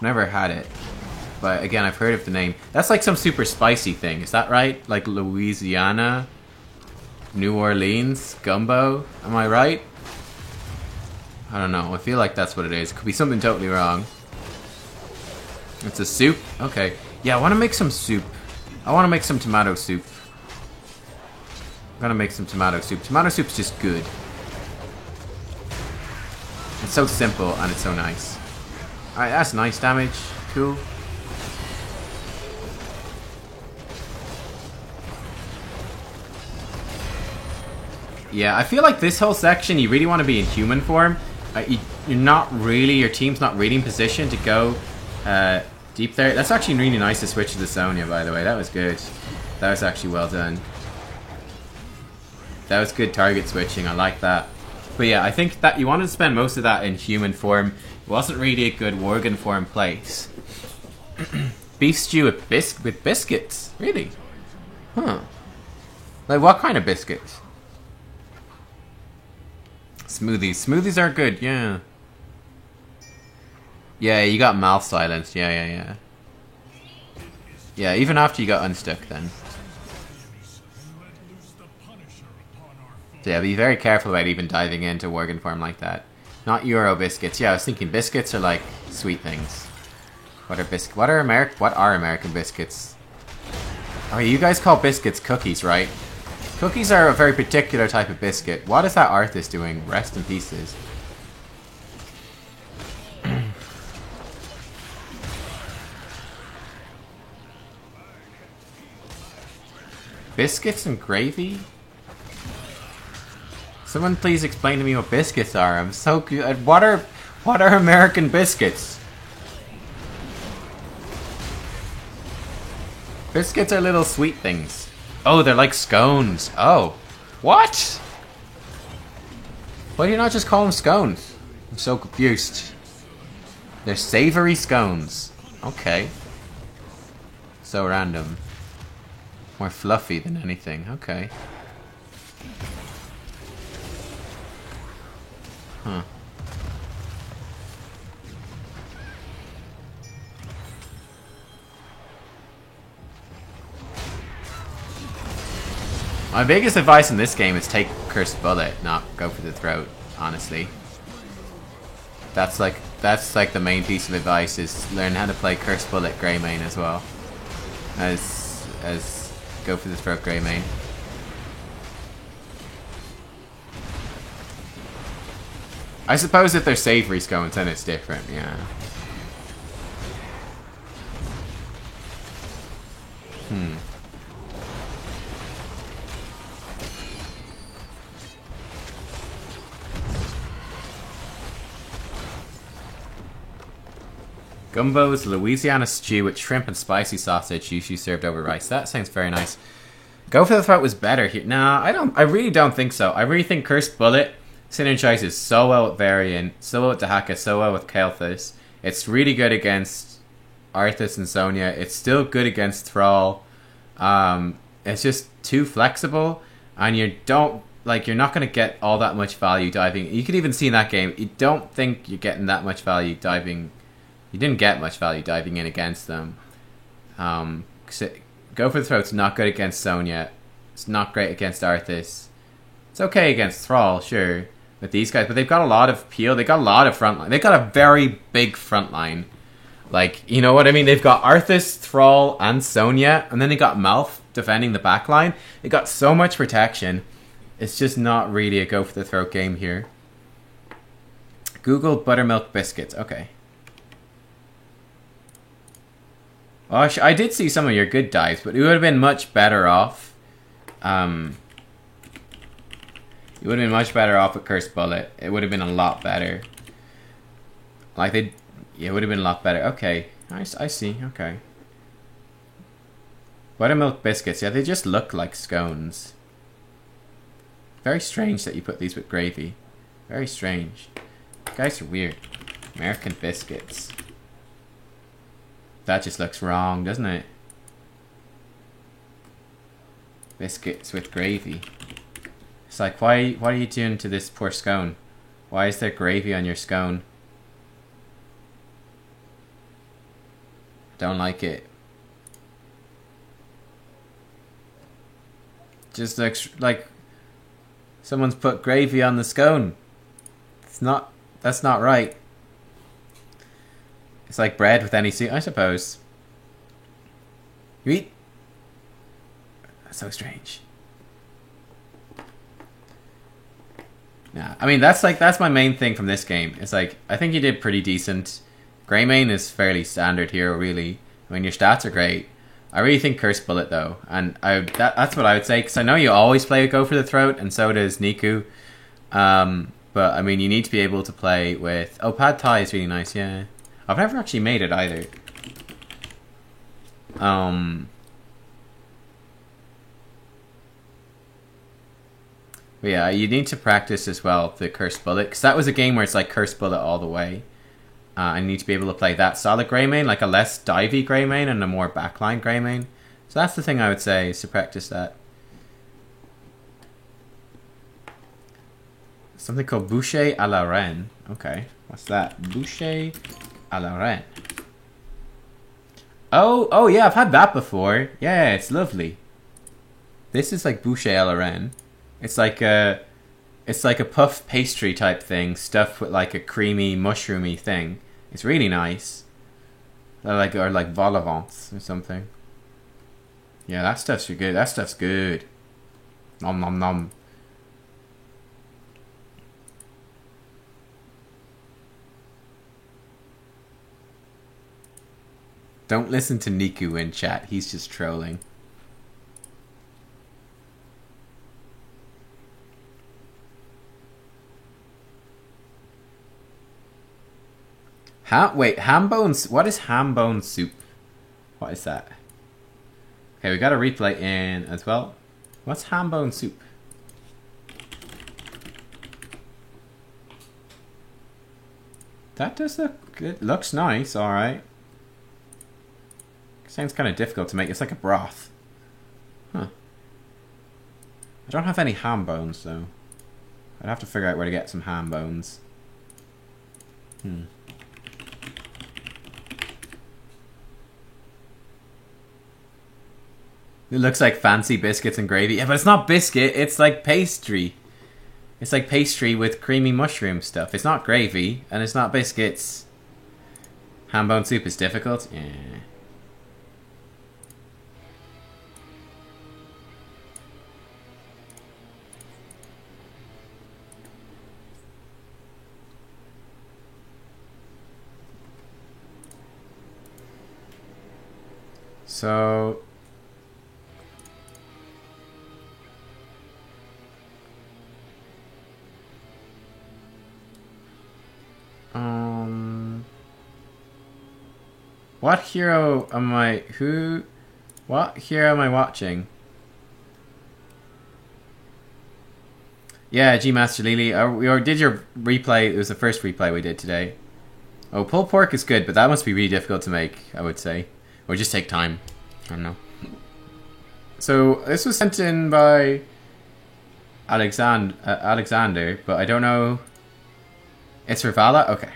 Never had it. But again, I've heard of the name. That's like some super spicy thing. Is that right? Like Louisiana? New Orleans? Gumbo? Am I right? I don't know. I feel like that's what it is. It could be something totally wrong. It's a soup? Okay. Yeah, I want to make some soup. I want to make some tomato soup. I'm gonna make some tomato soup. Tomato soup's just good. It's so simple and it's so nice. Alright, that's nice damage. Cool. Yeah, I feel like this whole section, you really want to be in human form. you're not really, your team's not really in position to go deep there. That's actually really nice to switch to the Sonya, by the way. That was good. That was actually well done. That was good target switching. I like that. But yeah, I think that you wanted to spend most of that in human form. It wasn't really a good Worgen form place. Beef stew with biscuits? Really? Huh. Like, what kind of biscuits? Smoothies. Smoothies are good, yeah. Yeah, you got mouth silenced. Yeah. Yeah, even after you got unstuck then. So yeah, be very careful about even diving into Worgen form like that. Not Euro biscuits. Yeah, I was thinking biscuits are like sweet things. What are American biscuits? Oh, you guys call biscuits cookies, right? Cookies are a very particular type of biscuit. What is that Arthas doing? Rest in pieces. Biscuits and gravy? Someone please explain to me what biscuits are. I'm so good. What are American biscuits? Biscuits are little sweet things. Oh, they're like scones. Oh. What? Why do you not just call them scones? I'm so confused. They're savory scones. Okay. So random. More fluffy than anything. Okay. Huh. My biggest advice in this game is take Cursed Bullet, not go for the throat, honestly. That's like the main piece of advice, is learn how to play Cursed Bullet Greymane as well. As go for the throat Greymane. I suppose if they're savory scones, then it's different, yeah. Gumbo is Louisiana stew with shrimp and spicy sausage, usually served over rice. That sounds very nice. Go for the throat was better here. Nah, I really don't think so. I really think Cursed Bullet synergizes so well with Varian, so well with Dehaka, so well with Kael'thas. It's really good against Arthas and Sonya. It's still good against Thrall. It's just too flexible, and you're not going to get all that much value diving. You could even see in that game, you don't think you're getting that much value diving. You didn't get much value diving in against them. Go for the Throat's not good against Sonya. It's not great against Arthas. It's okay against Thrall, sure, with these guys, but they've got a lot of peel. They got a lot of front line. They've got a very big front line. Like, you know what I mean? They've got Arthas, Thrall, and Sonya, and then they got Malf defending the back line. They got so much protection. It's just not really a go for the throat game here. Google buttermilk biscuits. Okay. Oh, I did see some of your good dives, but it would have been much better off. You would have been much better off with Cursed Bullet. It would have been a lot better. It would have been a lot better. Okay, I see. Okay. Buttermilk biscuits. Yeah, they just look like scones. Very strange that you put these with gravy. Very strange. You guys are weird. American biscuits. That just looks wrong, doesn't it? Biscuits with gravy. It's like, what are you doing to this poor scone? Why is there gravy on your scone? Don't like it. Just looks like someone's put gravy on the scone. That's not right. It's like bread with any soup, I suppose. You eat? That's so strange. Yeah, I mean, that's my main thing from this game. It's like, I think you did pretty decent. Greymane is fairly standard here, really. I mean, your stats are great. I really think Cursed Bullet, though. And that's what I would say, because I know you always play Go for the Throat, and so does Niku. But but I mean, you need to be able to play with... Oh, pad thai is really nice, yeah. I've never actually made it either. But yeah, you need to practice as well the Cursed Bullet, because that was a game where it's like Cursed Bullet all the way. I need to be able to play that solid Greymane, like a less divey Greymane and a more backline Greymane. So that's the thing I would say, is to practice that. Something called Boucher à la Reine. Okay, what's that? Boucher à la Reine. Oh yeah, I've had that before. Yeah, it's lovely. This is like Boucher à la Reine. It's like a puff pastry type thing, stuffed with like a creamy, mushroomy thing. It's really nice. Or like vol au vent or something. Yeah, that stuff's good. That stuff's good. Nom nom nom. Don't listen to Niku in chat. He's just trolling. Wait, ham bones? What is ham bone soup? What is that? Okay, we got a replay in as well. What's ham bone soup? That does look good. Looks nice, alright. Sounds kind of difficult to make. It's like a broth. Huh. I don't have any ham bones, though. I'd have to figure out where to get some ham bones. It looks like fancy biscuits and gravy. Yeah, but it's not biscuit. It's like pastry. It's like pastry with creamy mushroom stuff. It's not gravy, and it's not biscuits. Ham bone soup is difficult? Yeah. So... What hero am I... What hero am I watching? Yeah, G Master Lily. We did your replay. It was the first replay we did today. Oh, pulled pork is good, but that must be really difficult to make, I would say. Or just take time. I don't know. So, this was sent in by Alexander, but I don't know... It's for Vala? Okay.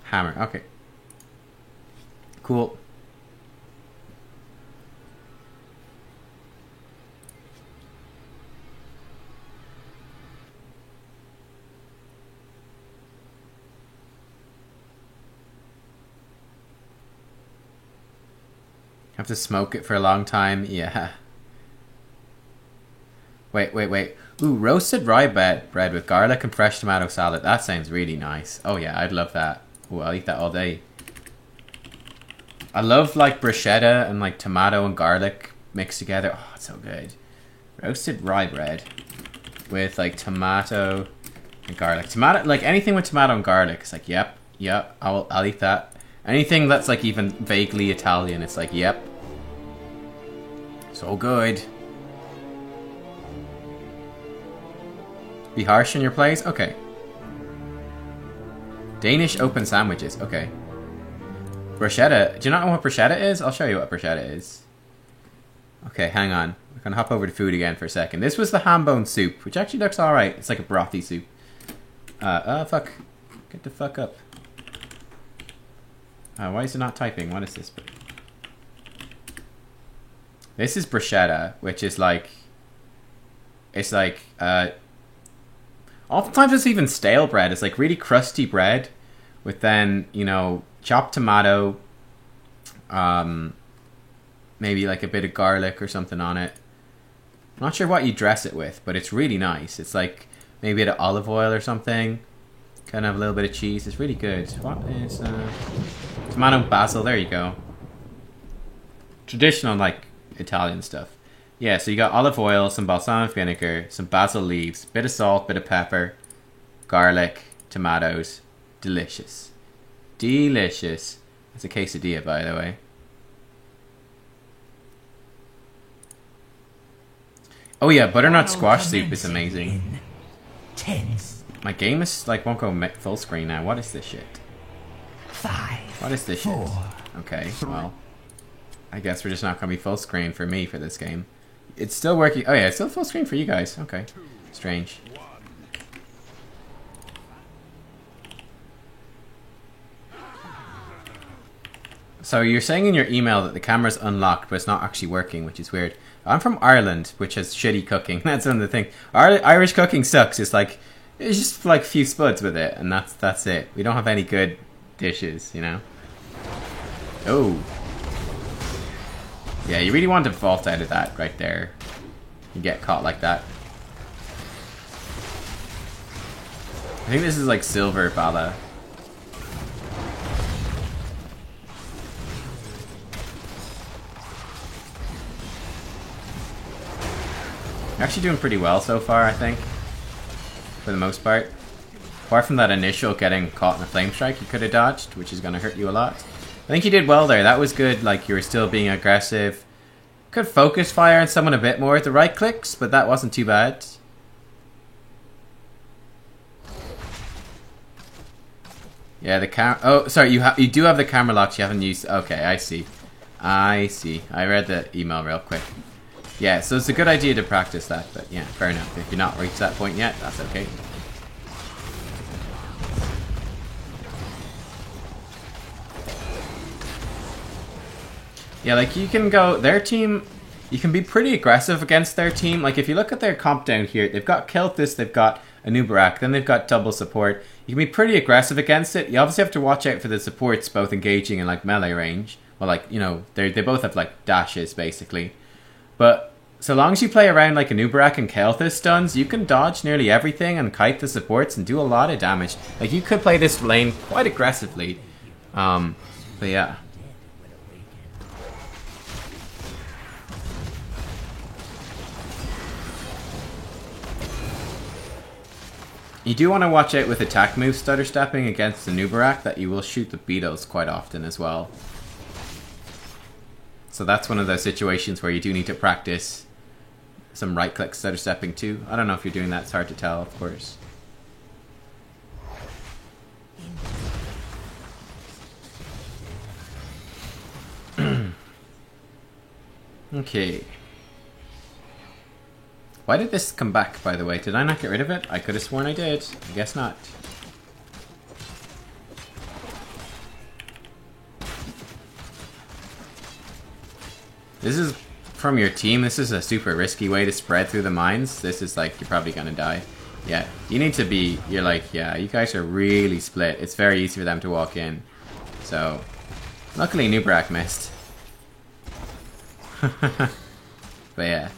Hammer, okay. Cool. Have to smoke it for a long time? Yeah. Wait. Ooh, roasted rye bread with garlic and fresh tomato salad. That sounds really nice. Oh yeah, I'd love that. Ooh, I'll eat that all day. I love like bruschetta and like tomato and garlic mixed together. Oh, it's so good. Roasted rye bread with like tomato and garlic. Tomato, like anything with tomato and garlic. It's like, yep, I'll eat that. Anything that's like even vaguely Italian, it's like, yep. So good. Be harsh in your plays? Okay. Danish open sandwiches. Okay. Bruschetta. Do you not know what bruschetta is? I'll show you what bruschetta is. Okay, hang on. We're going to hop over to food again for a second. This was the ham bone soup, which actually looks alright. It's like a brothy soup. Fuck. Get the fuck up. Why is it not typing? What is this? This is bruschetta, which is like... It's like, oftentimes it's even stale bread. It's like really crusty bread with then, you know, chopped tomato, maybe like a bit of garlic or something on it. I'm not sure what you dress it with, but it's really nice. It's like maybe a bit of olive oil or something. Kind of a little bit of cheese. It's really good. What is tomato and basil? There you go. Traditional like Italian stuff. Yeah, so you got olive oil, some balsamic vinegar, some basil leaves, bit of salt, bit of pepper, garlic, tomatoes. Delicious. Delicious. It's a quesadilla, by the way. Oh yeah, butternut squash soup is amazing. 10, My game is like won't go full screen now. What is this shit? 5, What is this 4, shit? Okay, well, I guess we're just not gonna be full screen for me for this game. It's still working. Oh yeah, it's still full screen for you guys. Okay, strange. So you're saying in your email that the camera's unlocked, but it's not actually working, which is weird. I'm from Ireland, which has shitty cooking. That's another thing. Irish cooking sucks. It's just like a few spuds with it, and that's it. We don't have any good dishes, you know. Oh, yeah. You really want to vault out of that right there. You get caught like that. I think this is like silver Bala. You're actually doing pretty well so far, I think. For the most part. Apart from that initial getting caught in a flame strike you could have dodged, which is going to hurt you a lot. I think you did well there. That was good. Like, you were still being aggressive. Could focus fire on someone a bit more with the right clicks, but that wasn't too bad. Yeah, the oh, sorry, you do have the camera locked. You haven't used. Okay, I see. I see. I read the email real quick. Yeah, so it's a good idea to practice that, but yeah, fair enough. If you're not reached that point yet, that's okay. Yeah, like you can go, their team, you can be pretty aggressive against their team. Like if you look at their comp down here, they've got Kel'Thuzad, they've got Anub'arak, then they've got double support. You can be pretty aggressive against it. You obviously have to watch out for the supports both engaging in like melee range. Well, like, you know, they both have like dashes basically. But so long as you play around like Anub'arak and Kel'Thuzad stuns, you can dodge nearly everything and kite the supports and do a lot of damage. Like you could play this lane quite aggressively. But yeah. You do want to watch out with attack moves stutter stepping against the Anub'arak, that you will shoot the Beetles quite often as well. So that's one of those situations where you do need to practice some right click stutter stepping too. I don't know if you're doing that, it's hard to tell, of course. Okay. Why did this come back, by the way? Did I not get rid of it? I could have sworn I did. I guess not. This is from your team. This is a super risky way to spread through the mines. This is like, you're probably gonna die. Yeah, you need to be, you're like, yeah, you guys are really split. It's very easy for them to walk in. So, luckily Anub'arak missed. But yeah.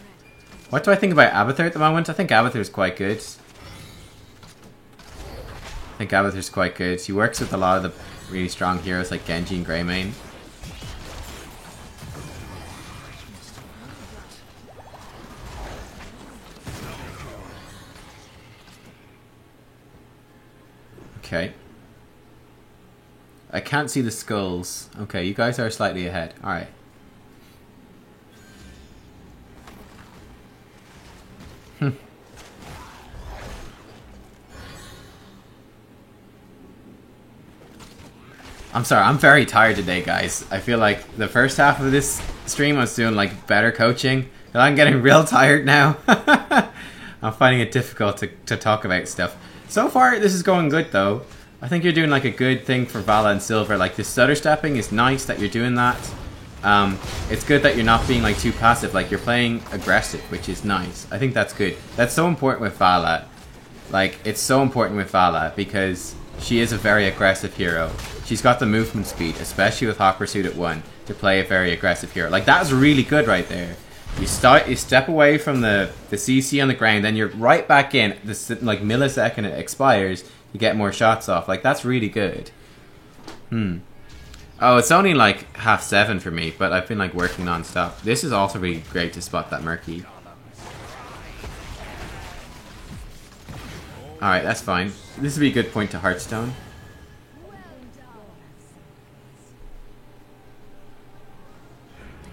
What do I think about Abathur at the moment? I think Abathur's quite good. He works with a lot of the really strong heroes like Genji and Greymane. Okay. I can't see the skulls. Okay, you guys are slightly ahead. Alright. I'm sorry, I'm very tired today, guys. I feel like the first half of this stream I was doing like better coaching, but I'm getting real tired now. I'm finding it difficult to talk about stuff. So far, this is going good though. I think you're doing like a good thing for Vala and Silver. Like this stutter stepping is nice that you're doing that. It's good that you're not being like too passive. Like you're playing aggressive, which is nice. I think that's good. That's so important with Vala. Like it's so important with Vala because she is a very aggressive hero. She's got the movement speed, especially with Hawk Pursuit at 1, to play a very aggressive hero. Like that was really good right there. You step away from the CC on the ground, then you're right back in. This like millisecond it expires, you get more shots off. Like that's really good. Oh, it's only like 7:30 for me, but I've been like working non-stop. This is also really great to spot that Murky. Alright, that's fine. This would be a good point to Hearthstone.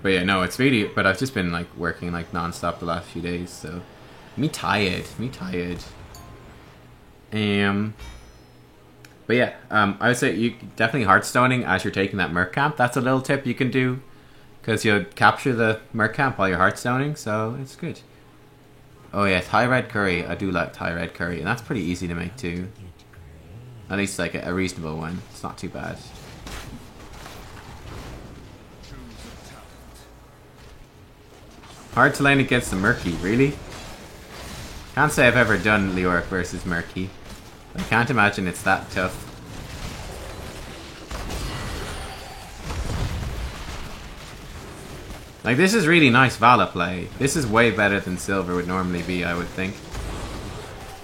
But yeah, no, it's really... But I've just been, like, working, like, non-stop the last few days, so... Me tired. But yeah, I would say you definitely Hearthstoning as you're taking that Merc Camp. That's a little tip you can do. Because you'll capture the Merc Camp while you're Hearthstoning, so it's good. Oh yeah, Thai red curry. I do like Thai red curry, and that's pretty easy to make too. At least like a reasonable one. It's not too bad. Hard to lane against the Murky, really? Can't say I've ever done Leoric versus Murky. I can't imagine it's that tough. Like, this is really nice Vala play. This is way better than Silver would normally be, I would think.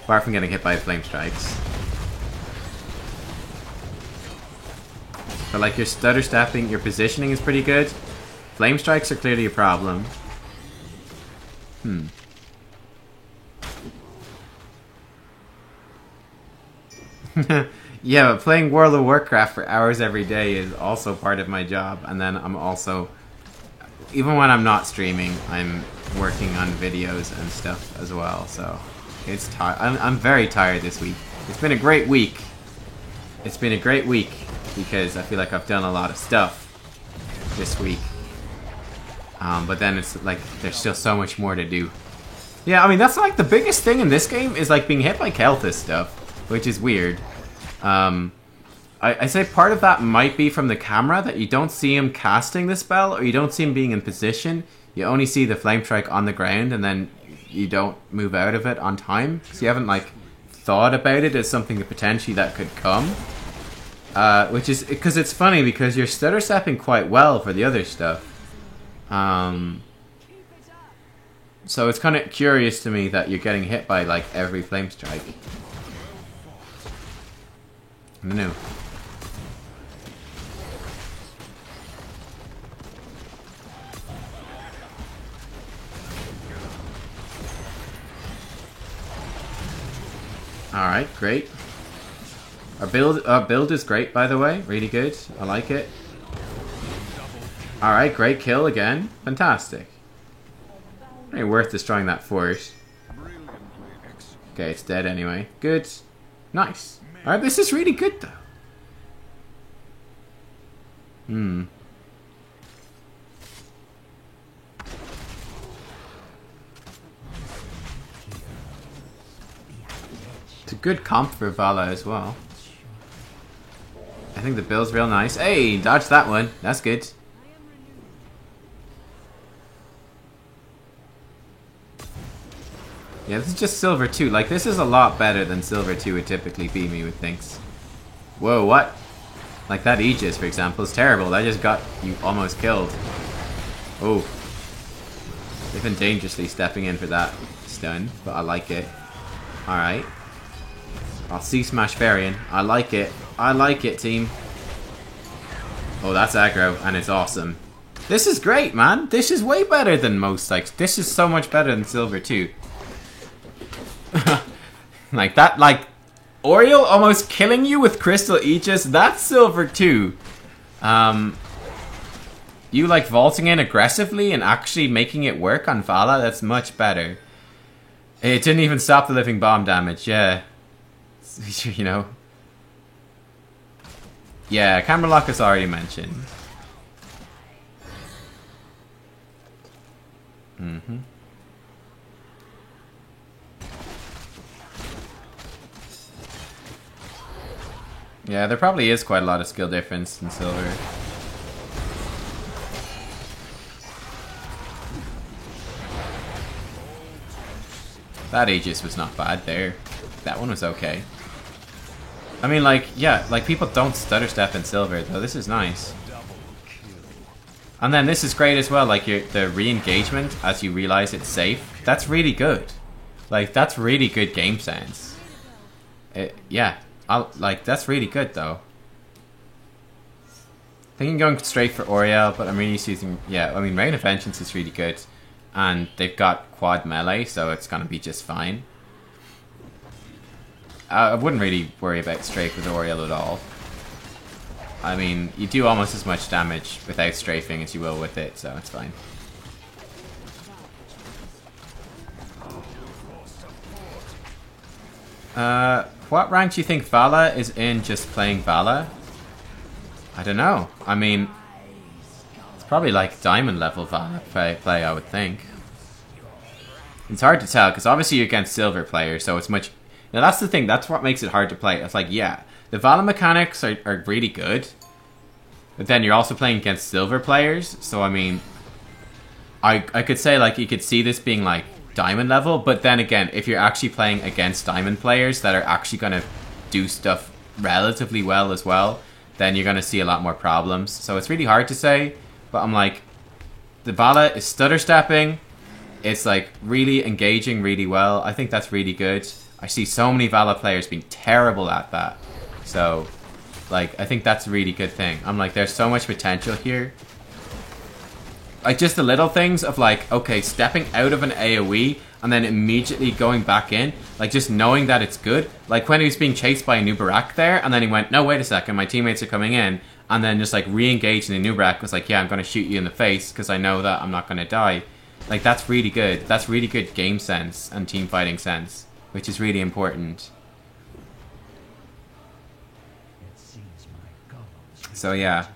Apart from getting hit by Flame Strikes. But like, your stutter stepping, your positioning is pretty good. Flame Strikes are clearly a problem. Yeah, but playing World of Warcraft for hours every day is also part of my job. And then I'm also... Even when I'm not streaming, I'm working on videos and stuff as well, so... It's I'm very tired this week. It's been a great week. It's been a great week because I feel like I've done a lot of stuff this week. But then it's like, there's still so much more to do. Yeah, I mean, that's like the biggest thing in this game is like being hit by Kel'Thuz stuff, which is weird. I say part of that might be from the camera, that you don't see him casting the spell, or you don't see him being in position. You only see the Flame Strike on the ground, and then you don't move out of it on time. So you haven't, like, thought about it as something that potentially that could come. Which is, because it's funny, because you're stutter stepping quite well for the other stuff. So it's kind of curious to me that you're getting hit by, like, every Flame Strike. I don't know. Alright, great. Our build is great, by the way. Really good. I like it. Alright, great kill again. Fantastic. Very worth destroying that fort. Okay, it's dead anyway. Good. Nice. Alright, this is really good, though. It's a good comp for Vala as well. I think the build's real nice. Hey, dodged that one. That's good. Yeah, this is just Silver 2. Like, this is a lot better than Silver 2 would typically be, me would think. Whoa, what? Like, that Aegis, for example, is terrible. That just got you almost killed. Oh. They've been dangerously stepping in for that stun, but I like it. Alright. I'll C-smash Varian. I like it. I like it, team. Oh, that's aggro, and it's awesome. This is great, man. This is way better than most, like, this is so much better than Silver 2. Like that, like Oriel almost killing you with Crystal Aegis. That's Silver 2. You like vaulting in aggressively and actually making it work on Vala. That's much better. It didn't even stop the living bomb damage. Yeah, you know. Yeah, camera lock is already mentioned. Yeah, there probably is quite a lot of skill difference in Silver. That Aegis was not bad there. That one was okay. I mean, like, yeah, like people don't stutter step in Silver, though. This is nice. And then this is great as well, like the re-engagement as you realize it's safe. That's really good. Like, that's really good game sense. Yeah. Like, that's really good, though. Thinking going straight for Oriel, but I'm really using... Yeah, I mean, Rain of Vengeance is really good. And they've got quad melee, so it's gonna be just fine. I wouldn't really worry about Strafe with Oriel at all. I mean, you do almost as much damage without strafing as you will with it, so it's fine. What rank do you think Vala is in just playing Vala? I don't know. I mean, it's probably like diamond level Vala play, I would think. It's hard to tell, because obviously you're against silver players, so it's much... Now that's the thing, that's what makes it hard to play. It's like, yeah, the Vala mechanics are really good, but then you're also playing against silver players, so I mean... I could say, like, you could see this being, like, diamond level, but then again, if you're actually playing against diamond players that are actually going to do stuff relatively well as well, then you're going to see a lot more problems. So it's really hard to say, but I'm like, the Vala is stutter stepping. It's like really engaging really well. I think that's really good. I see so many Vala players being terrible at that. So, like, I think that's a really good thing. I'm like, there's so much potential here. Like, just the little things of, like, okay, stepping out of an AoE and then immediately going back in. Like, just knowing that it's good. Like, when he was being chased by a Nubarak there, and then he went, no, wait a second, my teammates are coming in. And then just, like, re-engaging the Nubarak was like, yeah, I'm going to shoot you in the face because I know that I'm not going to die. Like, that's really good. That's really good game sense and team fighting sense, which is really important. So, yeah.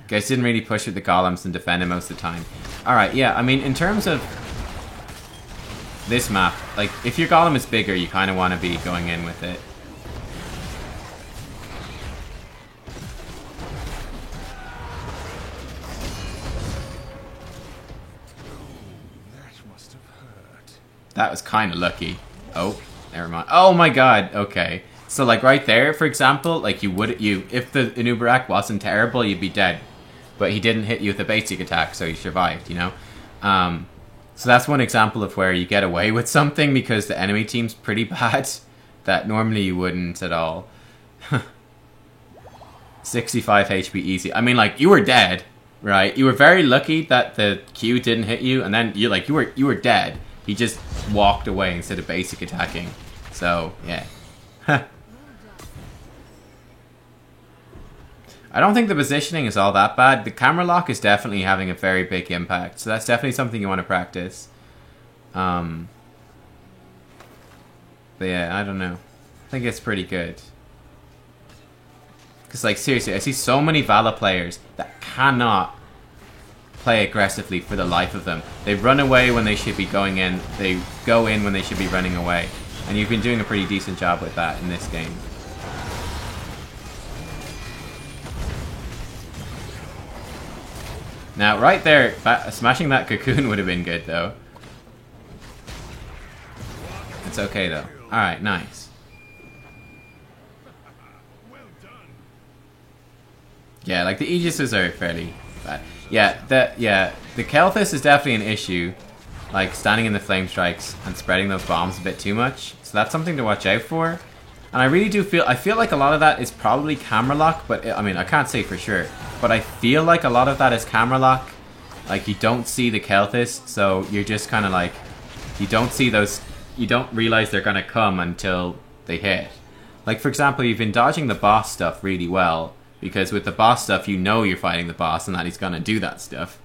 Guys didn't really push with the golems and defend him most of the time. Alright, yeah, I mean, in terms of this map, like, if your golem is bigger, you kind of want to be going in with it. That was kind of lucky. Oh, never mind. Oh my god, okay. So, like, right there, for example, like, if the Nubarak wasn't terrible, you'd be dead. But he didn't hit you with a basic attack, so you survived, you know? So that's one example of where you get away with something because the enemy team's pretty bad that normally you wouldn't at all. 65 HP easy. I mean, like, you were dead, right? You were very lucky that the Q didn't hit you, and then you were dead. He just walked away instead of basic attacking. So, yeah. I don't think the positioning is all that bad. The camera lock is definitely having a very big impact. So that's definitely something you want to practice. But yeah, I don't know. I think it's pretty good. Because, like, seriously, I see so many Vala players that cannot play aggressively for the life of them. They run away when they should be going in. They go in when they should be running away. And you've been doing a pretty decent job with that in this game. Now, right there, smashing that cocoon would have been good, though. It's okay, though. Alright, nice. Yeah, like, the Aegises are fairly bad. Yeah, the Kel'Thus is definitely an issue. Like, standing in the flame strikes and spreading those bombs a bit too much. So that's something to watch out for. And I really do feel like a lot of that is probably camera lock, but I mean, I can't say for sure. But I feel like a lot of that is camera lock. Like, you don't see the Kel'Thus, so you're just kind of like, you don't see those, you don't realize they're going to come until they hit. Like, for example, you've been dodging the boss stuff really well, because with the boss stuff, you know you're fighting the boss and that he's going to do that stuff.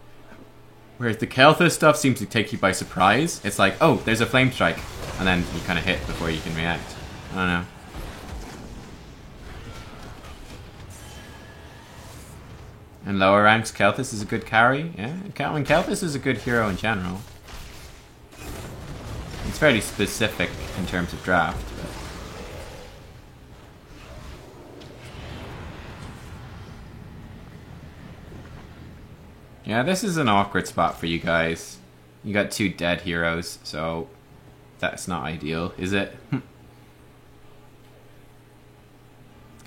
Whereas the Kel'Thus stuff seems to take you by surprise. It's like, oh, there's a flame strike, and then you kind of hit before you can react. I don't know. In lower ranks, Kel'Thus is a good carry. Yeah, I mean, Kel'Thus is a good hero in general. It's fairly specific in terms of draft. But... yeah, this is an awkward spot for you guys. You got two dead heroes, so that's not ideal, is it?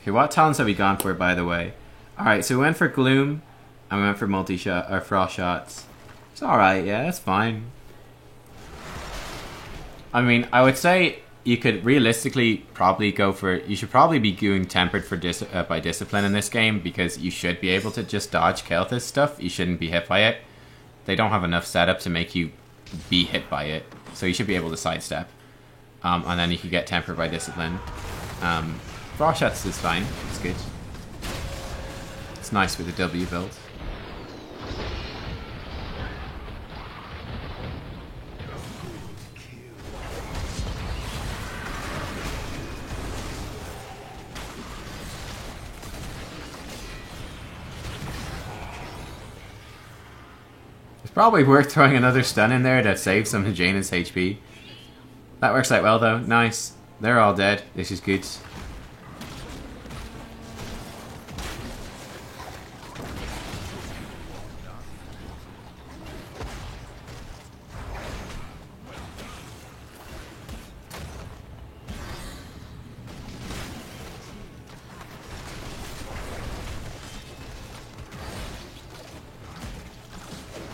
Okay, what talents have we gone for, by the way? Alright, so we went for Gloom, and we went for multi-shot, or frost shots. It's alright, yeah, that's fine. I mean, I would say you could realistically probably go for... you should probably be going tempered for by discipline in this game, because you should be able to just dodge Kel'Thus stuff. You shouldn't be hit by it. They don't have enough setup to make you be hit by it, so you should be able to sidestep. And then you could get Tempered by Discipline. Frost Shots is fine. It's good. It's nice with the W build. It's probably worth throwing another stun in there to save some of Jaina's HP. That works out well though. Nice. They're all dead. This is good.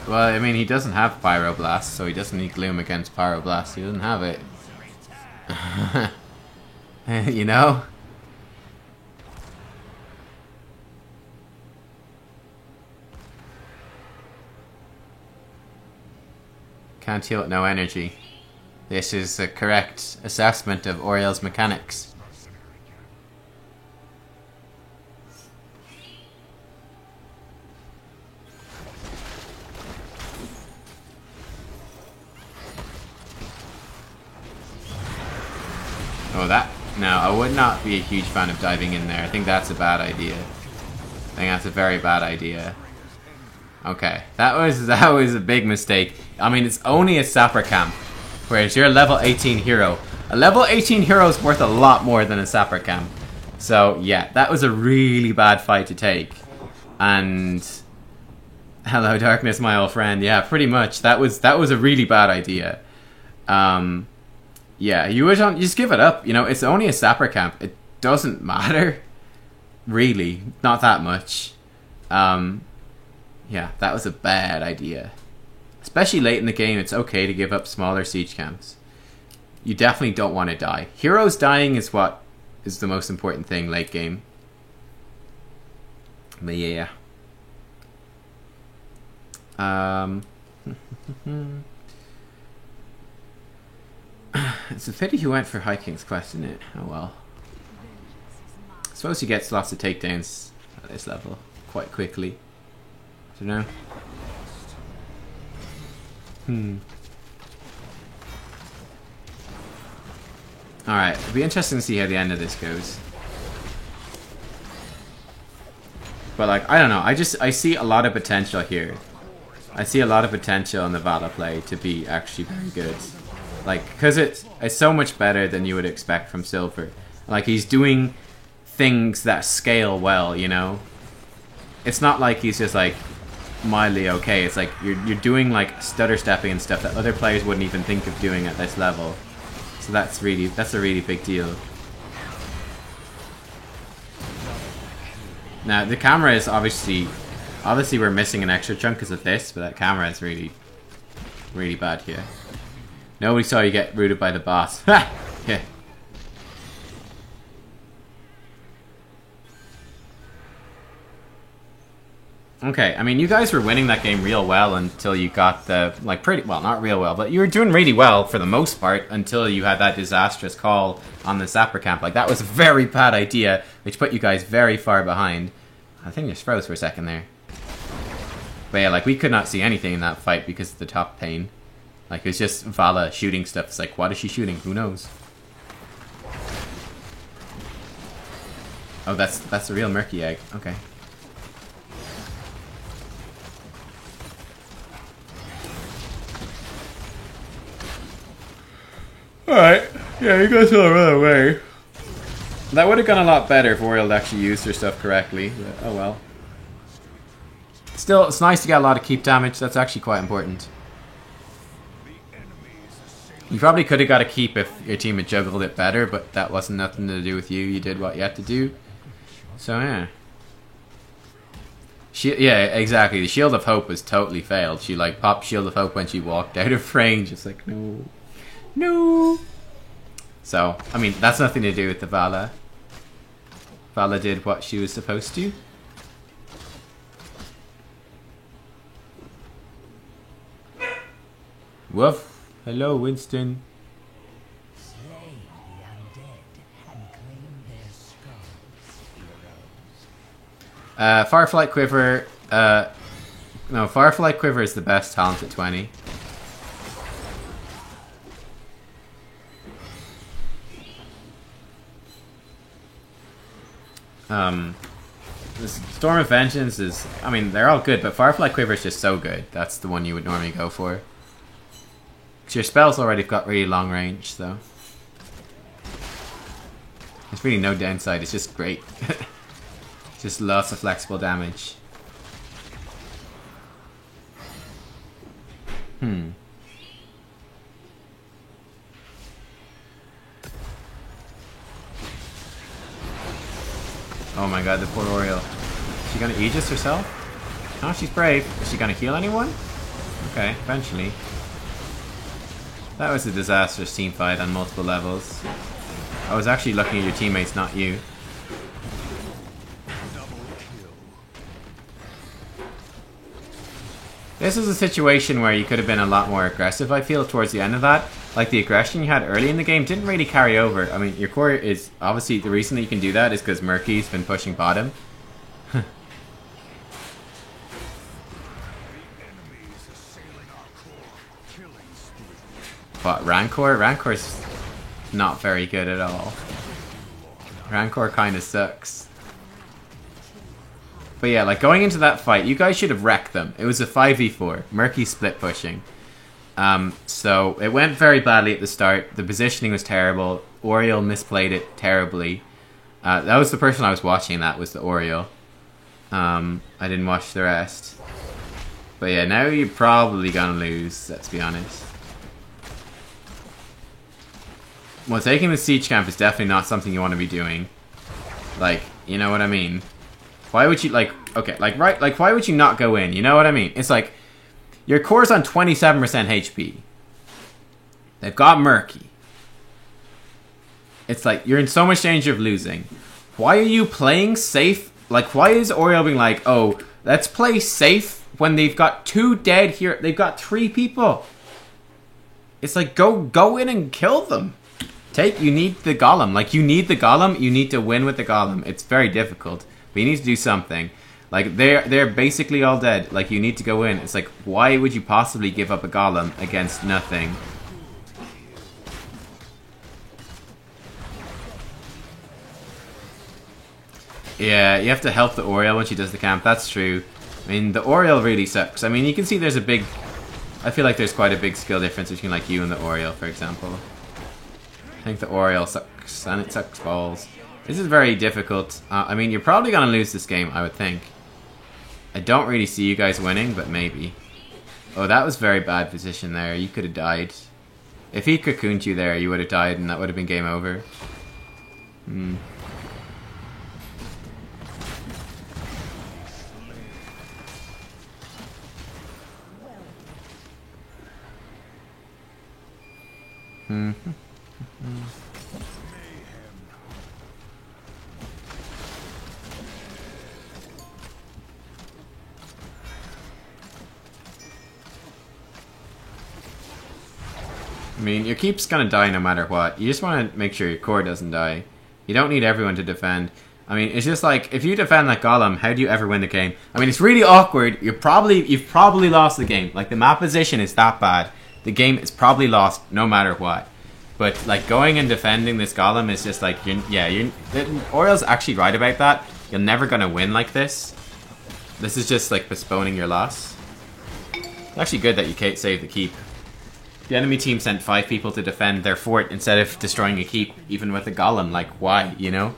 Well, I mean, he doesn't have Pyroblast, so he doesn't need Gloom against Pyroblast. He doesn't have it. You know? Can't heal it, no energy. This is a correct assessment of Oriel's mechanics. Oh, that... No, I would not be a huge fan of diving in there. I think that's a bad idea. I think that's a very bad idea. Okay, that was a big mistake. I mean, it's only a Sapper camp, whereas you're a level 18 hero. A level 18 hero is worth a lot more than a Sapper camp. So, yeah, that was a really bad fight to take. And... Hello, darkness, my old friend. Yeah, pretty much. That was a really bad idea. Yeah, you just give it up. You know, it's only a Sapper camp. It doesn't matter. Really. Not that much. Yeah, that was a bad idea. Especially late in the game, it's okay to give up smaller siege camps. You definitely don't want to die. Heroes dying is what is the most important thing late game. But yeah. It's a pity you went for High King's Quest, isn't it? Oh well. I suppose he gets lots of takedowns at this level quite quickly. I don't know. Alright, it'll be interesting to see how the end of this goes. But like, I don't know, I see a lot of potential here. I see a lot of potential in the Vala play to be actually very good. Like, because it's so much better than you would expect from Silver. Like, he's doing things that scale well, you know? It's not like he's just like mildly okay. It's like you're doing like stutter stepping and stuff that other players wouldn't even think of doing at this level. So that's a really big deal. Now the camera is obviously we're missing an extra chunk because of this, but that camera is really bad here. Nobody saw you get rooted by the boss. Ha! Yeah. Okay, I mean, you guys were winning that game real well until you got the, like, pretty, well, not real well, but you were doing really well for the most part until you had that disastrous call on the Sapper camp. Like, that was a very bad idea, which put you guys very far behind. I think you just froze for a second there. But yeah, like, we could not see anything in that fight because of the top pane. Like, it was just Vala shooting stuff. It's like, what is she shooting? Who knows? Oh, that's a real Murky Egg. Okay. Alright. Yeah, you guys all run away. That would have gone a lot better if Oriel actually used her stuff correctly. But, oh well. Still, it's nice to get a lot of keep damage. That's actually quite important. You probably could have got a keep if your team had juggled it better, but that wasn't nothing to do with you. You did what you had to do. So, yeah. Yeah, exactly. The Shield of Hope was totally failed. She, like, popped Shield of Hope when she walked out of range. It's like, no. No! So, I mean, that's nothing to do with the Vala. Vala did what she was supposed to. Woof. Hello, Winston. Firefly Quiver. No, Firefly Quiver is the best talent at 20. This Storm of Vengeance is, I mean, they're all good, but Firefly Quiver is just so good. That's the one you would normally go for. Because your spell's already got really long range, so. There's really no downside, it's just great. Just lots of flexible damage. Oh my god, the poor Oriole. Is she gonna Aegis herself? No, she's brave. Is she gonna heal anyone? Okay, eventually. That was a disastrous team fight on multiple levels. I was actually looking at your teammates, not you. This is a situation where you could have been a lot more aggressive, I feel, towards the end of that. Like, the aggression you had early in the game didn't really carry over. I mean, your core is... Obviously, the reason that you can do that is because Murky's been pushing bottom. But Rancor? Rancor's not very good at all. Rancor kind of sucks. But yeah, like, going into that fight, you guys should have wrecked them. It was a 5v4. Murky split pushing. So it went very badly at the start. The positioning was terrible. Oriole misplayed it terribly. That was the person I was watching. That was the Oriole. I didn't watch the rest. But yeah, now you're probably gonna lose, let's be honest. Well, taking the siege camp is definitely not something you want to be doing. Like, you know what I mean? Why would you, like, okay, like, right, like, why would you not go in? You know what I mean? It's like, your core's on 27% HP. They've got Murky. It's like, you're in so much danger of losing. Why are you playing safe? Like, why is Oriole being like, oh, let's play safe when they've got 2 dead here? They've got 3 people. It's like, go in and kill them. You need the Golem. Like, you need the Golem. You need to win with the Golem. It's very difficult. But you need to do something. Like, they're basically all dead. Like, you need to go in. It's like, why would you possibly give up a Golem against nothing? Yeah, you have to help the Oriole when she does the camp. That's true. I mean, the Oriole really sucks. I mean, you can see there's a big... I feel like there's quite a big skill difference between, like, you and the Oriole, for example. I think the Oriole sucks, and it sucks balls. This is very difficult. I mean, you're probably going to lose this game, I would think. I don't really see you guys winning, but maybe. Oh, that was very bad position there. You could have died. If he cocooned you there, you would have died, and that would have been game over. I mean, your keep's gonna die no matter what. You just want to make sure your core doesn't die. You don't need everyone to defend. I mean, it's just like, if you defend that Golem, how do you ever win the game? I mean, it's really awkward. You've probably lost the game. Like, the map position is that bad. The game is probably lost no matter what. But, like, going and defending this Golem is just like, Oriole's actually right about that. You're never gonna win like this. This is just, like, postponing your loss. It's actually good that you can't save the keep. The enemy team sent 5 people to defend their fort instead of destroying a keep, even with a Golem. Like, why, you know?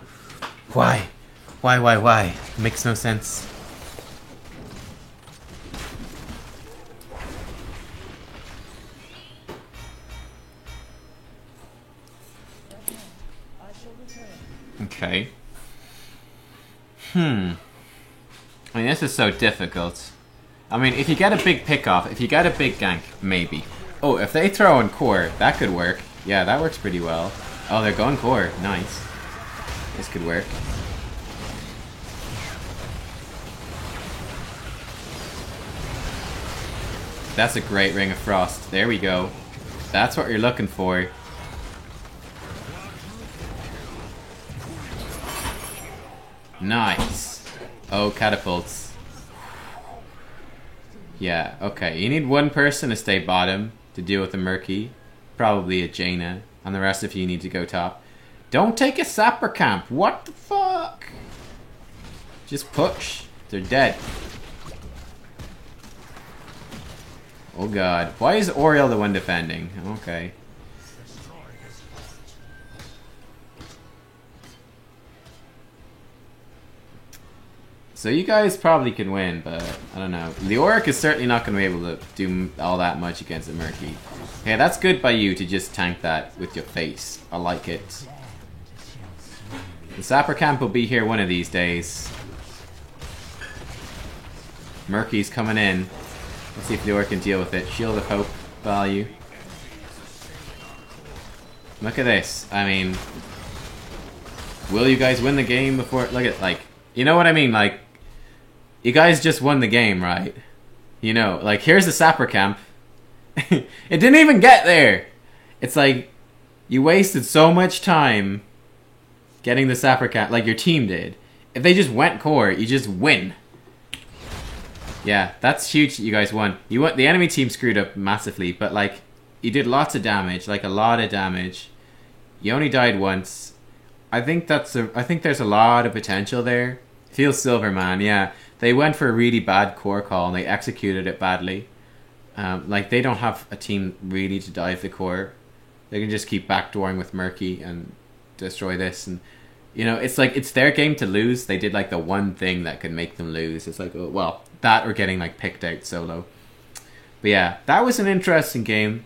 Why? Why? It makes no sense. Okay. I mean, this is so difficult. I mean, if you get a big pick-off, if you get a big gank, maybe. Oh, if they throw in core, that could work. Yeah, that works pretty well. Oh, they're going core. Nice. This could work. That's a great Ring of Frost. There we go. That's what you're looking for. Nice. Oh, catapults. Yeah, okay. You need one person to stay bottom to deal with the Murky. Probably a Jaina. And the rest of you need to go top. Don't take a sapper camp. What the fuck? Just push. They're dead. Oh god. Why is Oriel the one defending? Okay. So you guys probably can win, but I don't know. The Auric is certainly not going to be able to do all that much against the Murky. Okay, that's good by you to just tank that with your face. I like it. The Sapper Camp will be here one of these days. Murky's coming in. Let's see if the Auric can deal with it. Shield of Hope value. Look at this. I mean, will you guys win the game before... Look at, like... You know what I mean? Like, you guys just won the game, right? You know, like, here's the Sapper Camp. It didn't even get there! It's like, you wasted so much time getting the Sapper Camp, like your team did. If they just went core, you just win. Yeah, that's huge that you guys won. You won. The enemy team screwed up massively, but, like, you did lots of damage, like a lot of damage. You only died once. I think there's a lot of potential there. Feel Silverman, yeah. They went for a really bad core call and they executed it badly. Like, they don't have a team really to dive the core. They can just keep backdooring with Murky and destroy this. And, you know, it's like, it's their game to lose. They did, like, the one thing that could make them lose. It's like, oh, well, that or getting, like, picked out solo. But yeah, that was an interesting game.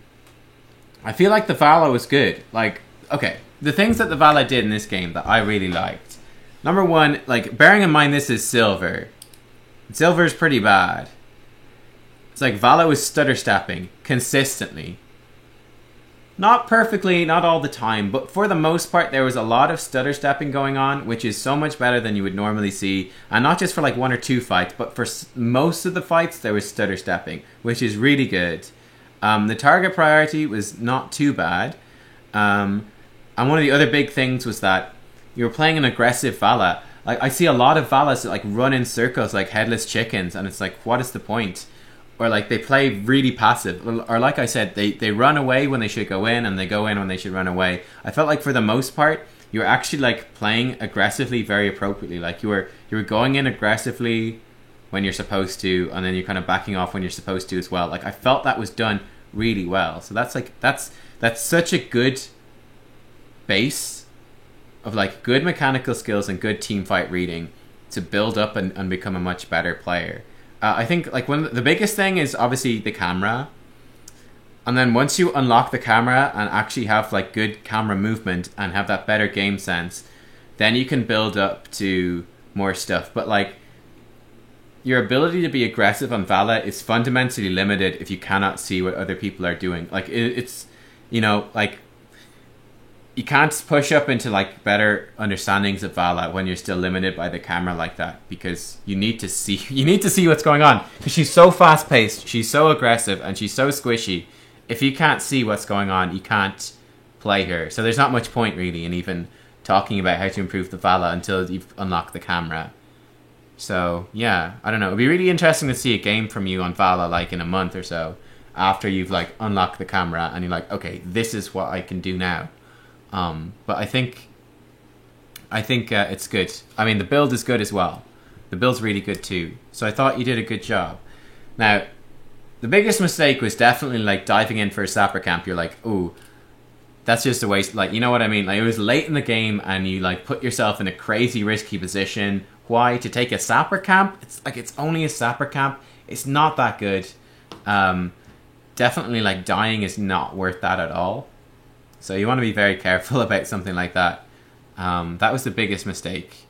I feel like the Vala was good. Like, okay, the things that the Vala did in this game that I really liked. Number one, like, bearing in mind this is Silver. Silver's pretty bad. It's like Vala was stutter stepping consistently. Not perfectly, not all the time, but for the most part there was a lot of stutter stepping going on, which is so much better than you would normally see. And not just for like one or two fights, but for most of the fights there was stutter stepping, which is really good. The target priority was not too bad. And one of the other big things was that you were playing an aggressive Vala. Like, I see a lot of Valas that, like, run in circles like headless chickens, and it's like, what is the point? Or, like, they play really passive. Or, like I said, they run away when they should go in, and they go in when they should run away. I felt like, for the most part, you were actually, like, playing aggressively very appropriately. Like, you were going in aggressively when you're supposed to, and then you're kind of backing off when you're supposed to as well. Like, I felt that was done really well. So that's, like, that's such a good base of, like, good mechanical skills and good team fight reading to build up and become a much better player. I think, like, the biggest thing is obviously the camera. And then once you unlock the camera and actually have, like, good camera movement and have that better game sense, then you can build up to more stuff. But, like, your ability to be aggressive on Vala is fundamentally limited if you cannot see what other people are doing. Like, it's, you know, like, you can't push up into, like, better understandings of Vala when you're still limited by the camera like that, because you need to see what's going on, because she's so fast paced, she's so aggressive, and she's so squishy. If you can't see what's going on, you can't play her. So there's not much point really in even talking about how to improve the Vala until you've unlocked the camera. So yeah, I don't know, it'd be really interesting to see a game from you on Vala, like, in a month or so after you've, like, unlocked the camera and you're like, okay, this is what I can do now. But I think it's good. I mean, the build is good as well. The build's really good too. So I thought you did a good job. Now, the biggest mistake was definitely, like, diving in for a Sapper Camp. You're like, ooh, that's just a waste. Like, you know what I mean? Like, it was late in the game and you, like, put yourself in a crazy risky position. Why? To take a Sapper Camp? It's like, it's only a Sapper Camp. It's not that good. Definitely, like, dying is not worth that at all. So you want to be very careful about something like that. That was the biggest mistake.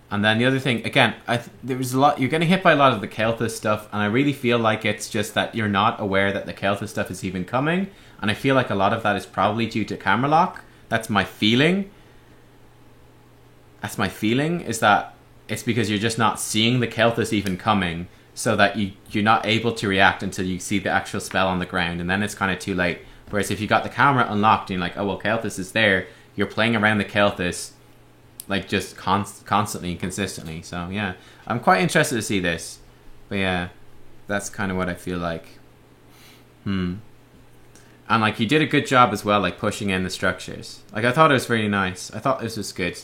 And then the other thing, again, there was a lot. You're getting hit by a lot of the Kael'thas stuff, and I really feel like it's just that you're not aware that the Kael'thas stuff is even coming. And I feel like a lot of that is probably due to camera lock. That's my feeling. Is that it's because you're just not seeing the Kael'thas even coming, so that you're not able to react until you see the actual spell on the ground, and then it's kind of too late. Whereas if you got the camera unlocked and you're like, oh, well, Kael'thas is there, you're playing around the Kael'thas, like just constantly and consistently. So yeah, I'm quite interested to see this. But yeah, that's kind of what I feel like. And like he did a good job as well, like pushing in the structures. Like I thought it was really nice. I thought this was good.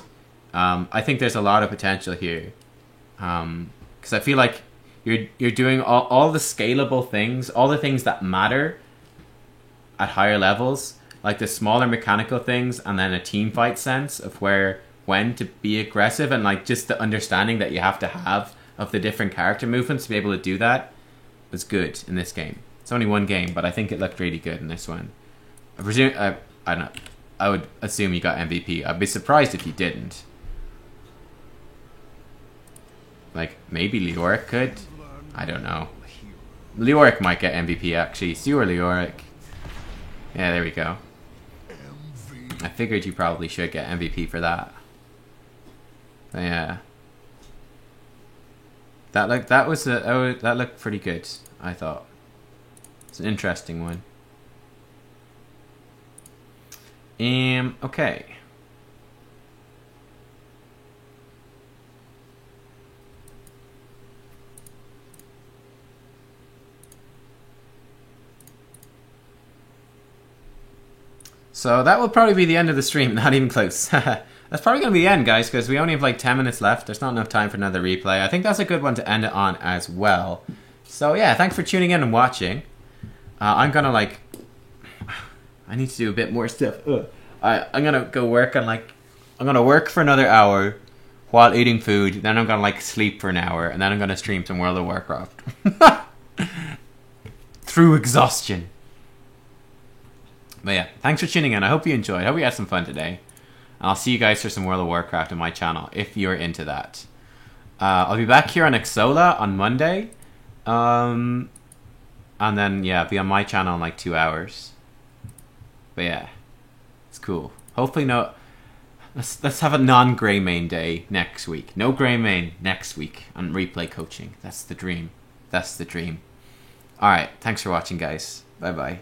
I think there's a lot of potential here, because I feel like you're doing all the scalable things, all the things that matter at higher levels, like the smaller mechanical things, and then a team fight sense of when to be aggressive, and like just the understanding that you have to have of the different character movements to be able to do that was good in this game. It's only one game, but I think it looked really good in this one. I presume I don't know. I would assume you got MVP. I'd be surprised if you didn't. Like maybe Leoric could. I don't know. Leoric might get MVP actually. Sewer Leoric. Yeah, there we go. I figured you probably should get MVP for that. But yeah. That looked pretty good, I thought. It's an interesting one. Okay. So that will probably be the end of the stream, not even close. That's probably going to be the end, guys, because we only have like 10 minutes left. There's not enough time for another replay. I think that's a good one to end it on as well. So yeah, thanks for tuning in and watching. I'm going to like... I need to do a bit more stuff. I'm going to go work on like... I'm going to work for another hour while eating food. Then I'm going to like sleep for an hour. And then I'm going to stream some World of Warcraft. Through exhaustion. But yeah, thanks for tuning in. I hope you enjoyed. I hope you had some fun today. And I'll see you guys for some World of Warcraft on my channel, if you're into that. I'll be back here on Exola on Monday. And then, yeah, be on my channel in like 2 hours. But yeah, it's cool. Hopefully no... Let's have a non-Grey Main day next week. No Grey Main next week on replay coaching. That's the dream. That's the dream. Alright, thanks for watching, guys. Bye-bye.